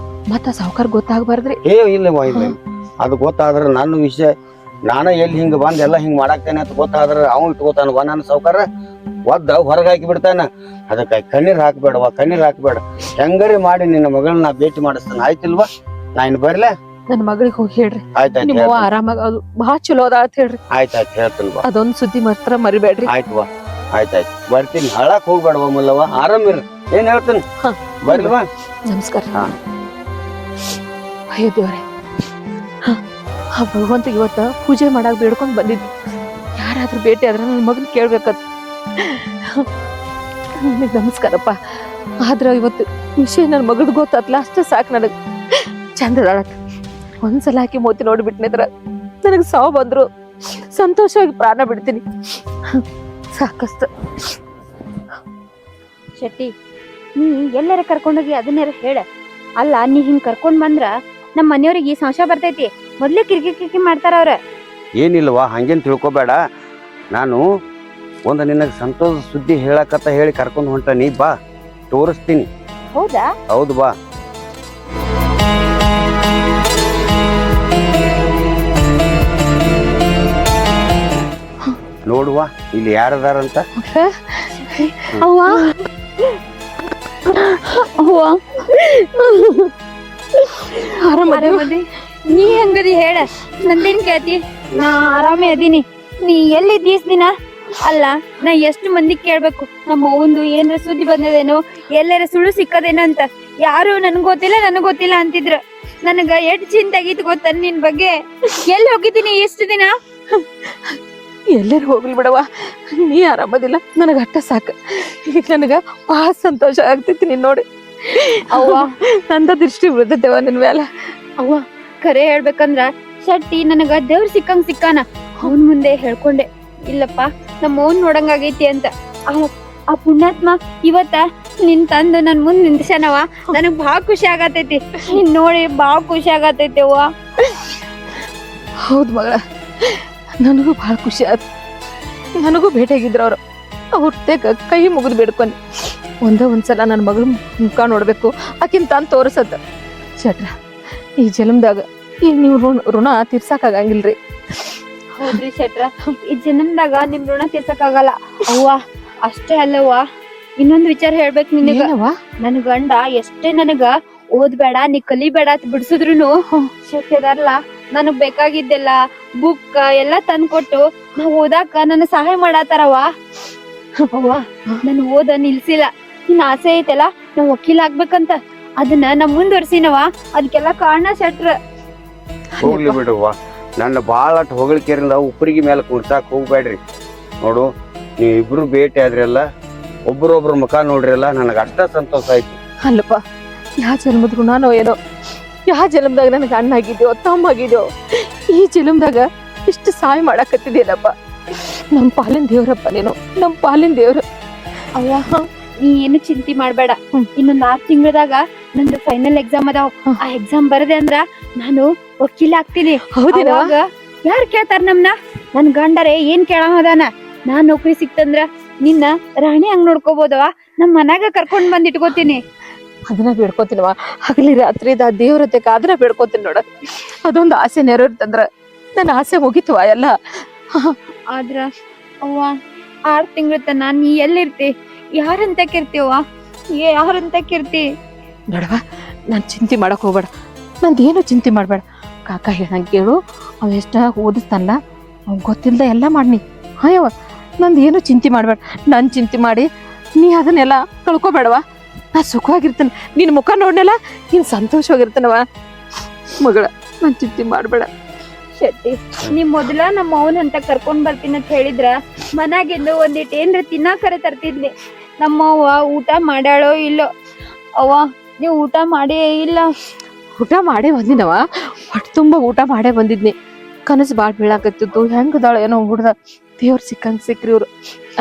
ಮತ್ತ ಸಾವ್ಕಾರ ಗೊತ್ತಾಗ್ಬಾರ್ದ್ರಿ ಇಲ್ಲವಾ ಇಲ್ಲ ಅದು ಗೊತ್ತಾದ್ರ ನನ್ನ ವಿಷಯ ನಾನ ಎಲ್ಲಿ ಹಿಂಗ ಬಂದ್ ಎಲ್ಲ ಹಿಂಗ್ ಮಾಡಾಕ್ತೇನೆ ಅಂತ ಗೊತ್ತಾದ್ರ ಅವ್ನು ಇಟ್ಕೋತಾನವ ನನ್ನ ಸಾವ್ಕಾರ ಒದ್ದ ಹೊರಗೆ ಹಾಕಿ ಬಿಡ್ತಾನ ಅದಕ್ಕೆ ಕಣ್ಣೀರ್ ಹಾಕ್ಬೇಡವಾ ಕಣ್ಣೀರ್ ಹಾಕ್ಬೇಡ ಹೆಂಗಾರೆ ಮಾಡಿ ನಿನ್ನ ಮಗಳನ್ನ ಭೇಟಿ ಮಾಡಿಸ್ತಾನ ಆಯ್ತಿಲ್ವಾ ನಾ ಇನ್ ಬರ್ಲಾ ನನ್ ಮಗಳಿಗೆ ಹೋಗಿ ಹೇಳ್ರಿ ಆಯ್ತಾಯ್ತು ನಿಮ್ಮ ಆರಾಮಾಗ ಅದು ಬಹಳ ಚಲೋ ಅದ ಅಂತ ಹೇಳ್ರಿ ಆಯ್ತಾಯ್ತು ಹೇಳ್ತಲ್ವಾ ಅದೊಂದ್ ಸುದ್ದಿ ಮಾತ್ರ ಮರಿಬೇಡ್ರಿ ಆಯ್ತವಾ ಆಯ್ತಾಯ್ತು ಬರ್ತೀನಿ ಹಾಳಾಕ್ ಹೋಗ್ಬೇಡವ ಮಲ್ಲವ ಆರಾಮಿರ ಏನ್ ಹೇಳ್ತೀನಿ ಹ. ಬರ್ಲ್ವಾ ನಮಸ್ಕಾರ ಹಾ. ಅಯ್ಯೋ ದೇವ್ರೆ ಆ ಭಗವಂತ ಇವತ್ತ ಪೂಜೆ ಮಾಡಾಕ್ ಬೇಡ್ಕೊಂಡ್ ಬಂದಿದ್ದು ಯಾರಾದ್ರೂ ಭೇಟಿ ಆದ್ರೆ ನನ್ನ ಮಗನ್ ಕೇಳ್ಬೇಕತ್ ನಿನಗ್ ನಮಸ್ಕಾರಪ್ಪ ಆದ್ರ ಇವತ್ತು ವಿಷಯ ನನ್ನ ಮಗದ್ ಗೊತ್ತಾತ್ಲ ಅಷ್ಟೇ ಸಾಕು ನನಗ್ ಚಂದದಾಳಕ್ ಒಂದ್ಸಲ ಹಾಕಿ ಮೋತಿ ನೋಡ್ಬಿಟ್ನಿದ್ರ ನನಗ್ ಸಾವು ಬಂದ್ರು ಸಂತೋಷವಾಗಿ ಪ್ರಾಣ ಬಿಡ್ತೀನಿ ಸಾಕಷ್ಟ ಶೆಟ್ಟಿ ನೀ ಎಲ್ಲಾರ ಕರ್ಕೊಂಡೋಗಿ ಅದನ್ನೆಲ್ಲ ಹೇಳ ಅಲ್ಲ ನೀ ಹಿಂಗ್ ಕರ್ಕೊಂಡ್ ಬಂದ್ರ ನಮ್ ಮನೆಯವ್ರಿಗೆ ಸಂಶಯ ಬರ್ತೈತಿ ಮೊದ್ಲೇ ಕಿರಿಕಿ ಮಾಡ್ತಾರ ಅವ್ರ ಏನಿಲ್ವಾ ಹಂಗೇನ್ ತಿಳ್ಕೊಬೇಡ ನಾನು ಒಂದು ನಿನಗೆ ಸಂತೋಷ ಸುದ್ದಿ ಹೇಳಕತ್ತ ಹೇಳಿ ಕರ್ಕೊಂಡು ಹೊಂಟ ನೀ ಬಾ ತೋರಿಸ್ತೀನಿ ಹೌದಾ ಹೌದು ಬಾ ನೋಡುವ ಇಲ್ಲಿ ಯಾರದಾರಂತ ಅವ್ವ ಅವ್ವ ಆರಾಮದಿ ನೀ ಹೆಂಗದಿ ಹೇಳ ನಂದೇನ್ ಕೇಳ್ತಿ ನಾ ಆರಾಮೇ ಅದೀನಿ ನೀ ಎಲ್ಲಿದ್ದೀ ದಿನ ಅಲ್ಲ ನಾ ಎಷ್ಟು ಮಂದಿ ಕೇಳ್ಬೇಕು ನಮ್ಮ ಒಂದು ಏನ್ರ ಸುದ್ದಿ ಬಂದದೇನೋ ಎಲ್ಲರ ಸುಳ್ಳು ಸಿಕ್ಕದೇನೋ ಅಂತ ಯಾರು ನನ್ಗ್ ಗೊತ್ತಿಲ್ಲ ಅಂತಿದ್ರ ನನಗ ಎಷ್ಟ್ ಚಿಂತೆ ಆಗಿತ್ತು ಗೊತ್ತ ನಿನ್ ಬಗ್ಗೆ ಎಲ್ಲಿ ಹೋಗಿದ್ದೀನಿ ಎಷ್ಟು ದಿನ ಎಲ್ಲರೂ ಹೋಗ್ಲಿ ಬಿಡವ ನೀ ಆರಾಮದಿಲ್ಲ ನನಗ ಅಟ್ಟ ಸಾಕ ಈಗ ನನಗ ಬಹಳ ಸಂತೋಷ ಆಗ್ತೈತಿ ನೀನ್ ನೋಡಿ ಅವ್ವ ನಂದ ದೃಷ್ಟಿ ಬಿಡ್ತೈತೆವ ನಿನ್ ಮ್ಯಾಲ ಅವ್ವ ಖರೆ ಹೇಳ್ಬೇಕಂದ್ರ ಶೆಟ್ಟಿ ನನಗ ದೇವ್ರ ಸಿಕ್ಕಾನ ಅವನ್ ಮುಂದೆ ಹೇಳ್ಕೊಂಡೆ ಇಲ್ಲಪ್ಪ ನಮ್ಮ ಅವ್ನ್ ನೋಡಂಗಾಗೈತಿ ಅಂತ ಆ ಪುಣ್ಯಾತ್ಮ ಇವತ್ತ ನಿನ್ ತಂದು ನನ್ ಮುಂದ್ ನಿಂತ್ಸನವ ನನಗ್ ಬಾಳ ಖುಷಿ ಆಗತೈತಿ ನಿನ್ ನೋಡಿ ಬಾಳ ಖುಷಿ ಆಗತೈತಿ ಅವ್ವ ಹೌದ್ ಮಗಳ ನನಗೂ ಬಹಳ ಖುಷಿ ಆಯ್ತು ನನಗೂ ಭೇಟಿಯಾಗಿದ್ರು ಅವ್ರ ತೇಗ ಕೈ ಮುಗಿದು ಬೇಡ್ಕೊಂಡೆ ಒಂದ್ಸಲ ನನ್ನ ಮಗಳ ಮುಖ ನೋಡ್ಬೇಕು ಆಕಿನ್ ತಾನು ತೋರಿಸತ್ತ ಶಟ್ರ ಈ ಜನ್ಮದಾಗ ಈಗ ನೀವು ಋಣ ತೀರ್ಸಕ್ಕಾಗಂಗಿಲ್ರಿ ಹೌದ್ರಿ ಶೆಟ್ರ ಈ ಜನ್ಮದಾಗ ನಿಮ್ ಋಣ ತೀರ್ಸಕ್ಕಾಗಲ್ಲ ಅವ್ವ ಅಷ್ಟೇ ಅಲ್ಲವ್ವ ಇನ್ನೊಂದ್ ವಿಚಾರ ಹೇಳ್ಬೇಕು ನಿನಗ ನನ್ ಗಂಡ ಎಷ್ಟೇ ನನಗ ಓದ್ಬೇಡ ನೀ ಕಲಿಬೇಡ ಅಂತ ಬಿಡ್ಸುದ್ರುನು ಶೆಟ್ಟಿದಾರಲ್ಲ ನನಗ್ ಬೇಕಾಗಿದ್ದೆಲ್ಲ ಬುಕ್ ಎಲ್ಲಾ ತಂದ್ಕೊಟ್ಟು ನಾವ್ ಓದಾಕ ನನ್ನ ಸಹಾಯ ಮಾಡಾತಾರವ್ವ ಅವ್ವ ನನ್ ಓದ ನಿಲ್ಸಿಲ್ಲ ನಿನ್ ಆಸೆ ಐತಲ್ಲ ನಾವ್ ವಕೀಲ ಆಗ್ಬೇಕಂತ ಅದನ್ನ ನಾ ಮುಂದುವರ್ಸಿನವ ಅದಕ್ಕೆಲ್ಲ ಕಾರಣ ಶೆಟ್ರ ಹೋಗ್ಲಿ ಬಿಡುವ ನನ್ನ ಭಾಳ ಹೊಗಳಿಕೆರಿಂದ ಉಪ್ಪರಿಗೆ ಮೇಲೆ ಕುಣ್ಸಾಕ್ ಹೋಗ್ಬೇಡ್ರಿ ನೋಡು ನೀವು ಇಬ್ರು ಭೇಟಿ ಆದ್ರಲ್ಲ ಒಬ್ರೊಬ್ರ ಮುಖ ನೋಡ್ರಿಲ್ಲ ನನಗೆ ಅಷ್ಟ ಸಂತೋಷ ಆಯ್ತು ಅಲ್ಲಪ್ಪ ಯಾವ ಜನ್ಮದ ಋಣನೋ ಏನೋ ಯಾವ ಜನ್ಮದಾಗ ನನಗೆ ಅಣ್ಣ ಆಗಿದ್ಯೋ ತಮ್ಮ ಆಗಿದ್ಯೋ ಈ ಜನ್ಮದಾಗ ಇಷ್ಟು ಸಹಾಯ ಮಾಡಾಕತ್ತಿದ್ಯಲ್ಲಪ್ಪ ನಮ್ ಪಾಲಿನ ದೇವ್ರಪ್ಪ ನೀನು ನಮ್ ಪಾಲಿನ ದೇವ್ರ ಅವ್ವ ನೀ ಏನು ಚಿಂತೆ ಮಾಡ್ಬೇಡ ಇನ್ನೊಂದ್ 6 ತಿಂಗಳದಾಗ ನಂದು ಫೈನಲ್ ಎಕ್ಸಾಮ್ ಅದಾವ. ಆ ಎಕ್ಸಾಮ್ ಬರದೆ ಅಂದ್ರ ನಾನು ವಕೀಲ ಆಗ್ತೀನಿ. ಹೌದೇನವ? ಅವಾಗ ಯಾರ್ ಕೇಳ್ತಾರ ನಮ್ನ? ನನ್ ಗಂಡರೇ ಏನ್ ಕೇಳಾಮದಾನ? ನಾನ್ ನೌಕರಿ ಸಿಕ್ತಂದ್ರ ನಿನ್ನ ರಾಣಿ ಹಂಗ್ ನೋಡ್ಕೋಬೋದವ. ನಮ್ ಮನ್ಯಾಗ ಕರ್ಕೊಂಡ್ ಬಂದ್ ಇಟ್ಕೋತೀನಿ. ಅದನ್ನ ಬೇಡ್ಕೋತೀನವ. ಹಗಲಿ ರಾತ್ರಿ ದೇವ್ರ ಹತ್ತಕ ಅದನ್ನ ಬೇಡ್ಕೋತೀನಿ ನೋಡ. ಅದೊಂದು ಆಸೆ ನೆರವೇರ್ತಂದ್ರ ನನ್ನ ಆಸೆ ಮುಗಿತವ ಎಲ್ಲ. ಆದ್ರ ಅವ್ವ 6 ತಿಂಗಳ ತನ ನೀ ಎಲ್ಲಿರ್ತಿ? ಯಾರಂತ ಕಿರ್ತಿವ? ಯಾರಂತ ಕಿರ್ತಿ? ನೋಡವ, ನಾನ್ ಚಿಂತೆ ಮಾಡಕ್ ಹೋಗ್ಬೇಡ. ನಂದೇನು ಚಿಂತೆ ಮಾಡ್ಬೇಡ. ಕಾಕ ಹೇಳಂಗ್ ಕೇಳು. ಅವ ಎಷ್ಟ ಓದಿಸ್ತಾನಲ್ಲ, ಅವ್ನ್ ಗೊತ್ತಿಲ್ದ ಎಲ್ಲ ಮಾಡ್ನಿ. ಹಾಯವ, ನಂದೇನು ಚಿಂತೆ ಮಾಡ್ಬೇಡ. ನನ್ ಚಿಂತೆ ಮಾಡಿ ನೀ ಅದನ್ನೆಲ್ಲ ಕಳ್ಕೊಬೇಡವ. ನಾ ಸುಖವಾಗಿರ್ತೇನೆ. ನಿನ್ ಮುಖ ನೋಡ್ನಲ್ಲ, ನೀನ್ ಸಂತೋಷವಾಗಿರ್ತೇನವ. ಮಗಳ, ನನ್ ಚಿಂತೆ ಮಾಡ್ಬೇಡ. ಶೆಟ್ಟಿ, ನೀ ಮೊದಲ ನಮ್ಮ ಅವನ್ ಅಂತ ಕರ್ಕೊಂಡ್ ಬರ್ತೀನಿ ಅಂತ ಹೇಳಿದ್ರ ಮನ್ಯಾಗಿಂದು ಒಂದಿಟ್ ಏನ್ರ ತಿನ್ನಾಕರ ತರ್ತಿದ್ನಿ. ನಮ್ಮವ್ವ ಊಟ ಮಾಡ್ಯಾಳೋ ಇಲ್ಲೋ? ಅವ್ವ, ನೀವ್ ಊಟ ಮಾಡೇ ಇಲ್ಲ. ಊಟ ಮಾಡೇ ಬಂದಿನವ. ಹೊಟ್ಟೆ ತುಂಬ ಊಟ ಮಾಡೇ ಬಂದಿದ್ನಿ. ಕನಸು ಬಾಳ್ ಬೀಳಾಕತ್ತಿತ್ತು. ಹೆಂಗದಾಳ ಏನೋ ಹುಡ್ದ. ದೇವ್ರ ಸಿಕ್ಕಂಗ್ ಸಿಕ್ರಿ ಇವ್ರು.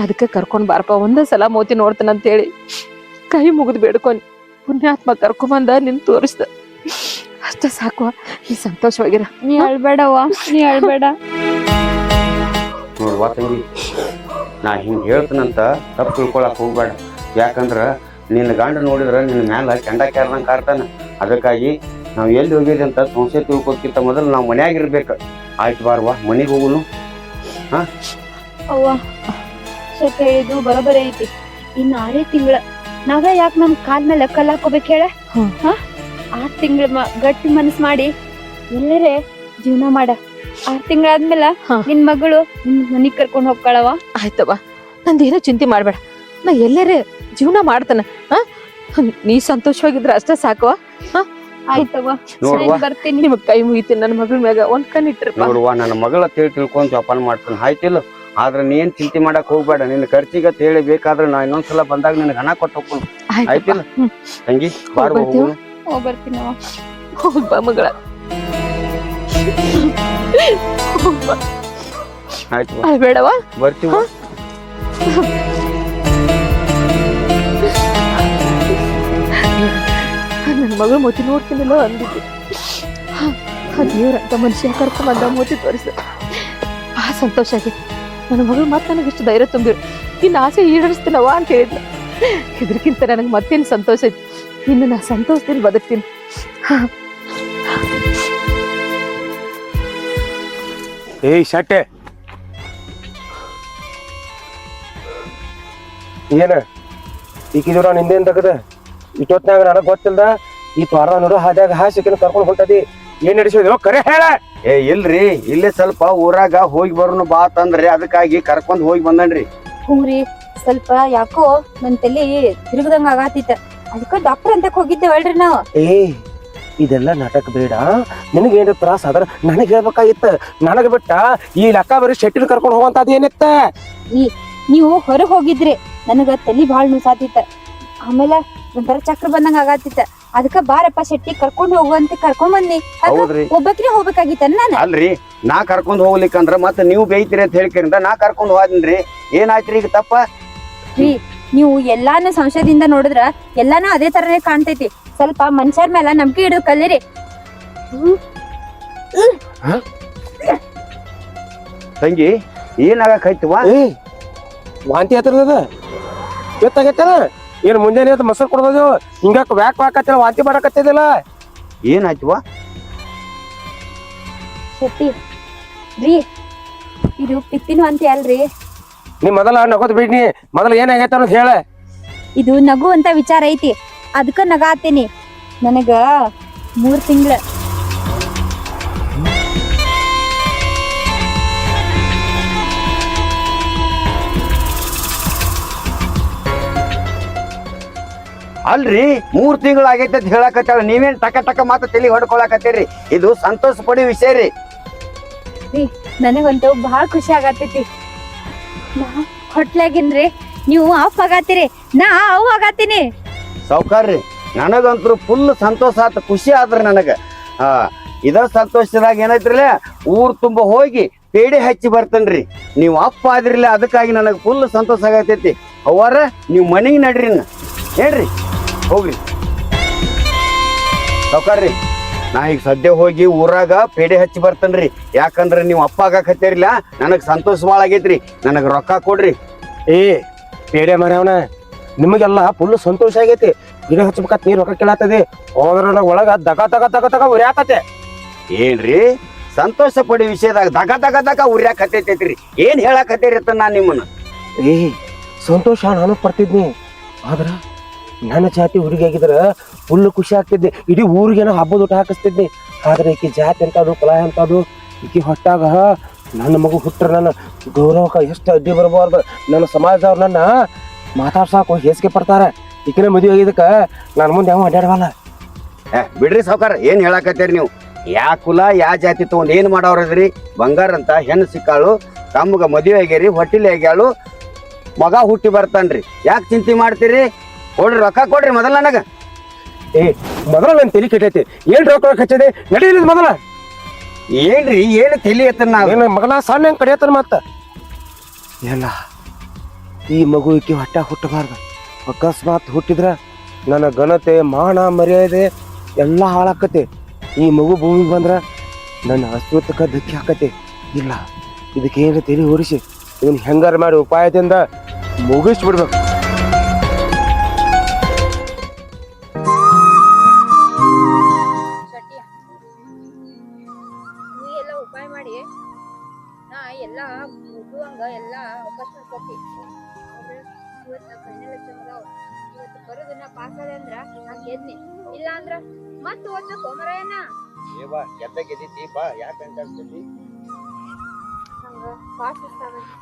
ಅದಕ್ಕೆ ಕರ್ಕೊಂಡ್ ಬಾರಪ್ಪ, ಒಂದೇ ಸಲ ಮೋತಿ ನೋಡ್ತಾನಂತ ಹೇಳಿ ಕೈ ಮುಗಿದು ಬೇಡ್ಕೊನಿ. ಪುಣ್ಯಾತ್ಮ ಕರ್ಕೊಂಬಂದ ನಿನ್ ತೋರಿಸ್ದ. ಅಷ್ಟ ಸಾಕುವ. ನೀ ಸಂತೋಷವಾಗಿರ. ನೀ ಅಳ್ಬೇಡವ್ವ, ನೀ ಅಳ್ಬೇಡ. ನೋಡ್ವಾ ತಂಗಿ, ನಾ ಹಿಂಗೆ ಹೇಳ್ತೀನಂತ ತಪ್ಪು ತಿಳ್ಕೊಳಕ್ ಹೋಗ್ಬೇಡ. ಯಾಕಂದ್ರ ನಿನ್ನ ಗಂಡ ನೋಡಿದ್ರೆ ನಿನ್ನ ಮ್ಯಾಲ ಕೆಂಡ ಕ್ಯಾರ್ದಂಗೆ ಕಾಡ್ತಾನೆ. ಅದಕ್ಕಾಗಿ ನಾವು ಎಲ್ಲಿ ಹೋಗಿದ್ವಿ ಅಂತ ಸಂಶಯ ತಿಳ್ಕೊಕ್ಕಿಂತ ಮೊದಲು ನಾವು ಮನ್ಯಾಗಿರ್ಬೇಕು. ಆಯ್ತು ಬಾರ್ವಾ, ಮನೆಗೆ ಹೋಗುನು. ಅವ್ವ, ಶೆಟ್ಟಿ ಹೇಳಿದ್ದು ಬರೋಬರಿ ಐತಿ. ಇನ್ನು 6 ತಿಂಗಳ ನಾವ ಯಾಕೆ ನಮ್ ಕಾಲ್ ಮೇಲೆ ಕಲ್ಲ ಹಾಕೋಬೇಕು ಹೇಳ? 6 ತಿಂಗಳ ಗಟ್ಟಿ ಮನಸ್ ಮಾಡಿ ಎಲ್ಲರೇ ಜೀವನ ಮಾಡ. 6 ತಿಂಗಳಾದ್ಮೇಲೆ ನಿನ್ ಮಗಳು ನಿನ್ ಮನಿಗ್ ಕರ್ಕೊಂಡ್ ಹೋಗ್ಕಳವ. ಆಯ್ತವ, ನಂದೇನು ಚಿಂತೆ ಮಾಡ್ಬೇಡ. ನಾ ಎಲ್ಲರೇ ಜೀವನ ಮಾಡ್ತಾನ. ನೀ ಸಂತೋಷವಾಗಿದ್ರ ಅಷ್ಟ ಸಾಕವ. ಆಯ್ತವ, ನೋಡ್ವಾ, ಬರ್ತೀನಿ. ನಿಮಗ್ ಕೈ ಮುಗಿತೀನಿ. ನನ್ನ ಮಗಳ ಮ್ಯಾಗ ಒಂದ್ ಕಣ್ಣಿಟ್ರಪ್ಪ. ನೋಡುವ, ನನ್ನ ಮಗಳ ತಿಳ್ಕೊಂಡ್ ಜೋಪಾನ ಮಾಡ್ತಾನೆ. ಆಯ್ತಿಲ್ಲ? ಆದ್ರೆ ನೀನ್ ಚಿಂತೆ ಮಾಡಕ್ ಹೋಗ್ಬೇಡ. ನಿನ್ನ ಖರ್ಚಿಗೆ ಹೇಳಿ ಬೇಕಾದ್ರೆ ನಾ ಇನ್ನೊಂದ್ಸಲ ಬಂದಾಗ ನಿನಗೆ ಹಣ ಕೊಟ್ಟು ಹೋಗ್ಕೊಂಡು. ಆಯ್ತಿಲ್ಲ ತಂಗಿ? ಬಾರ್ವಾ, ಹೋಗುನು. ಬರ್ತೀನವ. ಹೋಗ್ ಬಾ ಮಗಳ. ಆಯ್ತು, ಅಳ್ಬೇಡವ. ಬರ್ತೀವ. ನನ್ನ ಮಗಳು ಮೋತಿ ನೋಡ್ತೀನಿಲ್ಲ ಅಂದಿದ್ದೆ. ದೇವ್ರಂತ ಮನುಷ್ಯ ಕರ್ಕೊಂಬಂದ ಮೋತಿ ತೋರಿಸ ಬಹಳ ಸಂತೋಷ ಆಗೈತಿ. ನನ್ನ ಮಗಳು ಮತ್ತೆ ನನಗೆ ಇಷ್ಟು ಧೈರ್ಯ ತುಂಬಿರು. ನಿನ್ನ ಆಸೆ ಈಡೇರಿಸ್ತೀನವ ಅಂತ ಹೇಳಿದ್ನ. ಇದ್ರಕ್ಕಿಂತ ನನಗೆ ಮತ್ತೇನು ಸಂತೋಷ ಐತಿ. ಇನ್ನು ನಾ ಸಂತೋಷದಲ್ಲಿ ಬದುಕ್ತೀನಿ. ಏಯ್ ಶೆಟ್ಟೆ, ಏನ ಈಕಿದೂರ ನಿಂದೇನ್ ತಗದ? ಇಷ್ಟೊತ್ನಾಗ ನನಗ್ ಗೊತ್ತಿಲ್ದ ಈ ತ್ವಾರ ನೋಡು ಹಾದ್ಯಾಗ ಹಾಸಿಕಿನ ಕರ್ಕೊಂಡ್ ಹೊಂಟದಿ. ಏನ್ ನಡೆಸಿದ್ರೋ ಕರೆ ಹೇಳ. ಇಲ್ರಿ, ಇಲ್ಲೇ ಸ್ವಲ್ಪ ಊರಾಗ ಹೋಗಿ ಬರೋನು ಬಾ ತಂದ್ರಿ, ಅದಕ್ಕಾಗಿ ಕರ್ಕೊಂಡ್ ಹೋಗಿ ಬಂದನ್ರಿ. ಹ್ಞೂರಿ, ಸ್ವಲ್ಪ ಯಾಕೋ ನನ್ ತಲಿ ತಿರುಗದಂಗ ಆಗತ್ತಿತ್ತ. ಅದಕ್ಕ ಡಾಕ್ಟರ್ ಅಂತ ಹೋಗಿದ್ದೇವಲ್ರಿ ನಾವು. ಏ, ಇದೆಲ್ಲ ನಾಟಕ ಬೇಡ. ನಿನಗೇನು ತ್ರಾಸ ಆದ್ರ ನನಗ್ ಹೇಳ್ಬೇಕಾಗಿತ್ತ. ನನಗ್ ಬಿಟ್ಟ ಈ ಲೆಕ್ಕ ಬರೀ ಶೆಟ್ಟಿನ ಕರ್ಕೊಂಡ್ ಹೋಗಂತದ್ ಏನಿತ್ತ? ನೀವು ಹೊರಗ್ ಹೋಗಿದ್ರಿ, ನನಗ ತಲಿ ಬಾಳ್ ನುಸಾತಿತ್ತ. ಆಮೇಲೆ ಒಂಥರ ಚಕ್ರ ಬಂದಂಗ ಆಗತ್ತಿತ್ತ. ಅದಕ್ಕ ಬಾರಪ್ಪ ಶೆಟ್ಟಿ ಕರ್ಕೊಂಡ್ ಹೋಗುವಂತ ಕರ್ಕೊಂಡ್ ಬಂದಿ. ಹೌದ್ರಿ, ಒಬ್ಬಕ್ಕಿನೇ ಹೋಗ್ಬೇಕಾಗಿತ್ತ ನಾನು. ಅಲ್ರಿ, ನಾ ಕರ್ಕೊಂಡ್ ಹೋಗ್ಲಿಕ್ಕಂದ್ರ ಮತ್ತ ನೀವು ಬೇಯ್ತೀರಿ ಅಂತ ಹೇಳ್ಕರಿಂದ ನಾ ಕರ್ಕೊಂಡ್ ಹೋದ್ರಿ. ಏನಾಯ್ತ್ರಿ ಈಗ ತಪ್ಪ? ನೀವು ಎಲ್ಲಾನು ಸಂಶಯದಿಂದ ನೋಡಿದ್ರ ಎಲ್ಲಾನು ಅದೇ ತರನೇ ಕಾಣ್ತೈತಿ. ಸ್ವಲ್ಪ ಮನುಷ್ಯರ ಮೇಲೆ ನಂಬಿಕೆ ಇಡೋದ್ ಕಲೀರಿ. ತಂಗಿ, ಏನಾಗೈತವಾ? ಏ, ವಾಂತಿ ಹತ್ತಿರದ ಎತ್ತಾಗೈತಲ್ಲ. ಏನ್ ಮುಂಜಾನೆ ಮೊಸರು ಕೊಡ್ಬೋದು ಹಿಂಗಾಕ ವ್ಯಾಕ್ ವ್ಯಾಕತ್ತಿಲ್ಲ, ವಾಂತಿ ಮಾಡಕತ್ತಿದಿಲ್ಲ. ಏನಾಯ್ತವಾ? ಶೆಟ್ಟಿ ರೀ, ಇದು ಪಿತ್ತಿನ ವಾಂತಿ ಅಲ್ರಿ. ನೀ ಮೊದಲ ನಗೋದ್ ಬಿಡ್ನಿ. ಮೊದಲ ಏನಾಗೈತ ಅನ್ನೋದು ಹೇಳ. ಇದು ನಗು ಅಂತ ವಿಚಾರ ಐತಿ, ಅದಕ್ಕ ನಗಾತೀನಿ. ನನಗ 3 ತಿಂಗಳ. ಅಲ್ರಿ, 3 ತಿಂಗಳು ಆಗೈತೆ ಅಂತ ಹೇಳಕತ್ತಾಳ. ನೀವೇನ್ ಟಕ ಟಕ ಮಾತ್ರ ತಲೆ ಹೊಡ್ಕೊಳಕತ್ತೀರಿ. ಇದು ಸಂತೋಷ ಪಡಿ ವಿಷಯ ರೀ. ನನಗಂತೂ ಬಹಳ ಖುಷಿ ಆಗತೈತಿ. ನಾ ಹೊಟ್ಲಾಗಿನ್ರಿ, ನೀವು ಆಫ್ ಆಗತ್ತೀರಿ, ನಾ ಅವ್ ಆಗತ್ತೀನಿ. ಸಾವ್ಕಾರ್ರಿ, ನನಗಂತೂ ಫುಲ್ ಸಂತೋಷ ಆತ, ಖುಷಿ ಆದ್ರಿ ನನಗ. ಇದ ಸಂತೋಷದಾಗ ಏನೈತ್ರಿಲ್ಲ, ಊರ್ ತುಂಬ ಹೋಗಿ ಪೇಡೆ ಹಚ್ಚಿ ಬರ್ತೇನ್ರಿ. ನೀವು ಅಪ್ಪ ಆದ್ರಿಲ್ಲ, ಅದಕ್ಕಾಗಿ ನನಗೆ ಫುಲ್ ಸಂತೋಷ ಆಗತೈತಿ. ಅವರ ನೀವು ಮನೆಗೆ ನಡ್ರಿ, ಹೇಳ್ರಿ, ಹೋಗ್ರಿ. ಸಾವ್ಕಾರ್ರಿ ನಾ ಈಗ ಸದ್ಯ ಹೋಗಿ ಊರಾಗ ಪೇಡೆ ಹಚ್ಚಿ ಬರ್ತೇನ್ರಿ. ಯಾಕಂದ್ರ ನೀವು ಅಪ್ಪ ಆಗಾಕತ್ತೀರಿಲ್ಲ, ನನಗ್ ಸಂತೋಷ ಭಾಳ ಆಗೈತ್ರಿ. ನನಗ್ ರೊಕ್ಕ ಕೊಡ್ರಿ. ಏ ಪೇಡೆ ಮರ್ಯಾವನ ನಿಮಗೆಲ್ಲ ಫುಲ್ ಸಂತೋಷ ಆಗೈತಿ. ಗಿಡ ಹಚ್ಬೇಕತ್ ನೀರ್ ರೊಕ್ಕ ಕೇಳತ್ತದಿ ಹೋದ್ರ ಒಳಗ ದಗ ದಗ ದಗ ದಗ ಉರಿಯಾಕತ್ತೆ. ಏನ್ರಿ ಸಂತೋಷ ಪಡಿ ವಿಷಯದಾಗ ದಗ ದಗ ದಗ ಉರ್ಯಾಕತ್ತೈತೈತ್ರಿ. ಏನ್ ಹೇಳಾಕತ್ತೀರಿ ಅಂತ ನಾನ್ ನಿಮ್ಮನ್ನ. ಏ ಸಂತೋಷ ನಾನು ಪಡ್ತಿದ್ನಿ, ಆದ್ರ ನನ್ನ ಜಾತಿ ಹುಡುಗಿ ಆಗಿದ್ರ ಫುಲ್ ಖುಷಿ ಆಗ್ತಿದ್ದೆ. ಇಡೀ ಊರಿಗೇನೋ ಹಬ್ಬದ ಊಟ ಹಾಕಿಸ್ತಿದ್ನಿ. ಆದ್ರೆ ಈಕಿ ಜಾತಿ ಎಂತದು ಕುಲ ಎಂತದು, ಈಕಿ ಹೊಟ್ಟಾಗ ನನ್ನ ಮಗು ಹುಟ್ಟ್ರ ನನ್ನ ಗೌರವಕ್ಕ ಎಷ್ಟು ಅಡ್ಡಿ ಬರಬಾರ್ದು. ನನ್ನ ಸಮಾಜದವ್ರು ನನ್ನ ಮಾತಾಡ್ಸಾಕು ಹೇಸಿಗೆ ಪಡ್ತಾರ. ಈಕಿನ ಮದುವೆ ಆಗಿದ್ದಕ್ಕ ನಾನು ಮುಂದೆ ಯಾವ ಅಡ್ಡಾಡವಲ್ಲ. ಬಿಡ್ರಿ ಸಾವ್ಕಾರ, ಏನ್ ಹೇಳಾಕತ್ತೀರಿ ನೀವು? ಯಾ ಕುಲ ಯಾ ಜಾತಿ ತಗೊಂಡ್ ಏನ್ ಮಾಡವ್ರದ್ರಿ? ಬಂಗಾರ ಅಂತ ಹೆಣ್ಣು ಸಿಕ್ಕಾಳು, ತಮ್ಮಗ ಮದುವೆ ಆಗ್ಯಾರಿ, ಹೊಟ್ಟಿಲಿ ಆಗ್ಯಾಳು, ಮಗ ಹುಟ್ಟಿ ಬರ್ತಾನ್ರಿ. ಯಾಕೆ ಚಿಂತೆ ಮಾಡ್ತೀರಿ? ಕೊಡ್ರಿ ರೊಕ್ಕ ಕೊಡ್ರಿ ಮೊದಲ ನನಗ. ಏ ಮೊದಲ ನನ್ ತಲೆ ಕೆಟ್ಟೈತಿ. ಏನ್ ರೊಕ್ಕ ಹಚ್ಚದೆ ನಡೀಲಿ ಮೊದಲ. ಏನ್ರಿ ಏನು ತಲಿ ಎತ್ತನ ಏನ ಮಗನ ಸಣ್ಣ ಹೆಂಗ್ ಕಡಿಯತ್ತನ ಮತ್ತ ಎಲ್ಲ ಈ ಮಗು ಈಕಿ ಹೊಟ್ಟ ಹುಟ್ಟಬಾರ್ದು. ಅಕಸ್ಮಾತ್ ಹುಟ್ಟಿದ್ರ ನನ್ನ ಘನತೆ ಮಾನ ಮರ್ಯಾದೆ ಎಲ್ಲ ಹಾಳಾಕತಿ. ಈ ಮಗು ಭೂಮಿಗೆ ಬಂದ್ರ ನನ್ನ ಅಸ್ತಿತ್ವಕ್ಕೆ ಧಕ್ಕೆ ಹಾಕತಿ. ಇಲ್ಲ ಇದಕ್ಕೆ ಏನು ತಲೆ ಓಡಿಸಿ ಇವನ್ ಹೆಂಗಾರ ಮಾಡಿ ಉಪಾಯದಿಂದ ಮುಗಿಸ್ಬಿಡ್ಬೇಕು. ನೀ ಎಲ್ಲ ಉಪಾಯ ಮಾಡಿ ನಾ ಎಲ್ಲ ಮುಗುವಂಗ ಎಲ್ಲ ಅವಕಾಶ ಕೊಟ್ಟಿ. ಇವತ್ತು ಫೈನಲ್ ಎಕ್ಸಾಮ್ ಅದಾವ. ಇವತ್ತು ಬರೋದನ್ನ ಪಾಸ್ ಆದ ಅಂದ್ರ ನಾ ಗೆದ್ನಿ, ಇಲ್ಲ ಅಂದ್ರ ಮತ್ ಓದ್ನ ಸೋಮರಾಯನ ನಂಗ ಪಾಸ್ ಇಷ್ಟ ಆಗೈತಿ.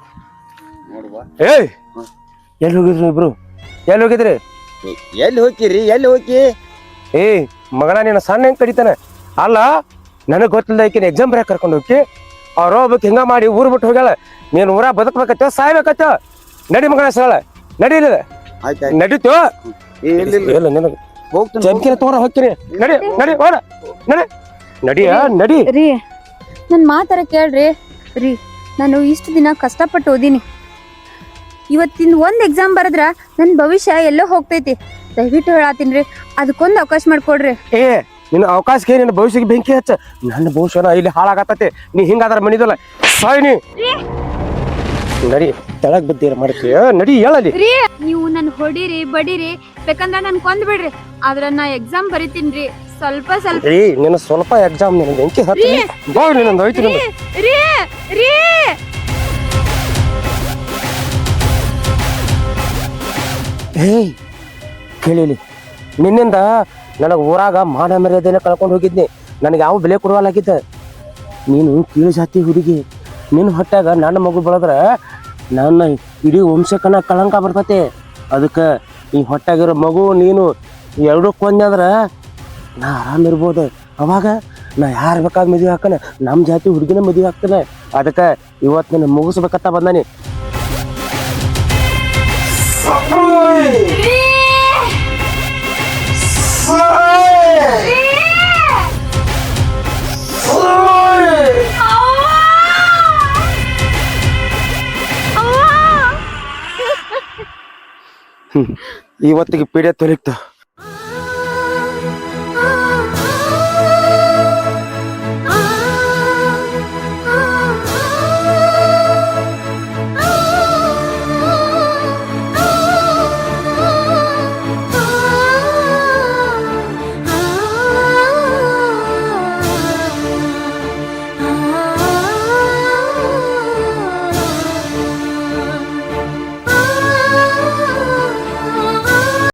ನೋಡುವ. ಏಯ್ ಎಲ್ಲಿ ಹೋಗಿದ್ರಿ ಇಬ್ರು? ಎಲ್ಲಿ ಹೋಗಿದ್ರಿ? ಎಲ್ಲಿ ಹೋಗಿರಿ? ಎಲ್ಲಿ ಹೋಗಿ? ಏ ಮಗನ ನೀನು ಸಣ್ಣ ಹೆಂಗ್ ಕಡಿತಾನೆ? ಅಲ್ಲ ನನಗ್ ಗೊತ್ತಿಲ್ಲ ಈಕಿನ ಎಕ್ಸಾಮ್ ಬರೆಯಕ್ ಕರ್ಕೊಂಡು ಹೋಗಿ ಅವ್ರ ಒಬ್ಬಕ್ ಹಿಂಗ ಮಾಡಿ ಊರ್ ಬಿಟ್ಟು ಹೋಗ್ಯಾಳ. ನೀನ್ ಊರ ಬದುಕ್ಬೇಕತ್ತ ಸಾಯ್ಬೇಕತ್ತ? ನಡಿ ಮಗನ ಸರಳ ನಡೀಲಿಲ್ಲ ನಡೀತು. ಇಲ್ಲ ನಿನಗ ಚಮ್ಕಿನ ತೋರ ಹೋಗ್ತೀನಿ. ನಡಿ ನಡಿ ಓಡ ನಡಿ ನಡಿಯ ನಡಿ. ರೀ ನನ್ ಮಾತಾರ ಕೇಳ್ರಿ. ರೀ ನಾನು ಇಷ್ಟು ದಿನ ಕಷ್ಟಪಟ್ಟು ಓದಿನಿ. ಇವತ್ತಿನ ಒಂದ್ ಎಕ್ಸಾಮ್ ಬರದ್ರ ನನ್ ಭವಿಷ್ಯ ಎಲ್ಲೋ ಹೋಗ್ತೈತಿ. ದಯವಿಟ್ಟು ಹೇಳತ್ತೀನ್ರಿ, ಅದಕ್ಕೊಂದು ಅವಕಾಶ ಮಾಡ್ಕೊಡ್ರಿ. ಏ ನಿನ್ನ ಅವಕಾಶಕ್ಕೆ ನಿನ್ನ ಭವಿಷ್ಯಕ್ಕೆ ಬೆಂಕಿ ಹಚ್ಚ. ನನ್ನ ಭವಿಷ್ಯನ ಇಲ್ಲಿ ಹಾಳಾಗತ್ತತೆ. ನೀ ಹಿಂಗಾದ್ರ ಮನಿದಲ್ಲ ಸಾಯ್ ನೀ. ನಡಿ ತೆಳಗ್ ಬಿದ್ದೀರ ಮಾಡ್ತೀಯ. ನಡಿ ಹೇಳಲಿ. ರೀ ನೀವು ನನ್ ಹೊಡಿರಿ ಬಡಿರಿ, ಬೇಕಂದ್ರ ನನ್ ಕೊಂದ್ ಬಿಡ್ರಿ, ಆದ್ರ ನಾ ಎಕ್ಸಾಮ್ ಬರಿತೀನ್ರಿ. ಸ್ವಲ್ಪ ಸ್ವಲ್ಪ ರೀ ನಿನ್ನ ಸ್ವಲ್ಪ ಎಕ್ಸಾಮ್ ನಿನ್ನ ಬೆಂಕಿ ಹಚ್ಚಿ ಬಾ. ನಿನ್ನೊಂದು ಹೋಯ್ತು ನಿಂದು. ರೀ ರೀ ಏಯ್ ಕೇಳಿಲಿ, ನಿನ್ನಿಂದ ನನಗೆ ಊರಾಗ ಮಾನ ಮರ್ಯಾದೆನ ಕಳ್ಕೊಂಡು ಹೋಗಿದ್ನಿ. ನನಗೆ ಯಾವ ಬೆಲೆ ಕೊಡುವಲ್ಲಾಗಿದ್ದ. ನೀನು ಕೀಳು ಜಾತಿ ಹುಡುಗಿ. ನಿನ್ನ ಹೊಟ್ಟಾಗ ನನ್ನ ಮಗು ಬೆಳೆದ್ರ ನನ್ನ ಇಡೀ ವಂಶಕ್ಕನ ಕಳಂಕ ಬರ್ತತೆ. ಅದಕ್ಕೆ ಈ ಹೊಟ್ಟಾಗಿರೋ ಮಗು ನೀನು ಎರಡೂ ಕೊಂದಾದ್ರೆ ನಾ ಆರಾಮಿರ್ಬೋದು. ಅವಾಗ ನಾ ಯಾರು ಬೇಕಾದ ಮದುವೆ ಹಾಕನ, ನಮ್ಮ ಜಾತಿ ಹುಡುಗಿನ ಮದುವೆ ಹಾಕ್ತಾನೆ. ಅದಕ್ಕೆ ಇವತ್ತು ನಿನ್ನ ಮುಗಿಸ್ಬೇಕತ್ತ ಬಂದಾನಿ. ಇವತ್ತಿಗೆ ಪೀಡೆ ತೊಲಿಕ್ತು.